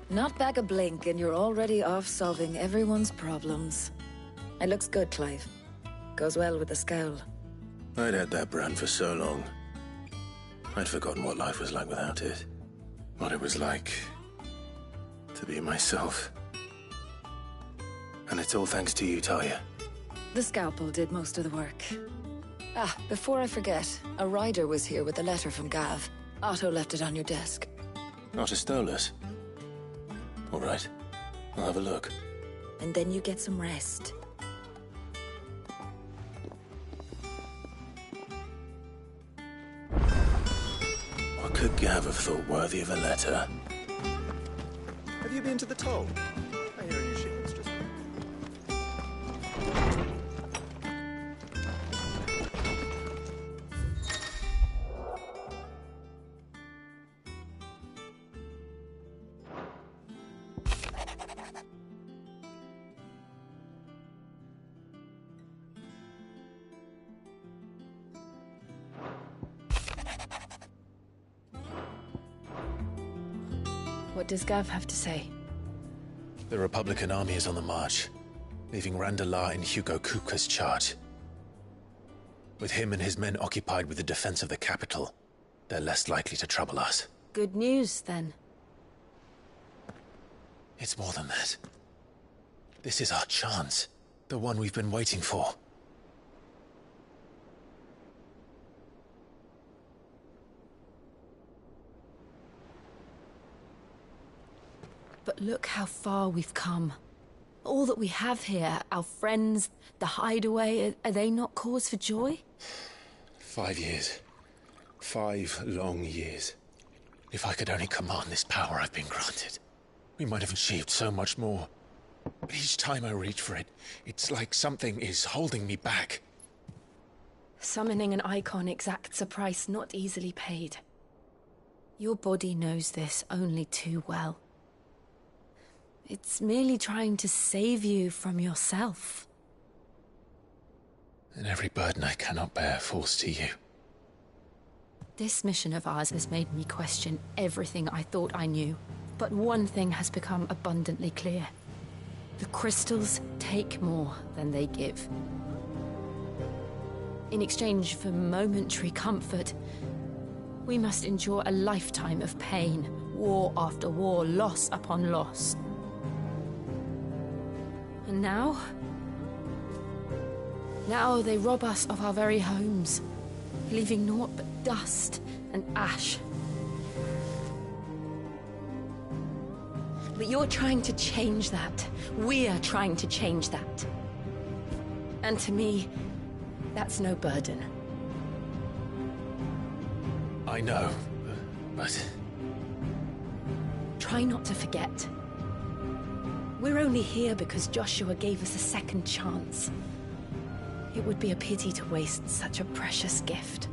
Not back a blink, and you're already off solving everyone's problems. It looks good, Clive. Goes well with the scowl. I'd had that brand for so long. I'd forgotten what life was like without it. What it was like to be myself. And it's all thanks to you, Talia. The scalpel did most of the work. Ah, before I forget, a rider was here with a letter from Gav. Otto left it on your desk. Otto stole us. All right, I'll have a look. And then you get some rest. What could Gav have thought worthy of a letter? Have you been to the toll? I hear a new shipment's just... What does Gav have to say? The Republican army is on the march, leaving Randalar in Hugo Kuka's charge. With him and his men occupied with the defense of the capital, they're less likely to trouble us. Good news, then. It's more than that. This is our chance. The one we've been waiting for. But look how far we've come. All that we have here, our friends, the hideaway, are they not cause for joy? 5 years. 5 long years. If I could only command this power I've been granted, we might have achieved so much more. But each time I reach for it, it's like something is holding me back. Summoning an icon exacts a price not easily paid. Your body knows this only too well. It's merely trying to save you from yourself. And every burden I cannot bear falls to you. This mission of ours has made me question everything I thought I knew. But one thing has become abundantly clear. The crystals take more than they give. In exchange for momentary comfort, we must endure a lifetime of pain, war after war, loss upon loss. And now they rob us of our very homes, leaving naught but dust and ash. But you're trying to change that. We're trying to change that. And to me, that's no burden. I know, but... Try not to forget. We're only here because Joshua gave us a second chance. It would be a pity to waste such a precious gift.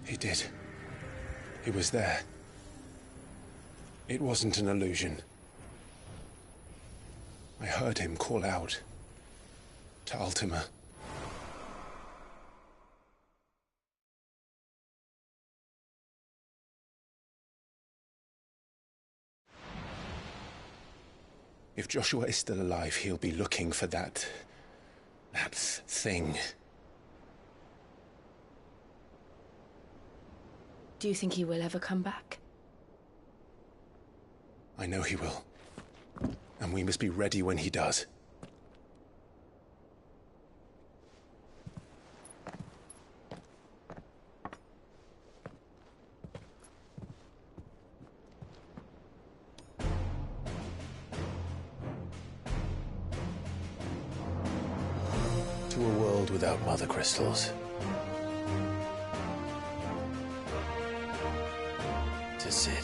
He did. He was there. It wasn't an illusion. I heard him call out to Ultima. If Joshua is still alive, he'll be looking for that thing. Do you think he will ever come back? I know he will. And we must be ready when he does. To a world without mother crystals. To Sid.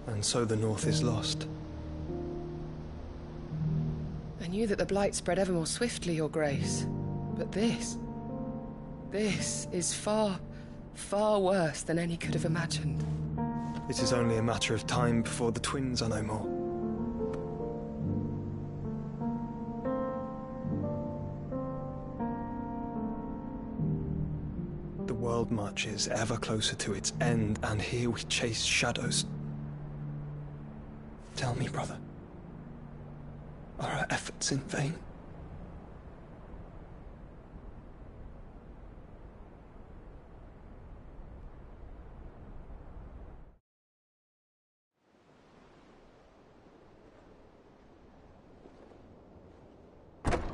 And so the North is lost. I knew that the Blight spread ever more swiftly, Your Grace. But this is far, far worse than any could have imagined. It is only a matter of time before the twins are no more. The world marches ever closer to its end, and here we chase shadows. Tell me, brother, are our efforts in vain?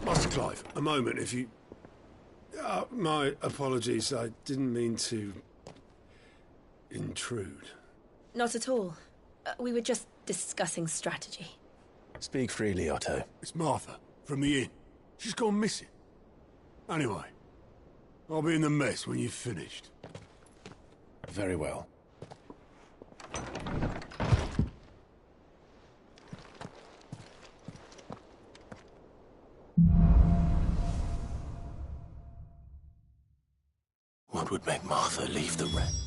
Master Clive, a moment, if you... my apologies, I didn't mean to... intrude. Not at all. We were just discussing strategy. Speak freely, Otto. It's Martha, from the inn. She's gone missing. Anyway, I'll be in the mess when you've finished. Very well. What would make Martha leave the rest?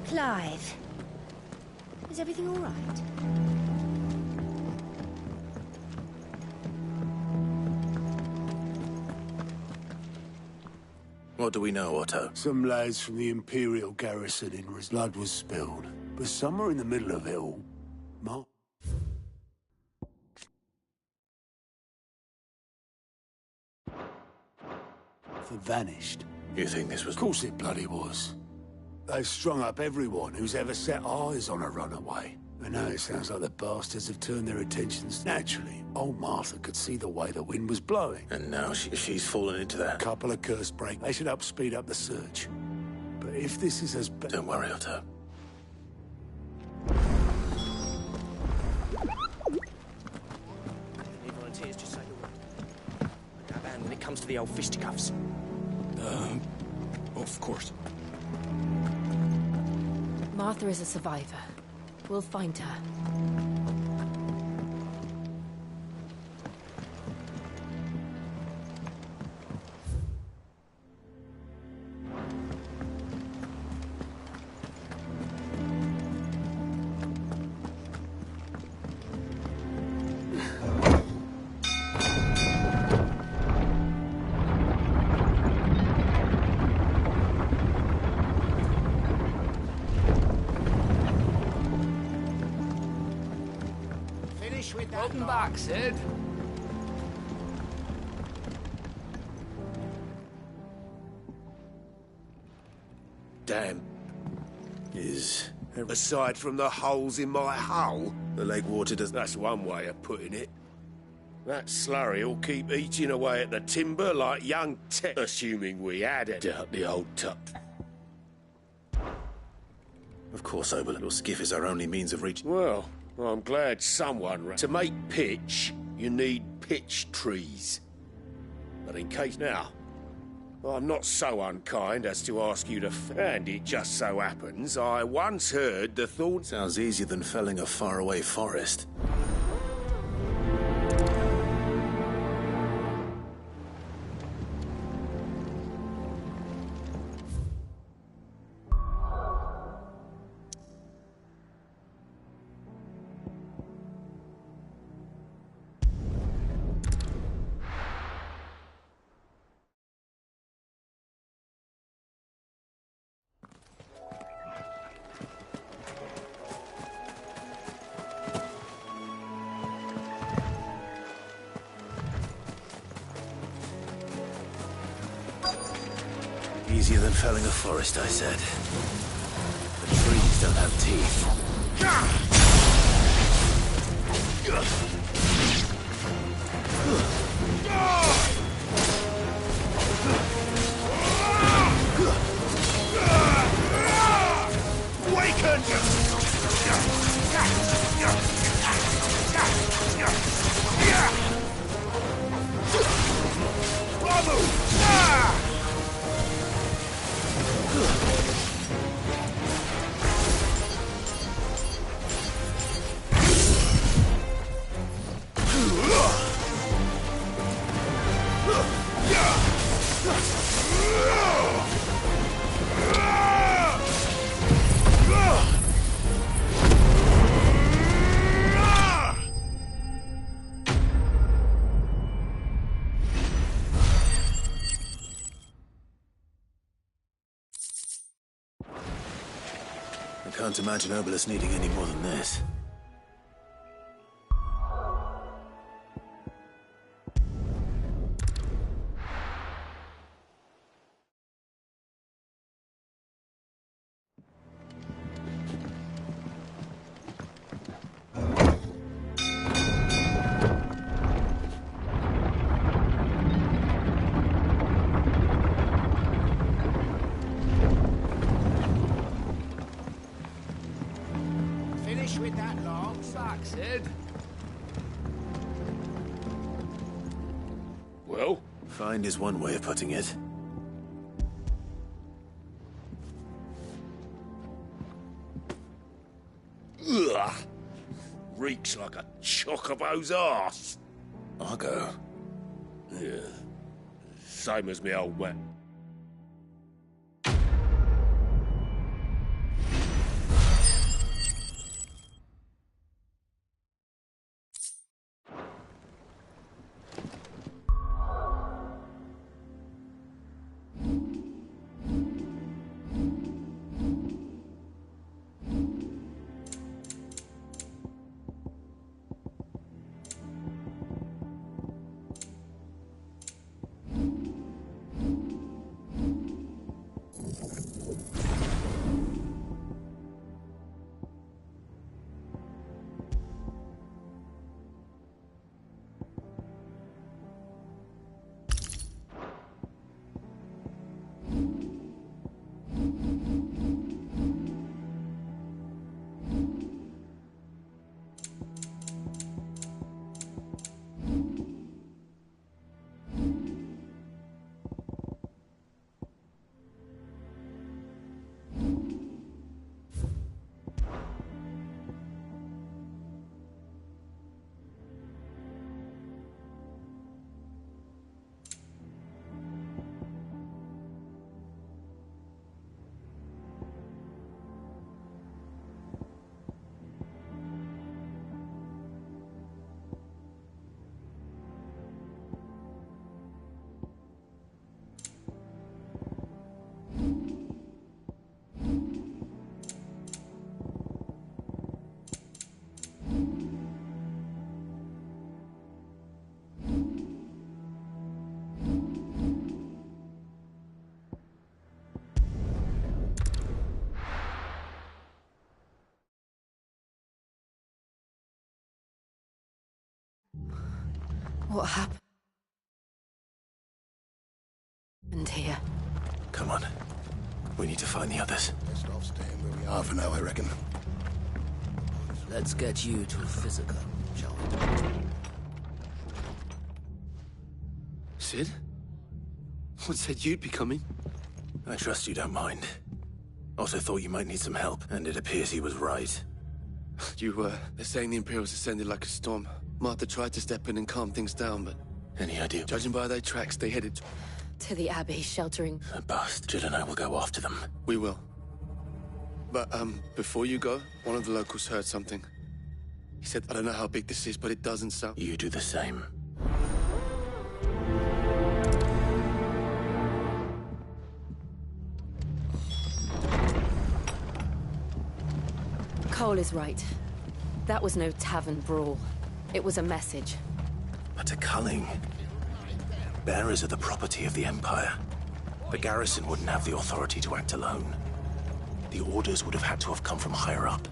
Clive, is everything all right? What do we know, Otto? Some lads from the Imperial garrison in blood was spilled, but somewhere in the middle of it all, Mark vanished. You think this was... Of course it bloody was. They've strung up everyone who's ever set eyes on a runaway. And now it sounds like the bastards have turned their attentions. Naturally, old Martha could see the way the wind was blowing. And now she's fallen into that. Couple of curse break. They should help speed up the search. But if this is as bad... Don't worry, Otto. Any volunteers, just say the word. I dab hand when it comes to the old fisticuffs. Of course. Martha is a survivor. We'll find her. Welcome back, Sid. Damn. Is... Aside from the holes in my hull, the lake water does... That's one way of putting it. That slurry will keep eating away at the timber like young Tet, assuming we had it. Doubt the old tut. Of course, our little skiff is our only means of reaching... Well, I'm glad someone... To make pitch, you need pitch trees. But in case now, I'm not so unkind as to ask you to... And it just so happens, I once heard the thought... Sounds easier than felling a faraway forest. Easier than felling a forest, I said. The trees don't have teeth. Awaken! Bravo! I can't imagine Obelisk needing any more than this. With that long sock, Sid. Well? Find is one way of putting it. Ugh! Reeks like a chocobo's arse. Argo? Yeah. Same as me old man. What happened here? Come on. We need to find the others. Best off staying where we are for now, I reckon. Let's get you to a physical, shall we? Sid? What said you'd be coming? I trust you don't mind. Otto thought you might need some help, and it appears he was right. They're saying the Imperials ascended like a storm. Martha tried to step in and calm things down, but... Any idea? Judging by their tracks, they headed... To the Abbey, sheltering... A bust. Jill and I will go after them. We will. But, before you go, one of the locals heard something. He said, I don't know how big this is, but it doesn't sound... You do the same. Cole is right. That was no tavern brawl. It was a message. But to Culling, bearers are the property of the Empire. The garrison wouldn't have the authority to act alone. The orders would have had to have come from higher up.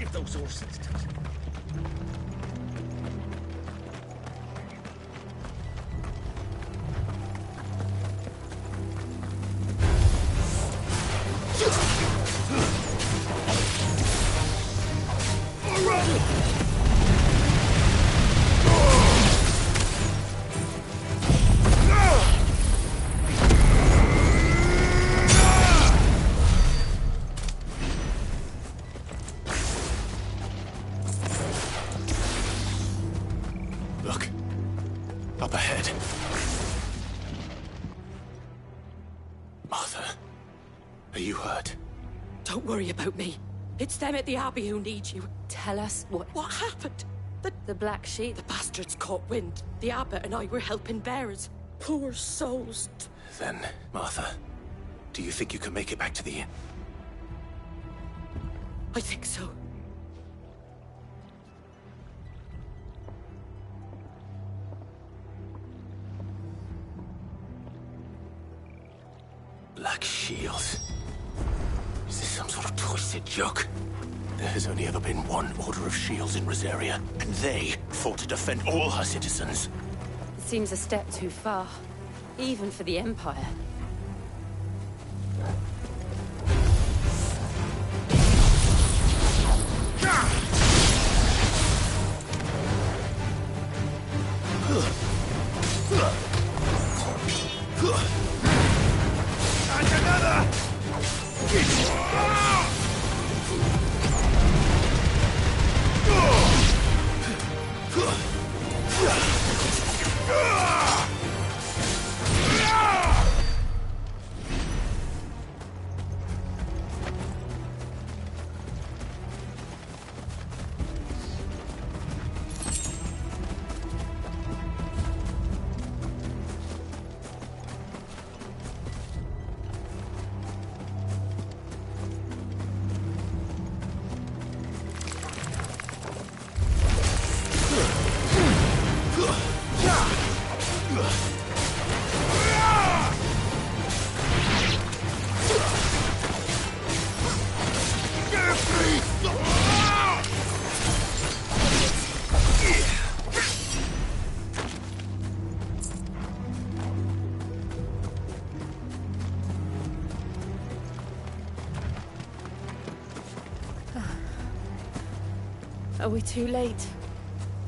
If those horses touch it. Look. Up ahead. Martha. Are you hurt? Don't worry about me. It's them at the Abbey who need you. Tell us what... What happened? The Black Sheep? The bastards caught wind. The Abbot and I were helping bearers. Poor souls. Then, Martha, do you think you can make it back to the inn? I think so. Black Shield. Is this some sort of twisted joke? There has only ever been one Order of Shields in Rosaria, and they fought to defend all her citizens. It seems a step too far, even for the Empire. And another! Are we too late?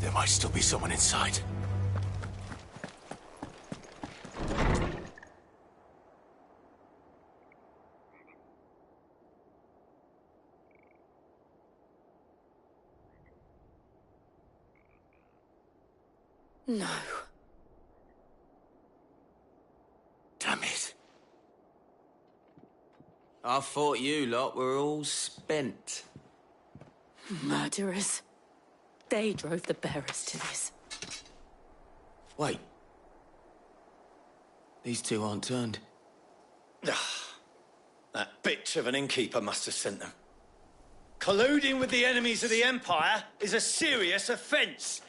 There might still be someone inside. No. Damn it. I thought you lot were all spent. Murderers. They drove the bearers to this. Wait. These two aren't turned. That bitch of an innkeeper must have sent them. Colluding with the enemies of the Empire is a serious offence.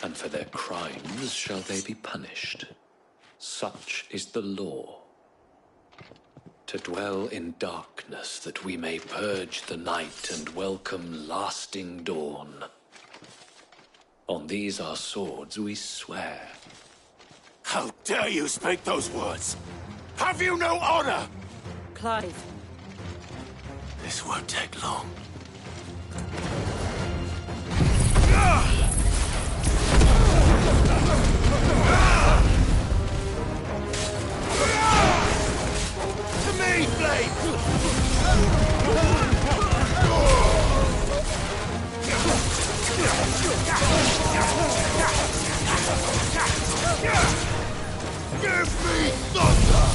And for their crimes shall they be punished. Such is the law. To dwell in darkness that we may purge the night and welcome lasting dawn. On these our swords we swear. How dare you speak those words? Have you no honor? Clive. This won't take long. To me, Blade! Give me thunder!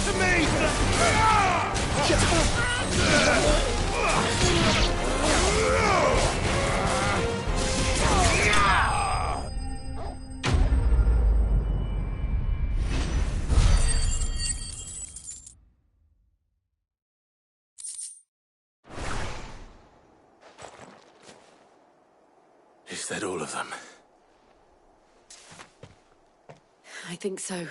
To Is that all of them? I think so.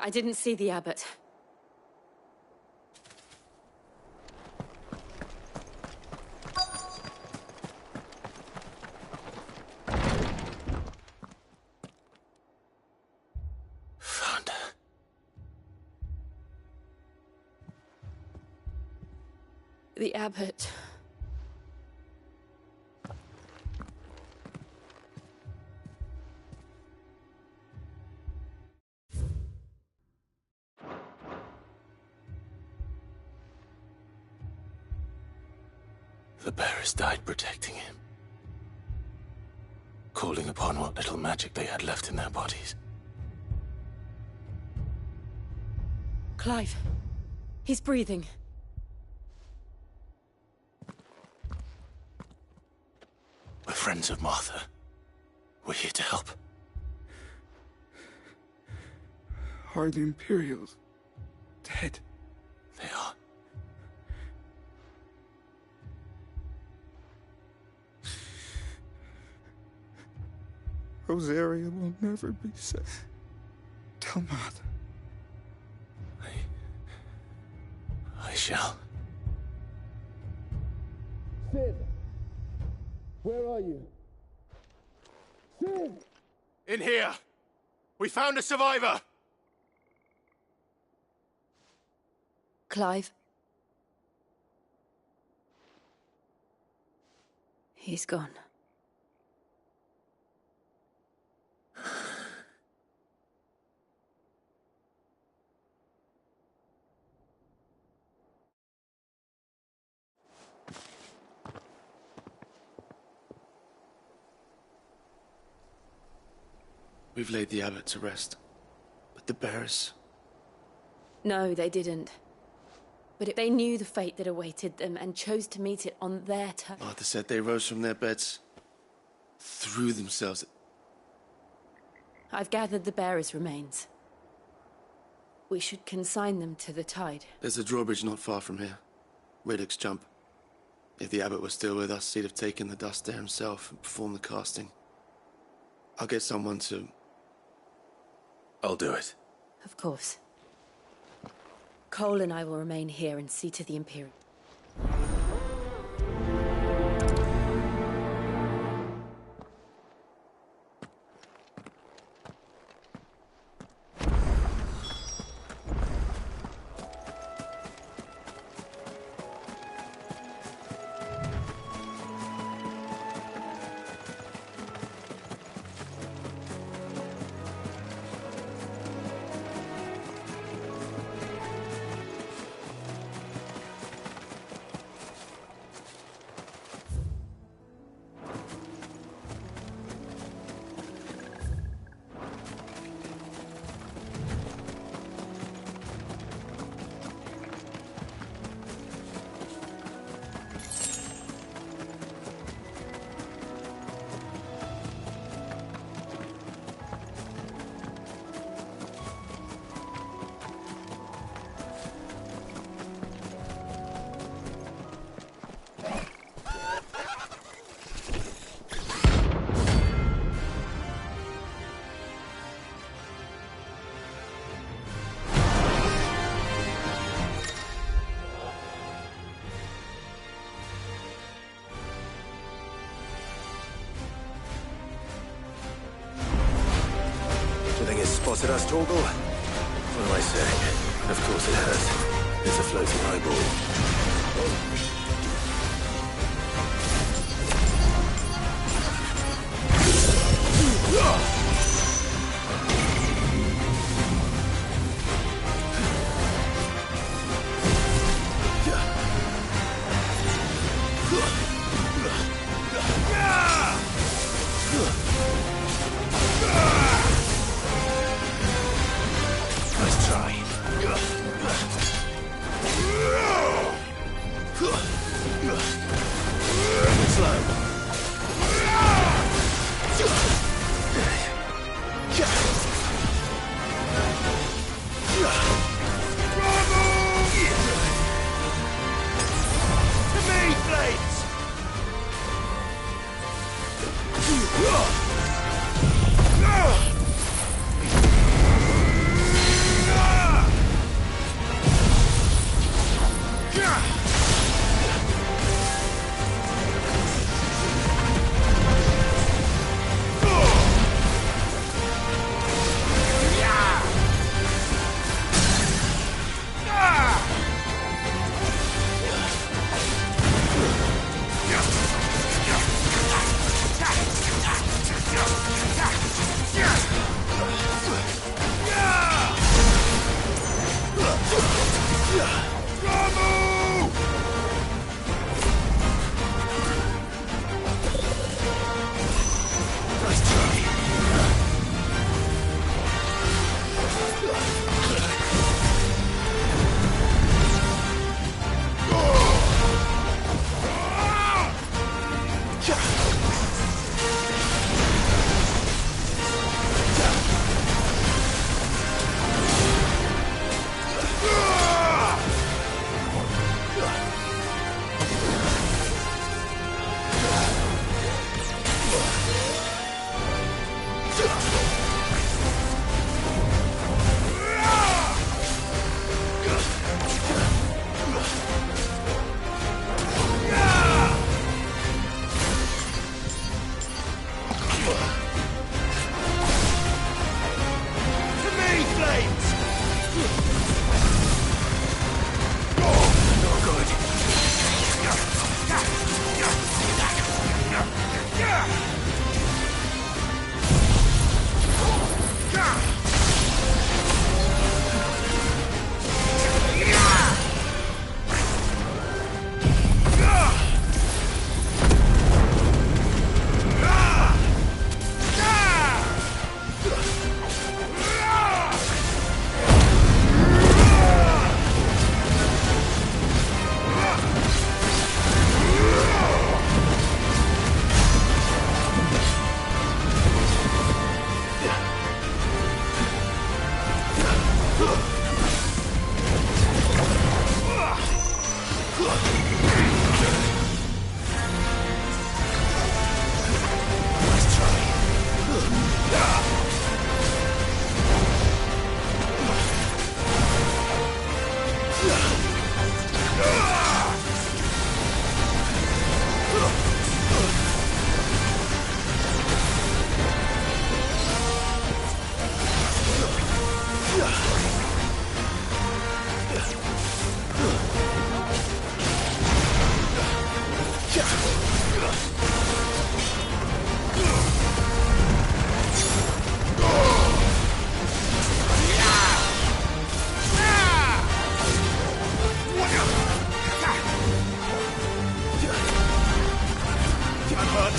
I didn't see the abbot. Found her. The abbot. The bearers died protecting him. Calling upon what little magic they had left in their bodies. Clive. He's breathing. We're friends of Martha. We're here to help. Are the Imperials dead? They are. Rosaria will never be safe. Tell Martha. I shall. Sid! Where are you? Sid! In here! We found a survivor! Clive. He's gone. We've laid the abbot to rest. But the bearers... No, they didn't. But they knew the fate that awaited them and chose to meet it on their terms. Martha said they rose from their beds, threw themselves... I've gathered the bearers' remains. We should consign them to the tide. There's a drawbridge not far from here. Riddick's jump. If the abbot was still with us, he'd have taken the dust there himself and performed the casting. I'll get someone to... I'll do it. Of course. Cole and I will remain here and see to the Imperial. Spotted us, Torgal? What am I saying? Of course it has. It's a floating eyeball.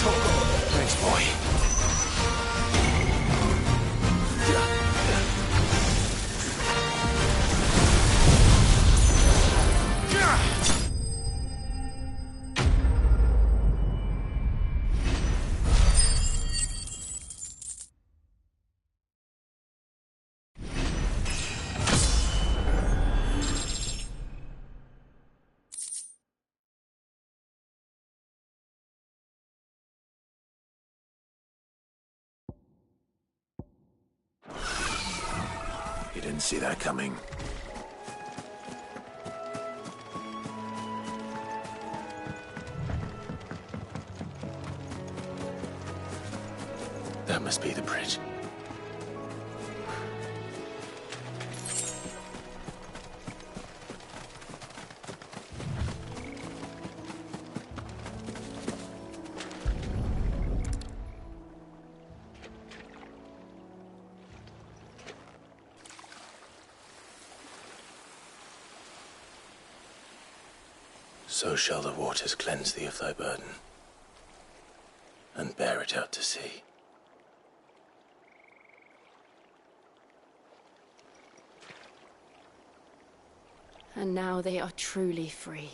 Thanks, boy. You didn't see that coming. That must be the bridge. So shall the waters cleanse thee of thy burden, and bear it out to sea. And now they are truly free.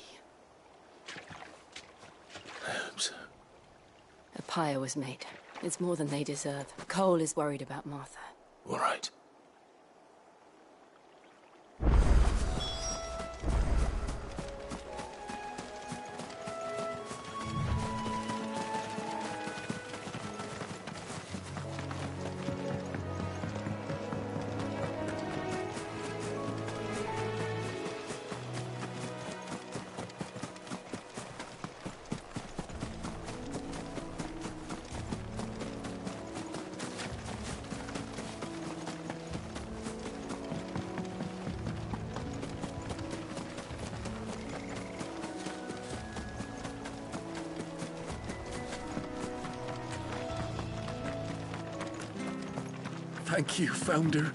I hope so. A pyre was made. It's more than they deserve. Cole is worried about Martha. All right. Thank you, Founder.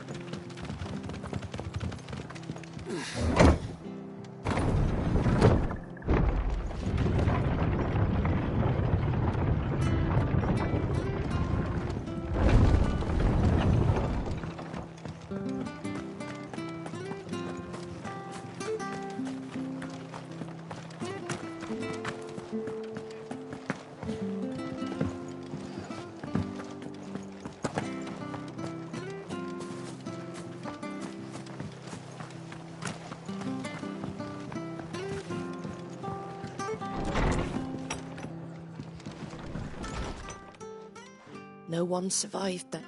No one survived that.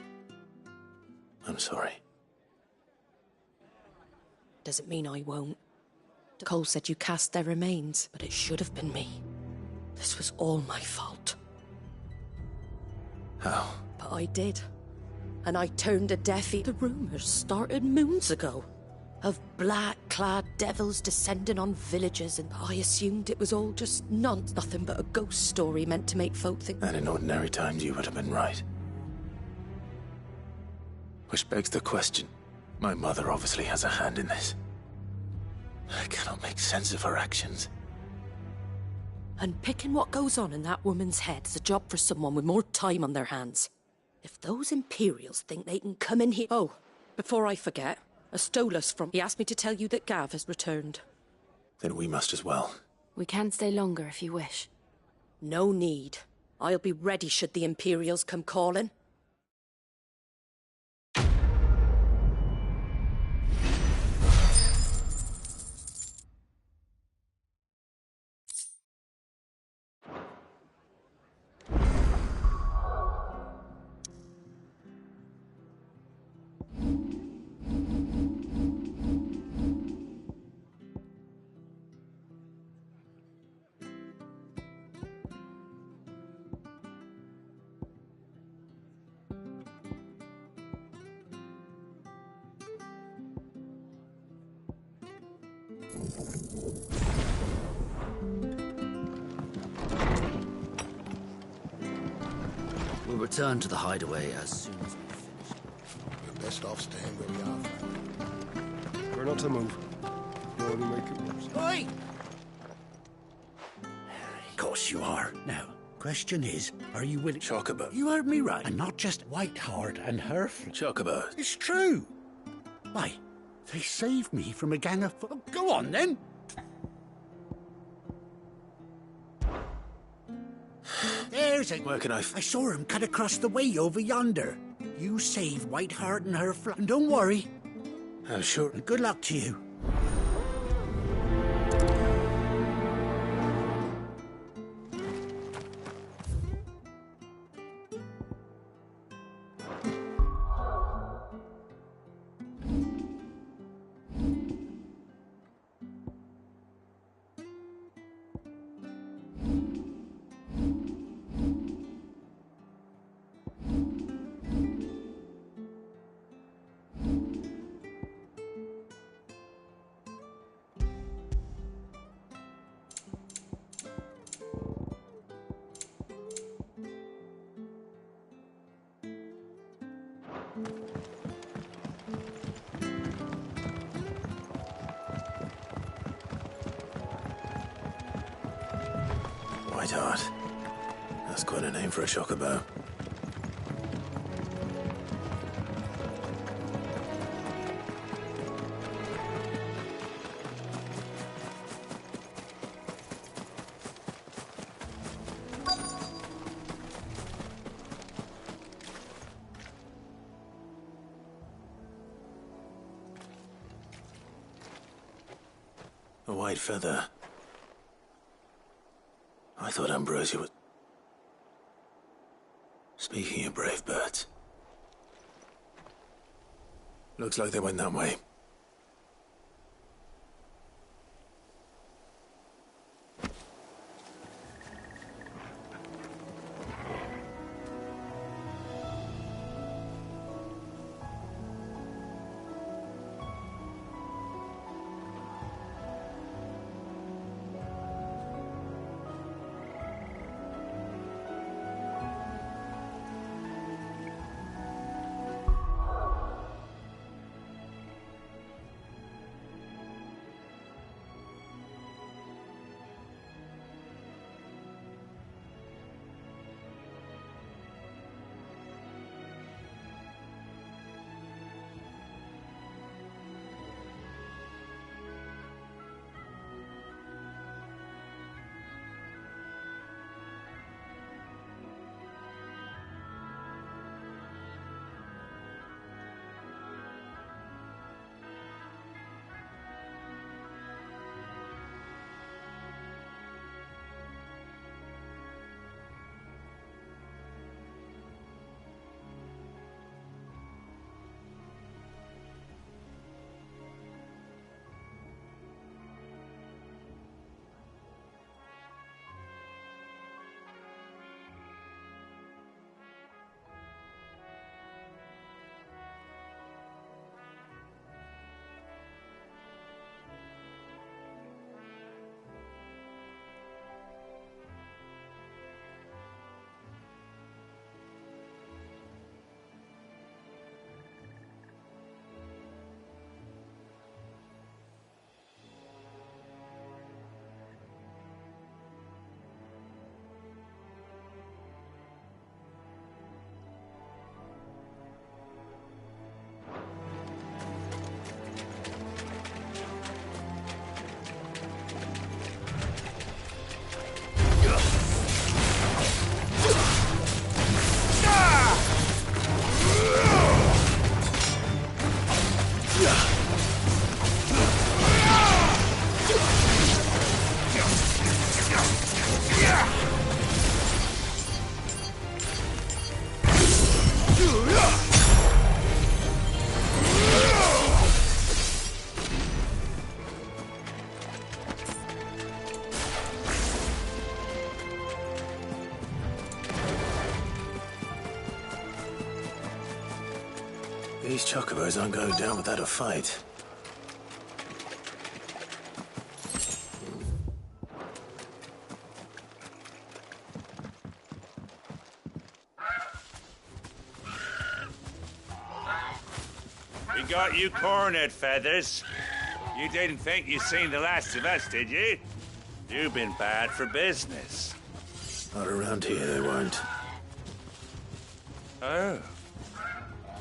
I'm sorry. Doesn't mean I won't. Cole said you cast their remains, but it should have been me. This was all my fault. How? But I did. And I turned a deaf ear. The rumours started moons ago. Of black-clad devils descending on villages, and I assumed it was all just nothing but a ghost story meant to make folk think... And in ordinary times you would have been right. Which begs the question. My mother obviously has a hand in this. I cannot make sense of her actions. And picking what goes on in that woman's head is a job for someone with more time on their hands. If those Imperials think they can come in here... Oh, before I forget, Astolos from... He asked me to tell you that Gav has returned. Then we must as well. We can stay longer if you wish. No need. I'll be ready should the Imperials come calling. We'll return to the hideaway as soon as we've finished. We're best off staying where we are. We're not to move. You'll only make it worse. Oi! Of course you are. Now, question is, are you willing... Chocobo. You heard me right. And not just Whiteheart and her... Chocobo. It's true. Why, they saved me from a gang of... Oh, go on, then. There's a... Where can I... I saw him cut across the way over yonder. You save Whiteheart and her and don't worry. I'm sure. And good luck to you. Whiteheart. That's quite a name for a chocobo. A white feather. I thought Ambrosia was... Speaking of brave birds. Looks like they went that way. These chocobos aren't going down without a fight. We got you cornered, Feathers. You didn't think you'd seen the last of us, did you? You've been bad for business. Not around here, they won't. Oh.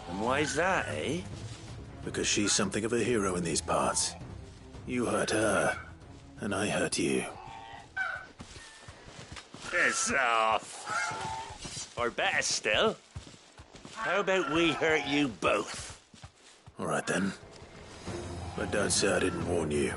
And why's that, eh? Because she's something of a hero in these parts. You hurt her, and I hurt you. Piss off. Or better still, how about we hurt you both? All right, then. But don't say I didn't warn you.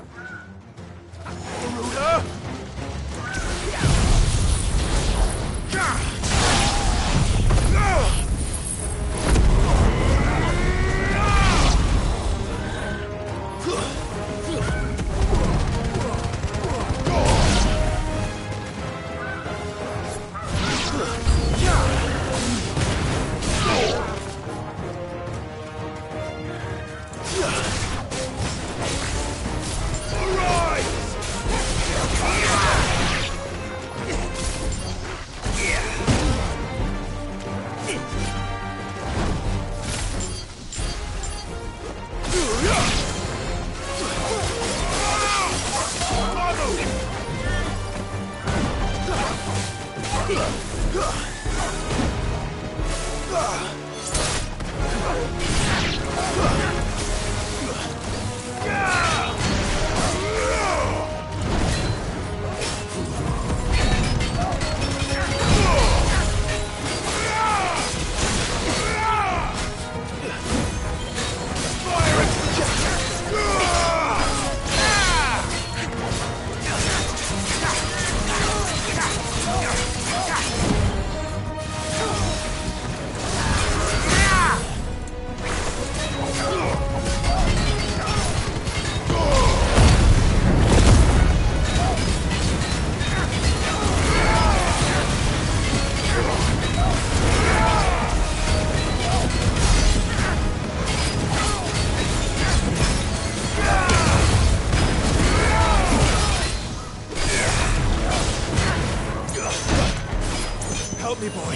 Help me, boy.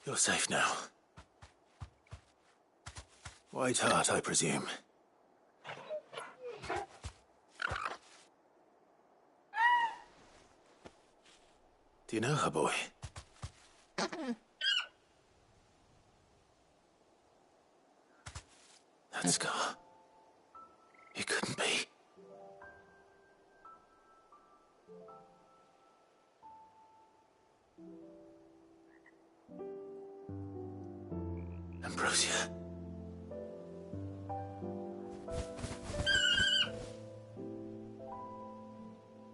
You're safe now. White Heart, I presume. Do you know her, boy? That scar. It couldn't be. Ambrosia.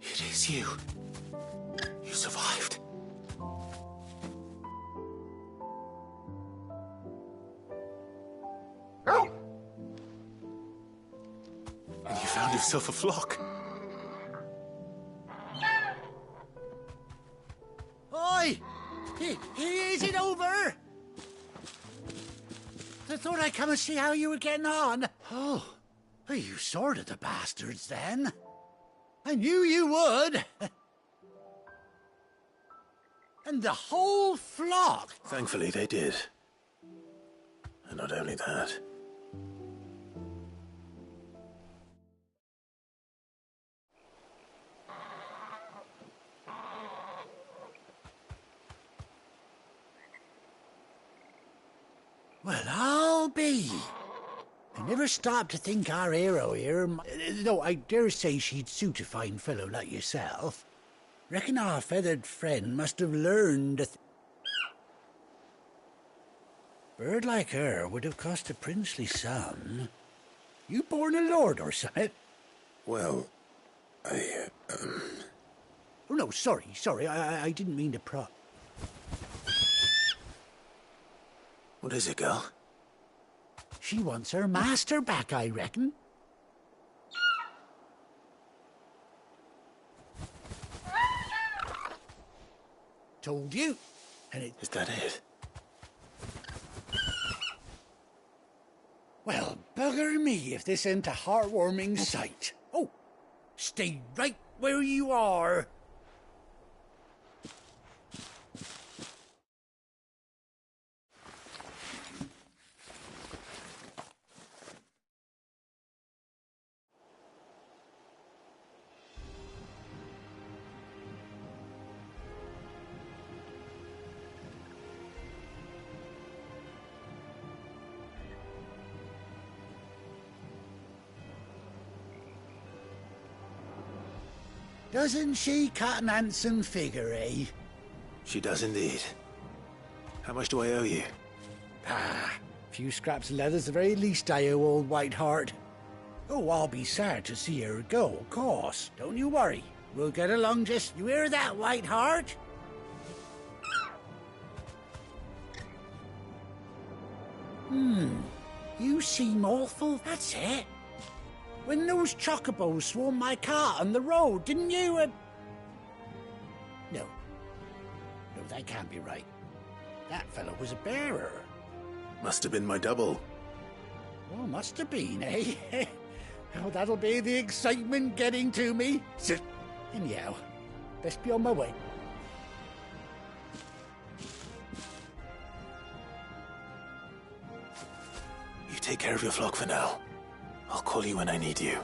It is you. You survived. And you found yourself a flock. Is it over? I thought I'd come and see how you were getting on. Oh, well, you sorted the bastards then. I knew you would. And the whole flock. Thankfully, they did. And not only that. Well, I'll be. I never stopped to think our hero here, though I dare say she'd suit a fine fellow like yourself. Reckon our feathered friend must have learned a bird like her would have cost a princely sum. You born a lord or something? Well, Oh, no, sorry, I didn't mean to prod. What is it, girl? She wants her master back, I reckon. Told you. And it... Is that it? Well, bugger me if this ain't a heartwarming sight. Oh, stay right where you are. Doesn't she cut an handsome figure, eh? She does indeed. How much do I owe you? A few scraps of leather's the very least I owe old Whiteheart. Oh, I'll be sad to see her go, of course. Don't you worry. We'll get along just... You hear that, Whiteheart? You seem awful. That's it. When those chocobos swarmed my car on the road, didn't you, No, that can't be right. That fellow was a bearer. Must have been my double. Oh, must have been, eh? Oh, that'll be the excitement getting to me. Sit. Anyhow, best be on my way. You take care of your flock for now. I'll call you when I need you.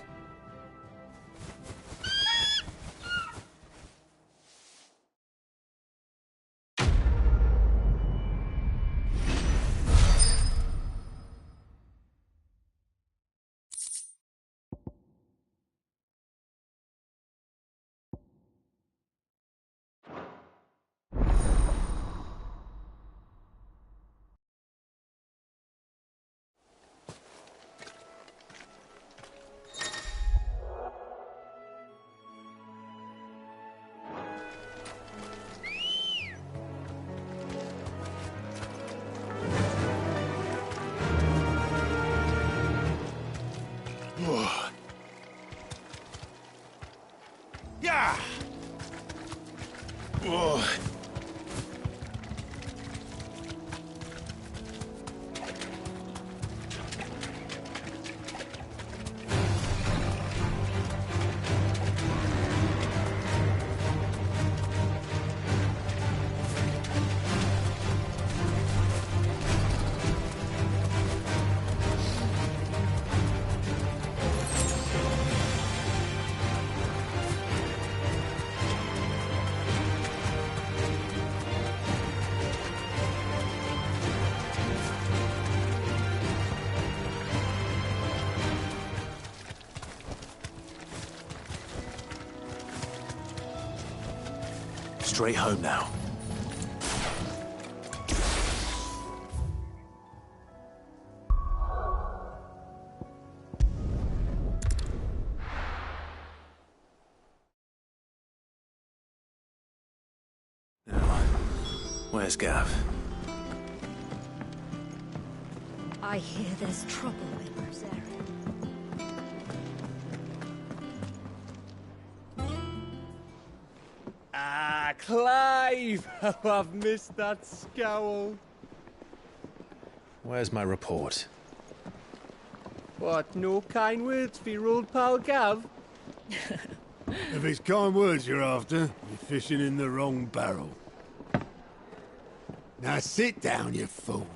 Yeah. Whoa. Straight home now. Now, where's Gav? I hear there's trouble in Rosaria. Clive! Oh, I've missed that scowl. Where's my report? What, no kind words for your old pal Gav? If it's kind words you're after, you're fishing in the wrong barrel. Now sit down, you fool.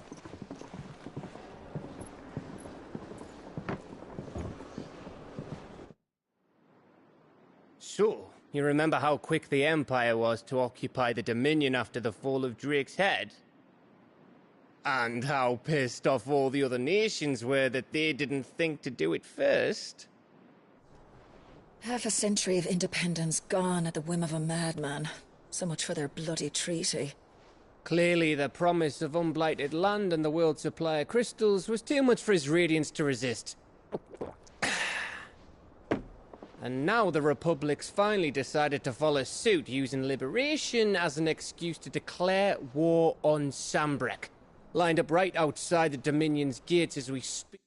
So, you remember how quick the Empire was to occupy the Dominion after the fall of Drake's head? And how pissed off all the other nations were that they didn't think to do it first? Half a century of independence gone at the whim of a madman. So much for their bloody treaty. Clearly, the promise of unblighted land and the world's supply of crystals was too much for his radiance to resist. And now the Republic's finally decided to follow suit, using liberation as an excuse to declare war on Sambrek. Lined up right outside the Dominion's gates as we speak.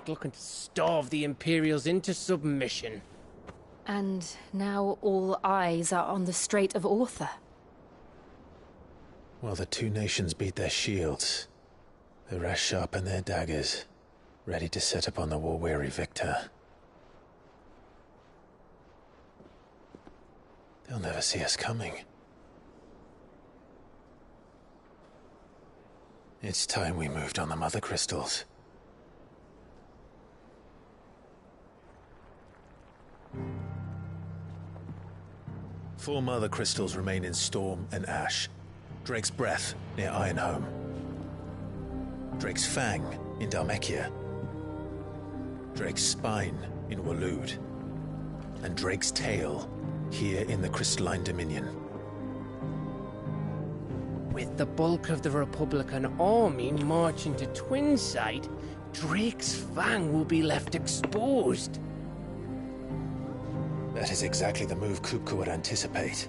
Looking to starve the Imperials into submission. And now all eyes are on the Strait of Arthur. While the two nations beat their shields, the rest sharpen their daggers, ready to set upon the war-weary victor. They'll never see us coming. It's time we moved on the Mother Crystals. Four Mother Crystals remain in Storm and Ash. Drake's Breath near Ironhome. Drake's Fang in Dhalmekia. Drake's Spine in Waloed. And Drake's Tail here in the Crystalline Dominion. With the bulk of the Republican army marching to Twinside, Drake's Fang will be left exposed. That is exactly the move Kupka would anticipate.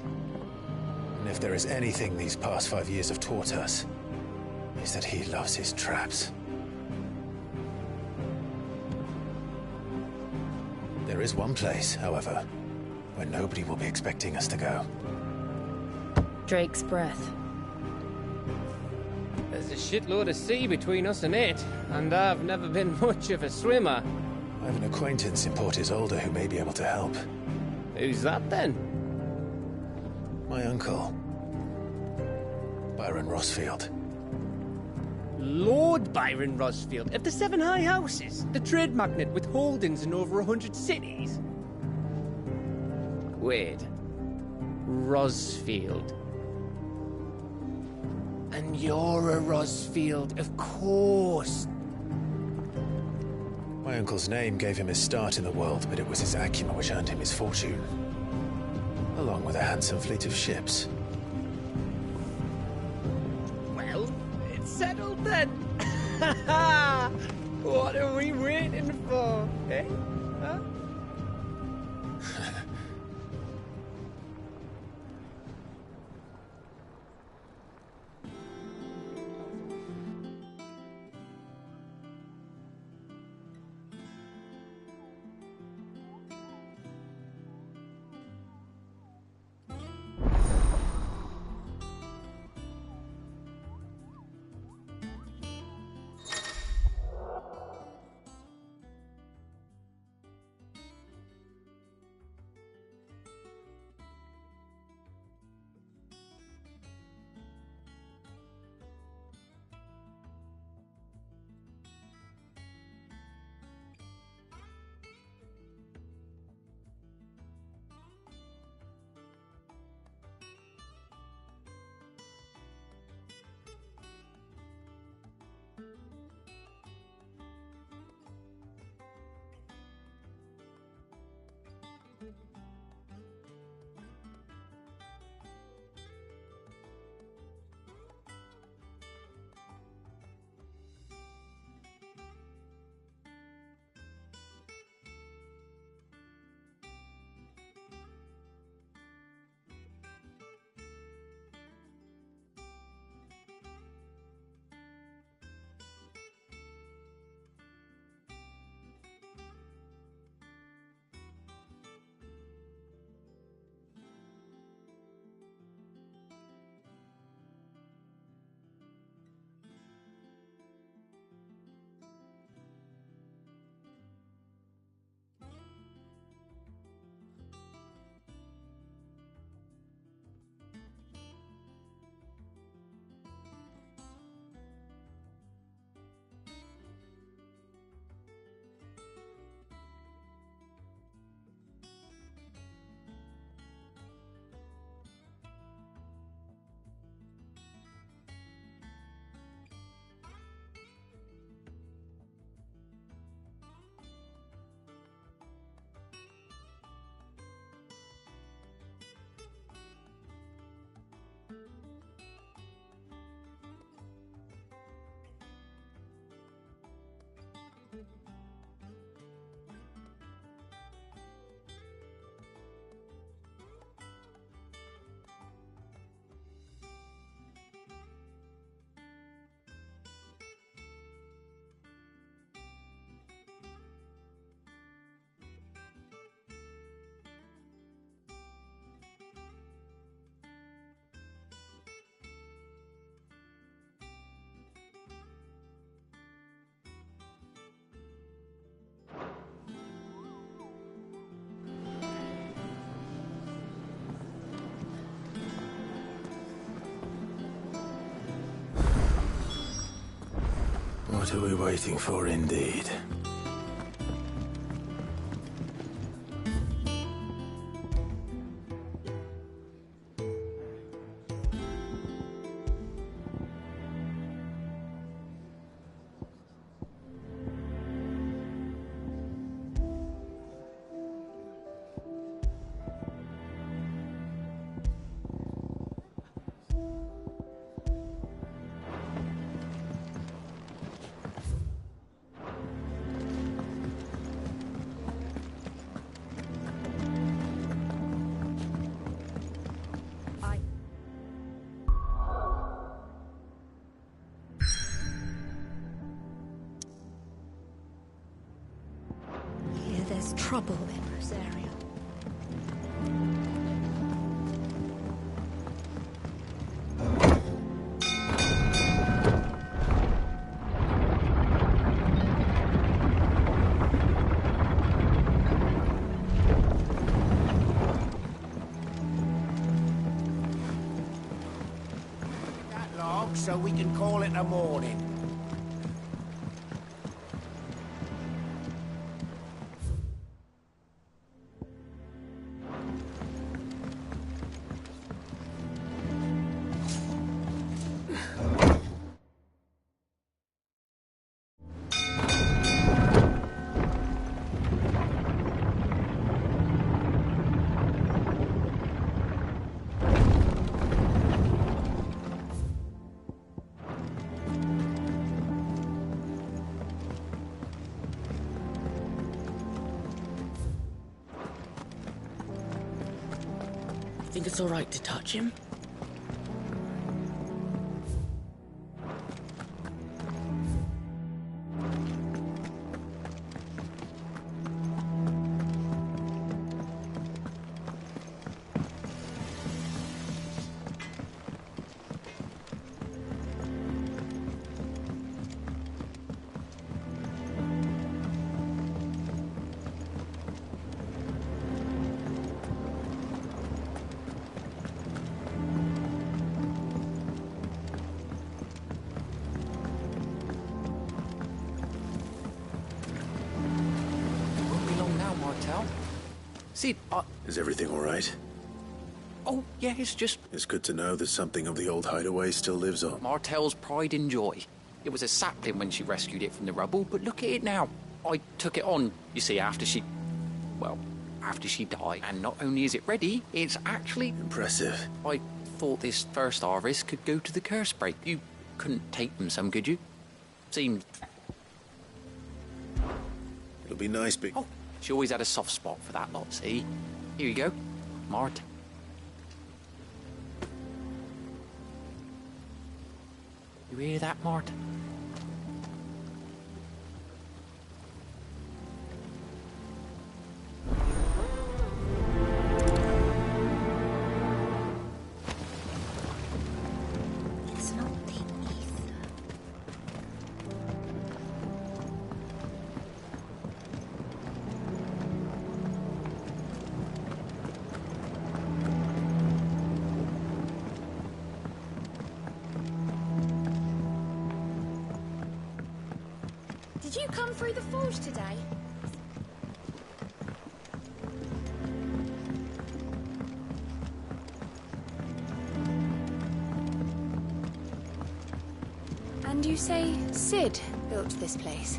And if there is anything these past 5 years have taught us, is that he loves his traps. There is one place, however, where nobody will be expecting us to go. Drake's Breath. There's a shitload of sea between us and it, and I've never been much of a swimmer. I have an acquaintance in Port Isolde who may be able to help. Who's that then? My uncle, Byron Rosfield. Lord Byron Rosfield of the Seven High Houses, the trade magnate with holdings in over 100 cities. Wait, Rosfield. And you're a Rosfield, of course. My uncle's name gave him his start in the world, but it was his acumen which earned him his fortune. Along with a handsome fleet of ships. Well, it's settled then. What are we waiting for, eh? Huh? What are we waiting for, indeed? There's trouble in this area. That long so we can call it a morning. Think it's all right to touch him? Sid, Is everything all right? Oh, yeah, it's just... It's good to know that something of the old hideaway still lives on. Martel's pride and joy. It was a sapling when she rescued it from the rubble, but look at it now. I took it on, you see, after she died. And not only is it ready, it's actually... Impressive. I thought this first harvest could go to the curse break. You couldn't take them some, could you? Seemed... It'll be nice being... Oh, she always had a soft spot for that lot, see? Here you go, Mart. You hear that, Mart? It's not the ether. Did you come through the forge today? And you say Sid built this place?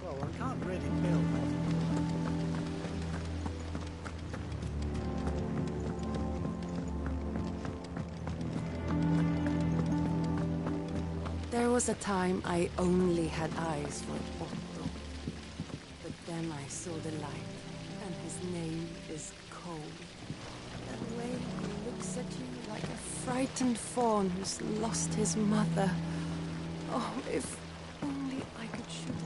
Well, I can't really build. There was a time I only had eyes for Otto. But then I saw the light, and his name is Cold. That way he looks at you like a frightened fawn who's lost his mother. Oh, if only I could shoot it.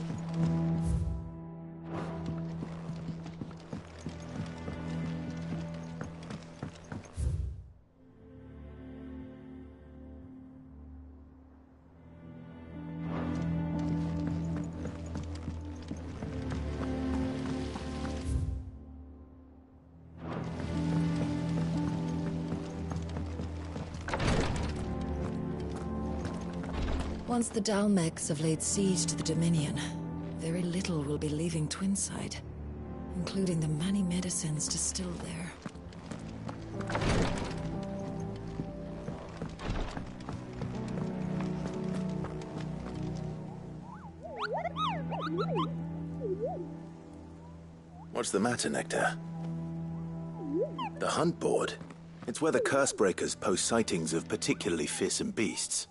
Once the Dalmegs have laid siege to the Dominion, very little will be leaving Twinside, including the many medicines distilled there. What's the matter, Nectar? The hunt board? It's where the Cursebreakers post sightings of particularly fearsome beasts.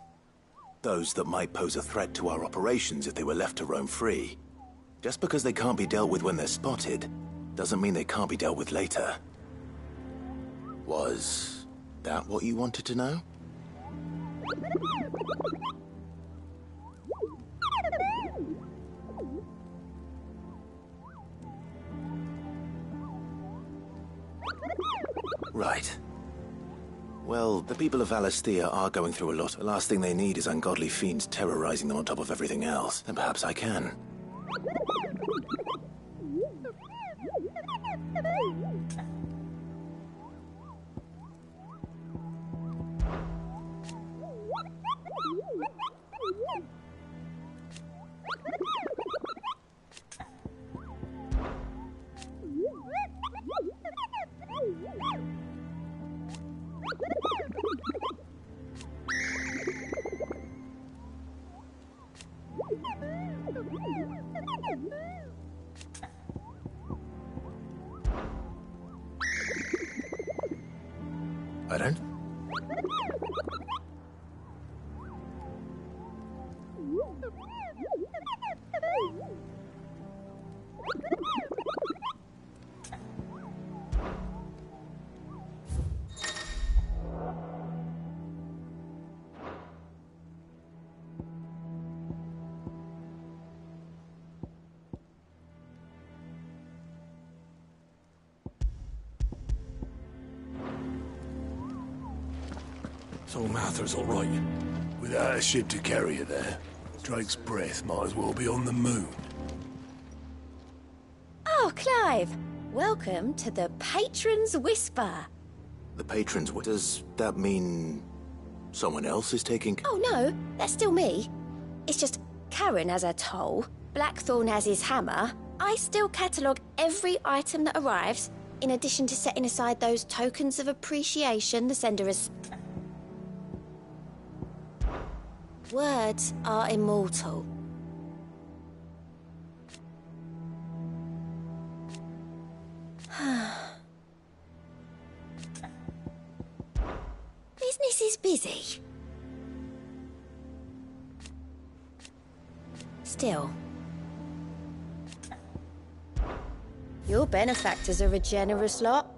Those that might pose a threat to our operations if they were left to roam free. Just because they can't be dealt with when they're spotted, doesn't mean they can't be dealt with later. Was that what you wanted to know? Right. Well, the people of Valisthea are going through a lot. The last thing they need is ungodly fiends terrorizing them on top of everything else. Then perhaps I can. Pardon? So Mather's all right. Without a ship to carry her there, Drake's breath might as well be on the moon. Oh, Clive! Welcome to the Patron's Whisper. The patrons, does that mean someone else is taking... Oh, no, that's still me. It's just Karen has her toll, Blackthorn has his hammer. I still catalogue every item that arrives, in addition to setting aside those tokens of appreciation the sender has... Words are immortal. Business is busy. Still. Your benefactors are a generous lot.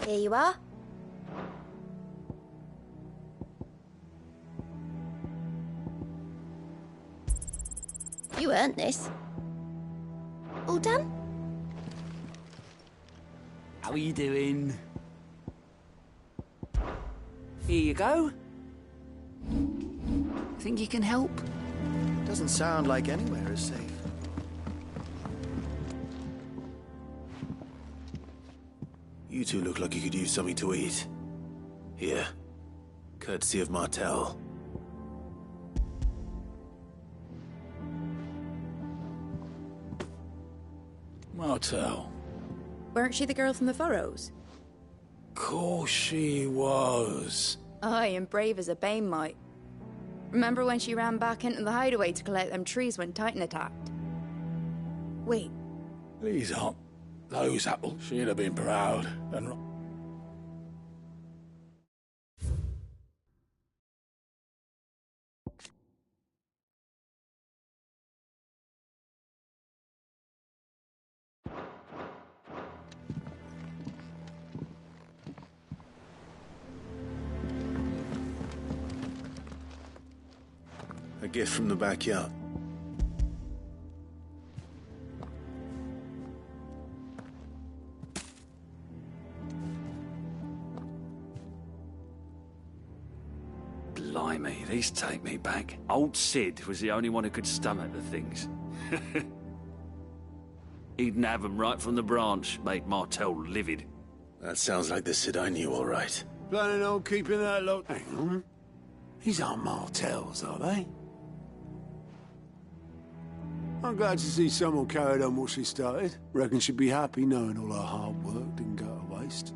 Here you are. You earned this. All done? How are you doing? Here you go. Think you can help? Doesn't sound like anywhere is safe. You two look like you could use something to eat. Here. Courtesy of Martel. Martel. Weren't she the girl from the Furrows? Course she was. Aye, and brave as a bane might. Remember when she ran back into the hideaway to collect them trees when Titan attacked? Wait. Please aren't those apples. She'd have been proud and... A gift from the backyard. Please take me back. Old Sid was the only one who could stomach the things. He'd nab 'em right from the branch, made Martel livid. That sounds like the Sid I knew, all right. Planning on keeping that lot... Hang on. These aren't Martels, are they? I'm glad to see someone carried on what she started. Reckon she'd be happy knowing all her hard work didn't go to waste.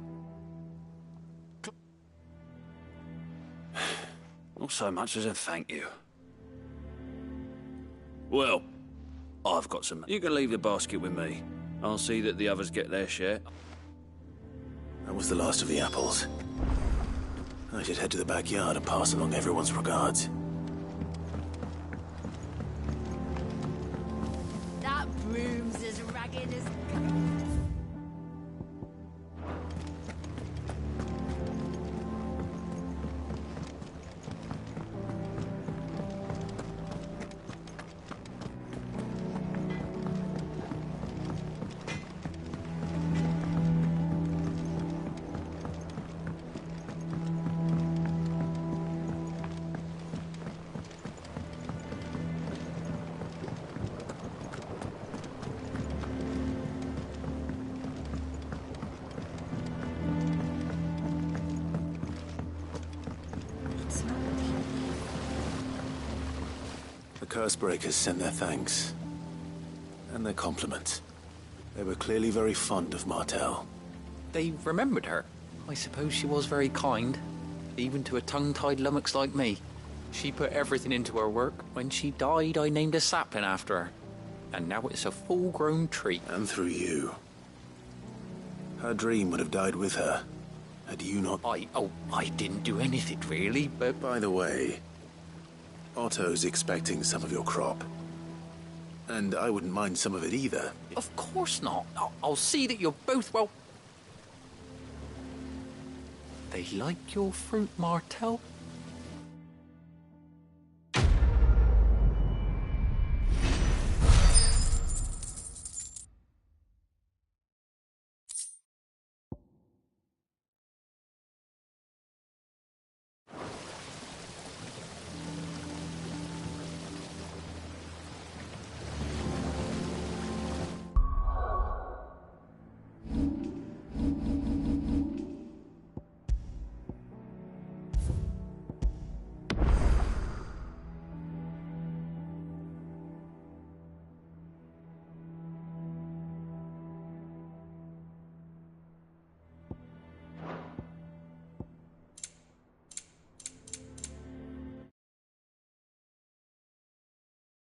Not so much as a thank you. Well, I've got some... You can leave the basket with me. I'll see that the others get their share. That was the last of the apples. I should head to the backyard and pass along everyone's regards. That broom's as ragged as... The Cursebreakers sent their thanks. And their compliments. They were clearly very fond of Martel. They remembered her. I suppose she was very kind, even to a tongue-tied lummox like me. She put everything into her work. When she died, I named a sapling after her. And now it's a full-grown tree. And through you. Her dream would have died with her, had you not... I didn't do anything, really, but... By the way, Otto's expecting some of your crop. And I wouldn't mind some of it either. Of course not. I'll see that you're both well... They like your fruit, Martel?